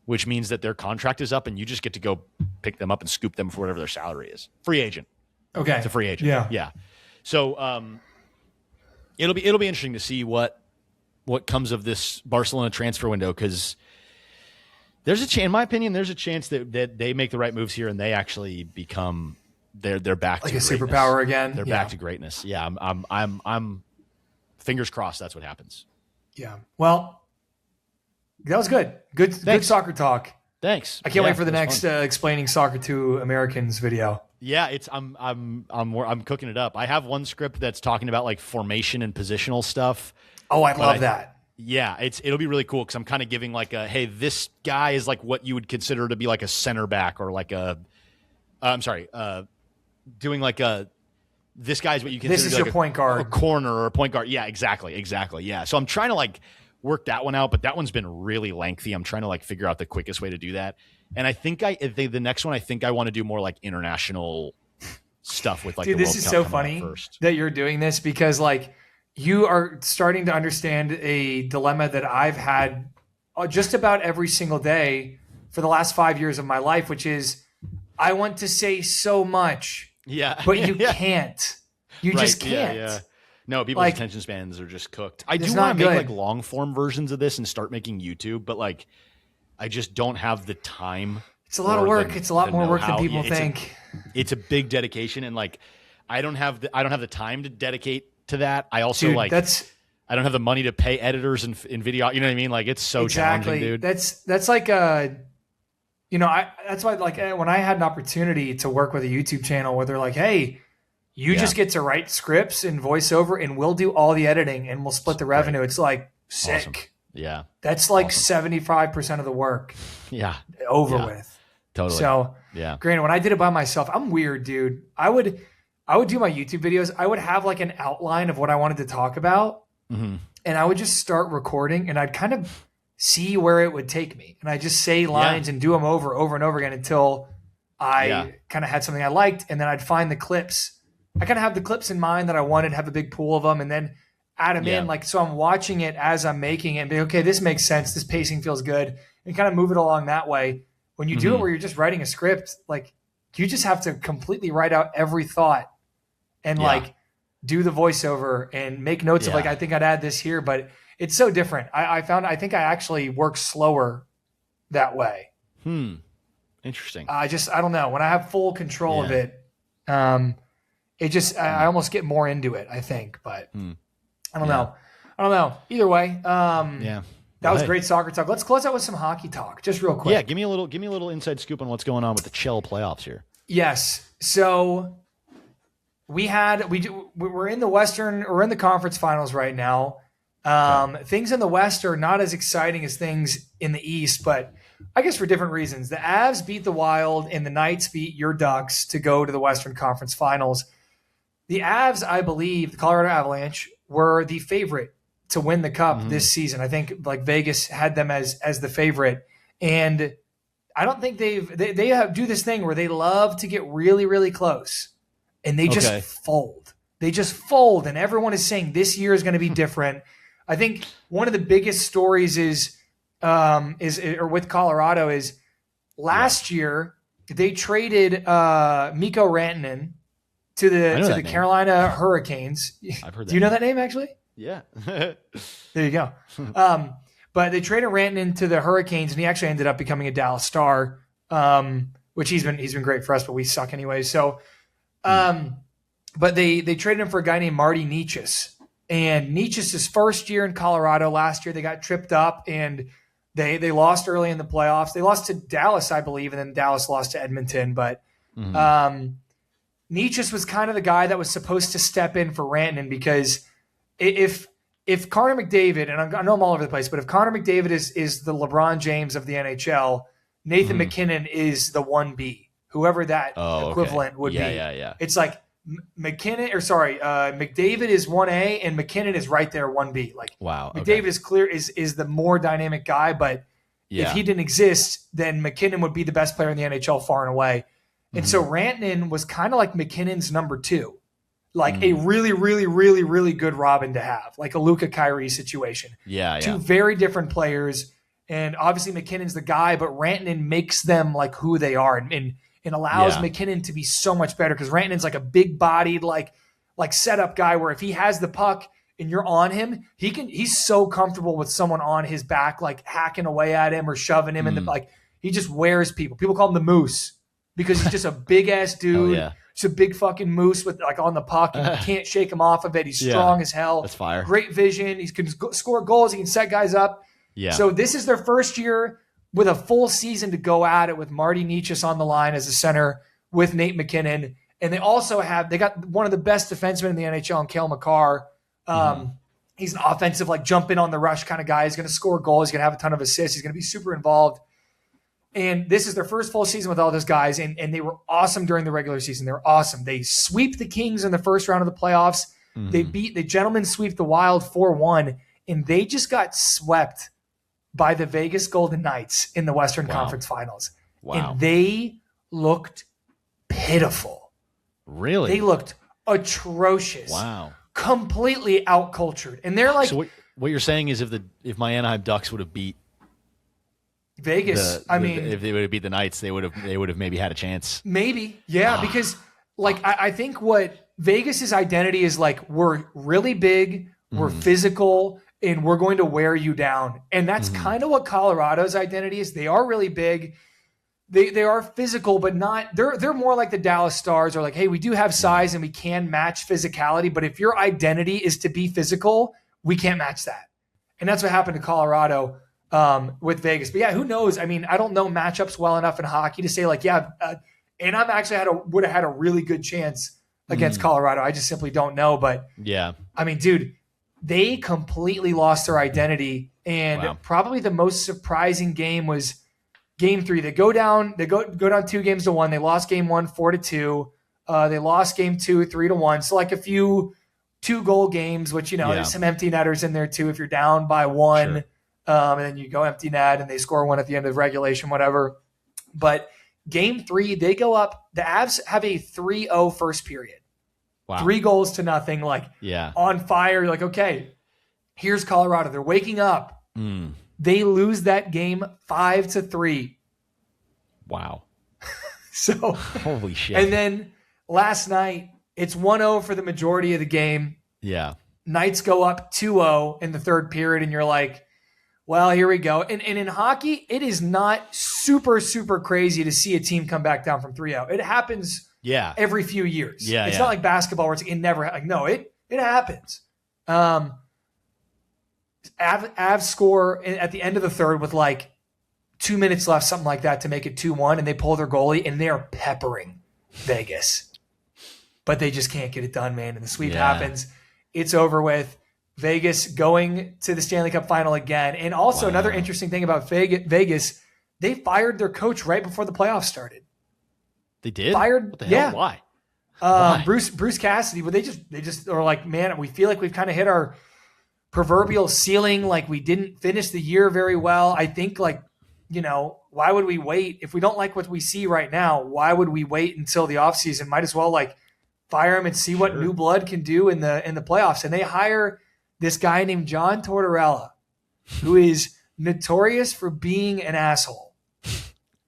which means that their contract is up and you just get to go pick them up and scoop them for whatever their salary is. Free agent. Okay. It's a free agent. Yeah. So it'll be interesting to see what comes of this Barcelona transfer window, because there's a chance, in my opinion, there's a chance that they make the right moves here and they actually become they're back like to a greatness. Superpower again. They're back to greatness. Yeah, I'm fingers crossed that's what happens. Yeah. Well, that was good. Good soccer talk. Thanks. I can't wait for the next explaining soccer to Americans video. Yeah, I'm cooking it up. I have one script that's talking about like formation and positional stuff. Oh, I love that. Yeah, it'll be really cool because I'm kind of giving like a, hey, this guy is like what you would consider to be like a center back, or like doing like this guy's what you consider this is to be your like point guard, a corner or a point guard. Yeah, exactly. Yeah. So I'm trying to like work that one out, but that one's been really lengthy. I'm trying to like figure out the quickest way to do that. And I think the next one, I think I want to do more like international stuff with like. Dude, the this World is Cup so coming funny up first. that you're doing this, because like you are starting to understand a dilemma that I've had just about every single day for the last 5 years of my life, which is I want to say so much, but you can't. You just can't. Yeah. No, people's like, attention spans are just cooked. I do want to make like long form versions of this and start making YouTube, but like I just don't have the time. It's a lot of work. It's a lot more work than people think. It's a big dedication, and like I don't have the time to dedicate to that. I also I don't have the money to pay editors and video. You know what I mean? Like, it's so challenging, dude. That's like that's why like when I had an opportunity to work with a YouTube channel where they're like, hey, you just get to write scripts and voiceover, and we'll do all the editing and we'll split the revenue. It's like sick. Awesome. Yeah. That's like 75% of the work. Yeah. Over with. Totally. So granted, when I did it by myself, I'm weird, dude. I would do my YouTube videos. I would have like an outline of what I wanted to talk about. Mm-hmm. And I would just start recording, and I'd kind of see where it would take me. And I just say lines and do them over and over again until I kind of had something I liked. And then I'd find the clips. I kind of have the clips in mind that I wanted to have a big pool of them and then add them in. Like, so I'm watching it as I'm making it and be, okay, this makes sense. This pacing feels good, and kind of move it along that way. When you do it where you're just writing a script, like, you just have to completely write out every thought and like do the voiceover and make notes of like, I think I'd add this here, but it's so different. I think I actually work slower that way. Interesting. I don't know. When I have full control of it, it just, I almost get more into it, I think, but I don't know. Either way. That was great soccer talk. Let's close out with some hockey talk, just real quick. Yeah, give me a little inside scoop on what's going on with the Chell playoffs here. Yes. So we're in the Western, or in the conference finals right now. Things in the West are not as exciting as things in the East, but I guess for different reasons. The Avs beat the Wild and the Knights beat your Ducks to go to the Western Conference Finals. The Avs, I believe, the Colorado Avalanche, were the favorite to win the cup this season. I think like Vegas had them as the favorite, and I don't think they do this thing where they love to get really, really close, and they just fold. They just fold, and everyone is saying this year is going to be different. I think one of the biggest stories is with Colorado is last year they traded Mikko Rantanen to the Carolina Hurricanes. I've heard that. Do you know that name actually? Yeah. There you go. But they traded Rantanen to the Hurricanes, and he actually ended up becoming a Dallas Star, which he's been great for us, but we suck anyway. So, but they traded him for a guy named Marty Necas. And Necas' first year in Colorado last year, they got tripped up and they lost early in the playoffs. They lost to Dallas, I believe, and then Dallas lost to Edmonton. But Necas was kind of the guy that was supposed to step in for Rantanen, because if Connor McDavid, and I know I'm all over the place, but if Connor McDavid is the LeBron James of the NHL, Nathan McKinnon is the 1B, whoever that equivalent would be. Yeah. It's like McDavid is 1A and McKinnon is right there 1B. Like, McDavid is clear is the more dynamic guy, but if he didn't exist, then McKinnon would be the best player in the NHL far and away. And so Rantanen was kind of like McKinnon's number 2. Like a really, really, really, really good Robin to have, like a Luka Kyrie situation. Two very different players, and obviously McKinnon's the guy, but Rantanen makes them like who they are, and allows McKinnon to be so much better, because Rantanen's like a big-bodied, like setup guy where if he has the puck and you're on him, he's so comfortable with someone on his back, like hacking away at him or shoving him in the like. He just wears people. People call him the Moose because he's just a big ass dude. It's a big fucking moose with like on the puck, and you can't shake him off of it. He's strong as hell. That's fire. Great vision. He can score goals. He can set guys up. So this is their first year with a full season to go at it, with Marty Necas on the line as a center with Nate McKinnon. And they also they got one of the best defensemen in the NHL in Cale Makar. He's an offensive, like jump in on the rush kind of guy. He's going to score goals. He's going to have a ton of assists. He's going to be super involved. And this is their first full season with all those guys, and they were awesome during the regular season. They were awesome. They sweep the Kings in the first round of the playoffs. They beat the gentlemen sweep the Wild 4-1, and they just got swept by the Vegas Golden Knights in the Western Conference Finals. And they looked pitiful. Really? They looked atrocious. Completely out-cultured. And they're like... So what you're saying is if my Anaheim Ducks would have beat Vegas, if they would have beat the Knights, they would have maybe had a chance. Maybe, because like I think what Vegas's identity is, like, we're really big, we're physical, and we're going to wear you down. And that's kind of what Colorado's identity is. They are really big, they are physical, but not. They're more like the Dallas Stars, or like, hey, we do have size and we can match physicality, but if your identity is to be physical, we can't match that. And that's what happened to Colorado. With Vegas. But who knows? I mean, I don't know matchups well enough in hockey to say like, and I'm actually would have had a really good chance against Colorado. I just simply don't know. But I mean, dude, they completely lost their identity. And probably the most surprising game was Game 3. They go down 2-1. They lost Game 1 4-2. They lost Game 2 3-1. So like a few 2-goal games, which there's some empty netters in there too. If you're down by 1. And then you go empty net and they score one at the end of regulation, whatever. But game 3, they go up. The Avs have a 3-0 first period. Wow. 3 goals to nothing, like on fire. You're like, okay, here's Colorado. They're waking up. They lose that game 5-3. Wow. So holy shit. And then last night, it's 1-0 for the majority of the game. Yeah. Knights go up 2-0 in the third period, and you're like, well, here we go. And in hockey, it is not super, super crazy to see a team come back down from 3-0. It happens every few years. It's not like basketball where it never no, it happens. Avs score at the end of the third with like 2 minutes left, something like that, to make it 2-1, and they pull their goalie, and they are peppering Vegas. But they just can't get it done, man. And the sweep happens. It's over with. Vegas going to the Stanley Cup Final again. And also another interesting thing about Vegas, they fired their coach right before the playoffs started. They did? Fired? What the hell? Why? Why? Bruce Cassidy. Well, they just are like, man, we feel like we've kind of hit our proverbial ceiling. Like we didn't finish the year very well. I think why would we wait? If we don't like what we see right now, why would we wait until the offseason? Might as well fire him and see what new blood can do in the playoffs. And they hire this guy named John Tortorella, who is notorious for being an asshole.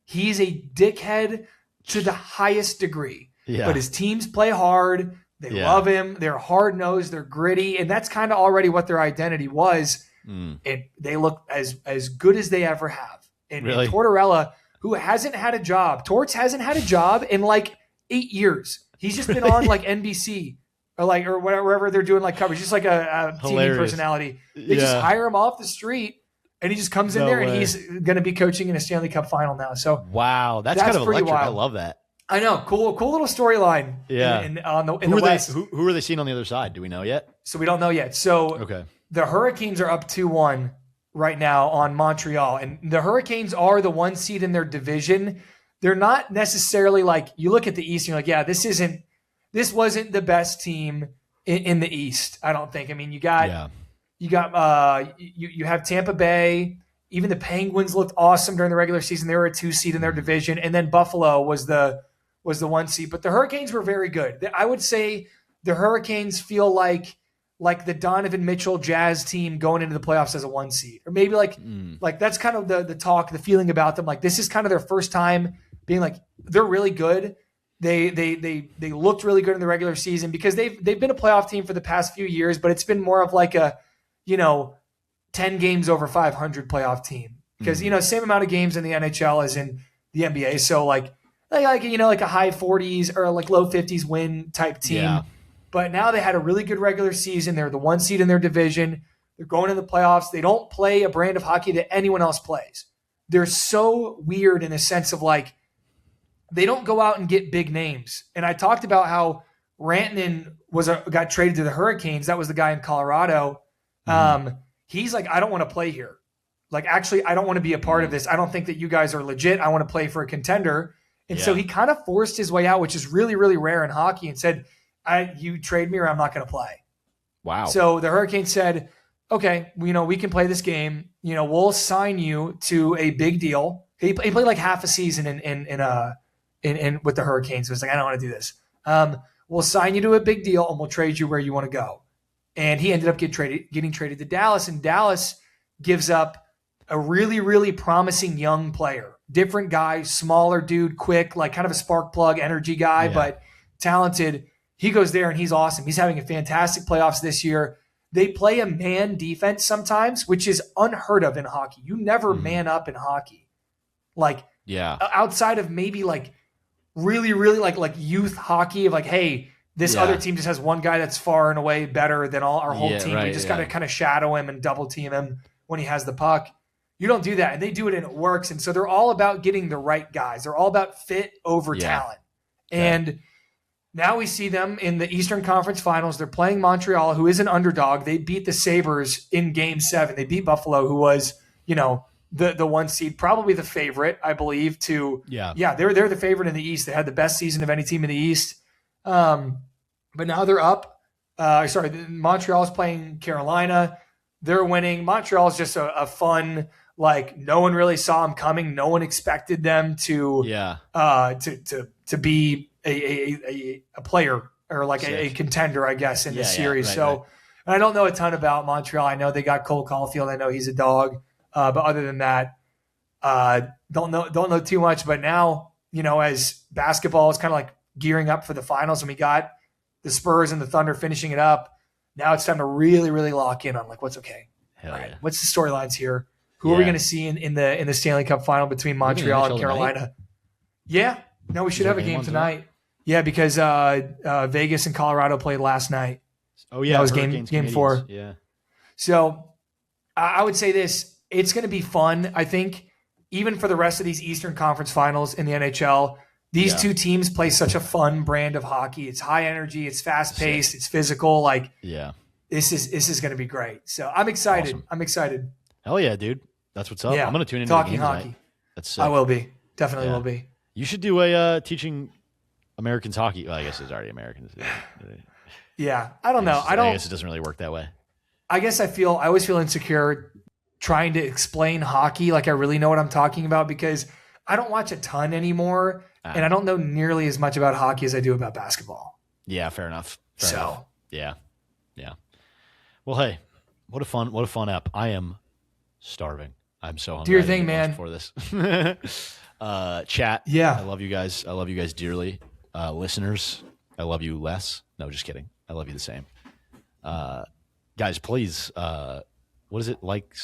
He's a dickhead to the highest degree. Yeah. But his teams play hard. They love him. They're hard-nosed. They're gritty. And that's kind of already what their identity was. And they look as good as they ever have. And Tortorella, who hasn't had a job, Torts hasn't had a job in 8 years. He's just been on NBC or wherever they're doing coverage, just like a TV personality. They just hire him off the street, and he just comes in there, and he's going to be coaching in a Stanley Cup Final now. So wow, that's kind of electric. Wild. I love that. I know, cool little storyline. Yeah, in the West. Who are they seeing on the other side? Do we know yet? So we don't know yet. So the Hurricanes are up 2-1 right now on Montreal, and the Hurricanes are the 1 seed in their division. They're not necessarily you look at the East and you're like, yeah, this wasn't the best team in the East. I don't think. I mean, you have Tampa Bay. Even the Penguins looked awesome during the regular season. They were a 2 seed in their division, and then Buffalo was the 1 seed. But the Hurricanes were very good. I would say the Hurricanes feel like the Donovan Mitchell Jazz team going into the playoffs as a 1 seed, or maybe that's kind of the talk, the feeling about them. This is kind of their first time being they're really good. They looked really good in the regular season because they've been a playoff team for the past few years, but it's been more of a 10 games over 500 playoff team because same amount of games in the NHL as in the NBA. So a high 40s or low 50s win type team. Yeah. But now they had a really good regular season. They're the 1 seed in their division. They're going to the playoffs. They don't play a brand of hockey that anyone else plays. They're so weird in a sense of they don't go out and get big names. And I talked about how Rantanen got traded to the Hurricanes. That was the guy in Colorado. He's I don't want to play here. Actually, I don't want to be a part of this. I don't think that you guys are legit. I want to play for a contender. And so he kind of forced his way out, which is really, really rare in hockey, and said, you trade me or I'm not going to play. Wow. So the Hurricanes said, okay, we can play this game. We'll sign you to a big deal. He played half a season in with the Hurricanes. It was I don't want to do this. We'll sign you to a big deal and we'll trade you where you want to go. And he ended up getting traded to Dallas, and Dallas gives up a really, really promising young player. Different guy, smaller dude, quick, kind of a spark plug energy guy, but talented. He goes there and he's awesome. He's having a fantastic playoffs this year. They play a man defense sometimes, which is unheard of in hockey. You never man up in hockey. Outside of maybe really, really youth hockey of hey, this other team just has one guy that's far and away better than our whole team. We just got to kind of shadow him and double team him when he has the puck. You don't do that. And they do it and it works. And so they're all about getting the right guys. They're all about fit over talent. And now we see them in the Eastern Conference Finals. They're playing Montreal, who is an underdog. They beat the Sabres in Game 7. They beat Buffalo, who was, the 1 seed, probably the favorite, I believe, they're the favorite in the East. They had the best season of any team in the East. But now they're up. Montreal is playing Carolina. They're winning. Montreal's just a fun, like, no one really saw them coming. No one expected them to be a player or like a contender, I guess, in the series. Right. I don't know a ton about Montreal. I know they got Cole Caulfield. I know he's a dog. But other than that, don't know too much. But now, as basketball is kind of like gearing up for the finals, and we got the Spurs and the Thunder finishing it up, now it's time to really, really lock in on like what's okay. Yeah. What's the storylines here? Who are we going to see in the Stanley Cup Final between Montreal and Carolina? Tonight? Yeah. No, we should have a game tonight. Yeah, because Vegas and Colorado played last night. Oh yeah, that was game 4. Yeah. So I would say this: it's going to be fun. I think even for the rest of these Eastern Conference Finals in the NHL, these two teams play such a fun brand of hockey. It's high energy, it's fast paced, it's physical. Like, this is going to be great. So I'm excited. Awesome. I'm excited. Hell yeah, dude! That's what's up. Yeah. I'm going to tune into Talking the game hockey. Tonight. That's sick. I will be. Definitely will be. You should do a teaching Americans hockey. Well, I guess it's already Americans. Yeah, I don't know. I guess it doesn't really work that way. I guess I always feel insecure trying to explain hockey like I really know what I'm talking about, because I don't watch a ton anymore, and I don't know nearly as much about hockey as I do about basketball. Yeah, fair enough. Yeah. Well, hey, what a fun app. I am starving. I'm so hungry. Do your thing, man. For this. Chat. Yeah. I love you guys. I love you guys dearly. Listeners, I love you less. No, just kidding. I love you the same. Guys, please, what is it? Like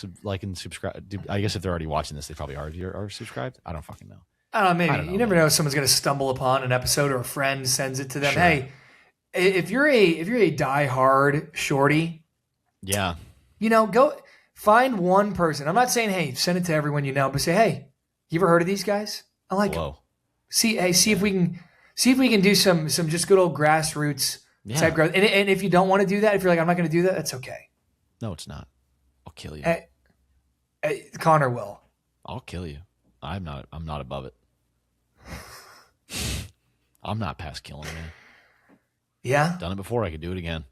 and subscribe. I guess if they're already watching this, they probably are subscribed. I don't fucking know. I don't know. Maybe. You never know if someone's going to stumble upon an episode or a friend sends it to them. Sure. Hey, if you're a diehard shorty, go find one person. I'm not saying, hey, send it to everyone you know, but say, hey, you ever heard of these guys? I like them. See if we can do some just good old grassroots type growth. And if you don't want to do that, if you're like, I'm not going to do that, that's okay. No, it's not. I'll kill you. Connor will. I'll kill you. I'm not above it. I'm not past killing, man. Yeah. Done it before. I could do it again.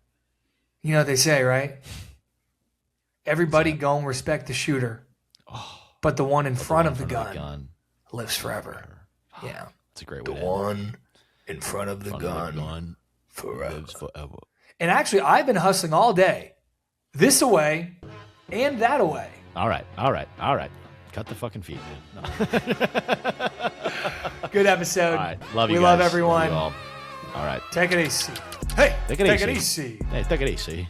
You know what they say, right? Everybody go and respect the shooter, but the one in front of the gun lives forever. Yeah. That's a great way to end. One in front of the gun forever. Lives forever. And actually, I've been hustling all day, this away and that away. All right. Cut the fucking feet, man. No. Good episode. All right. Love you We guys. love everyone. Love you all. All right. Take it easy. Hey, take it easy. Hey, take it easy.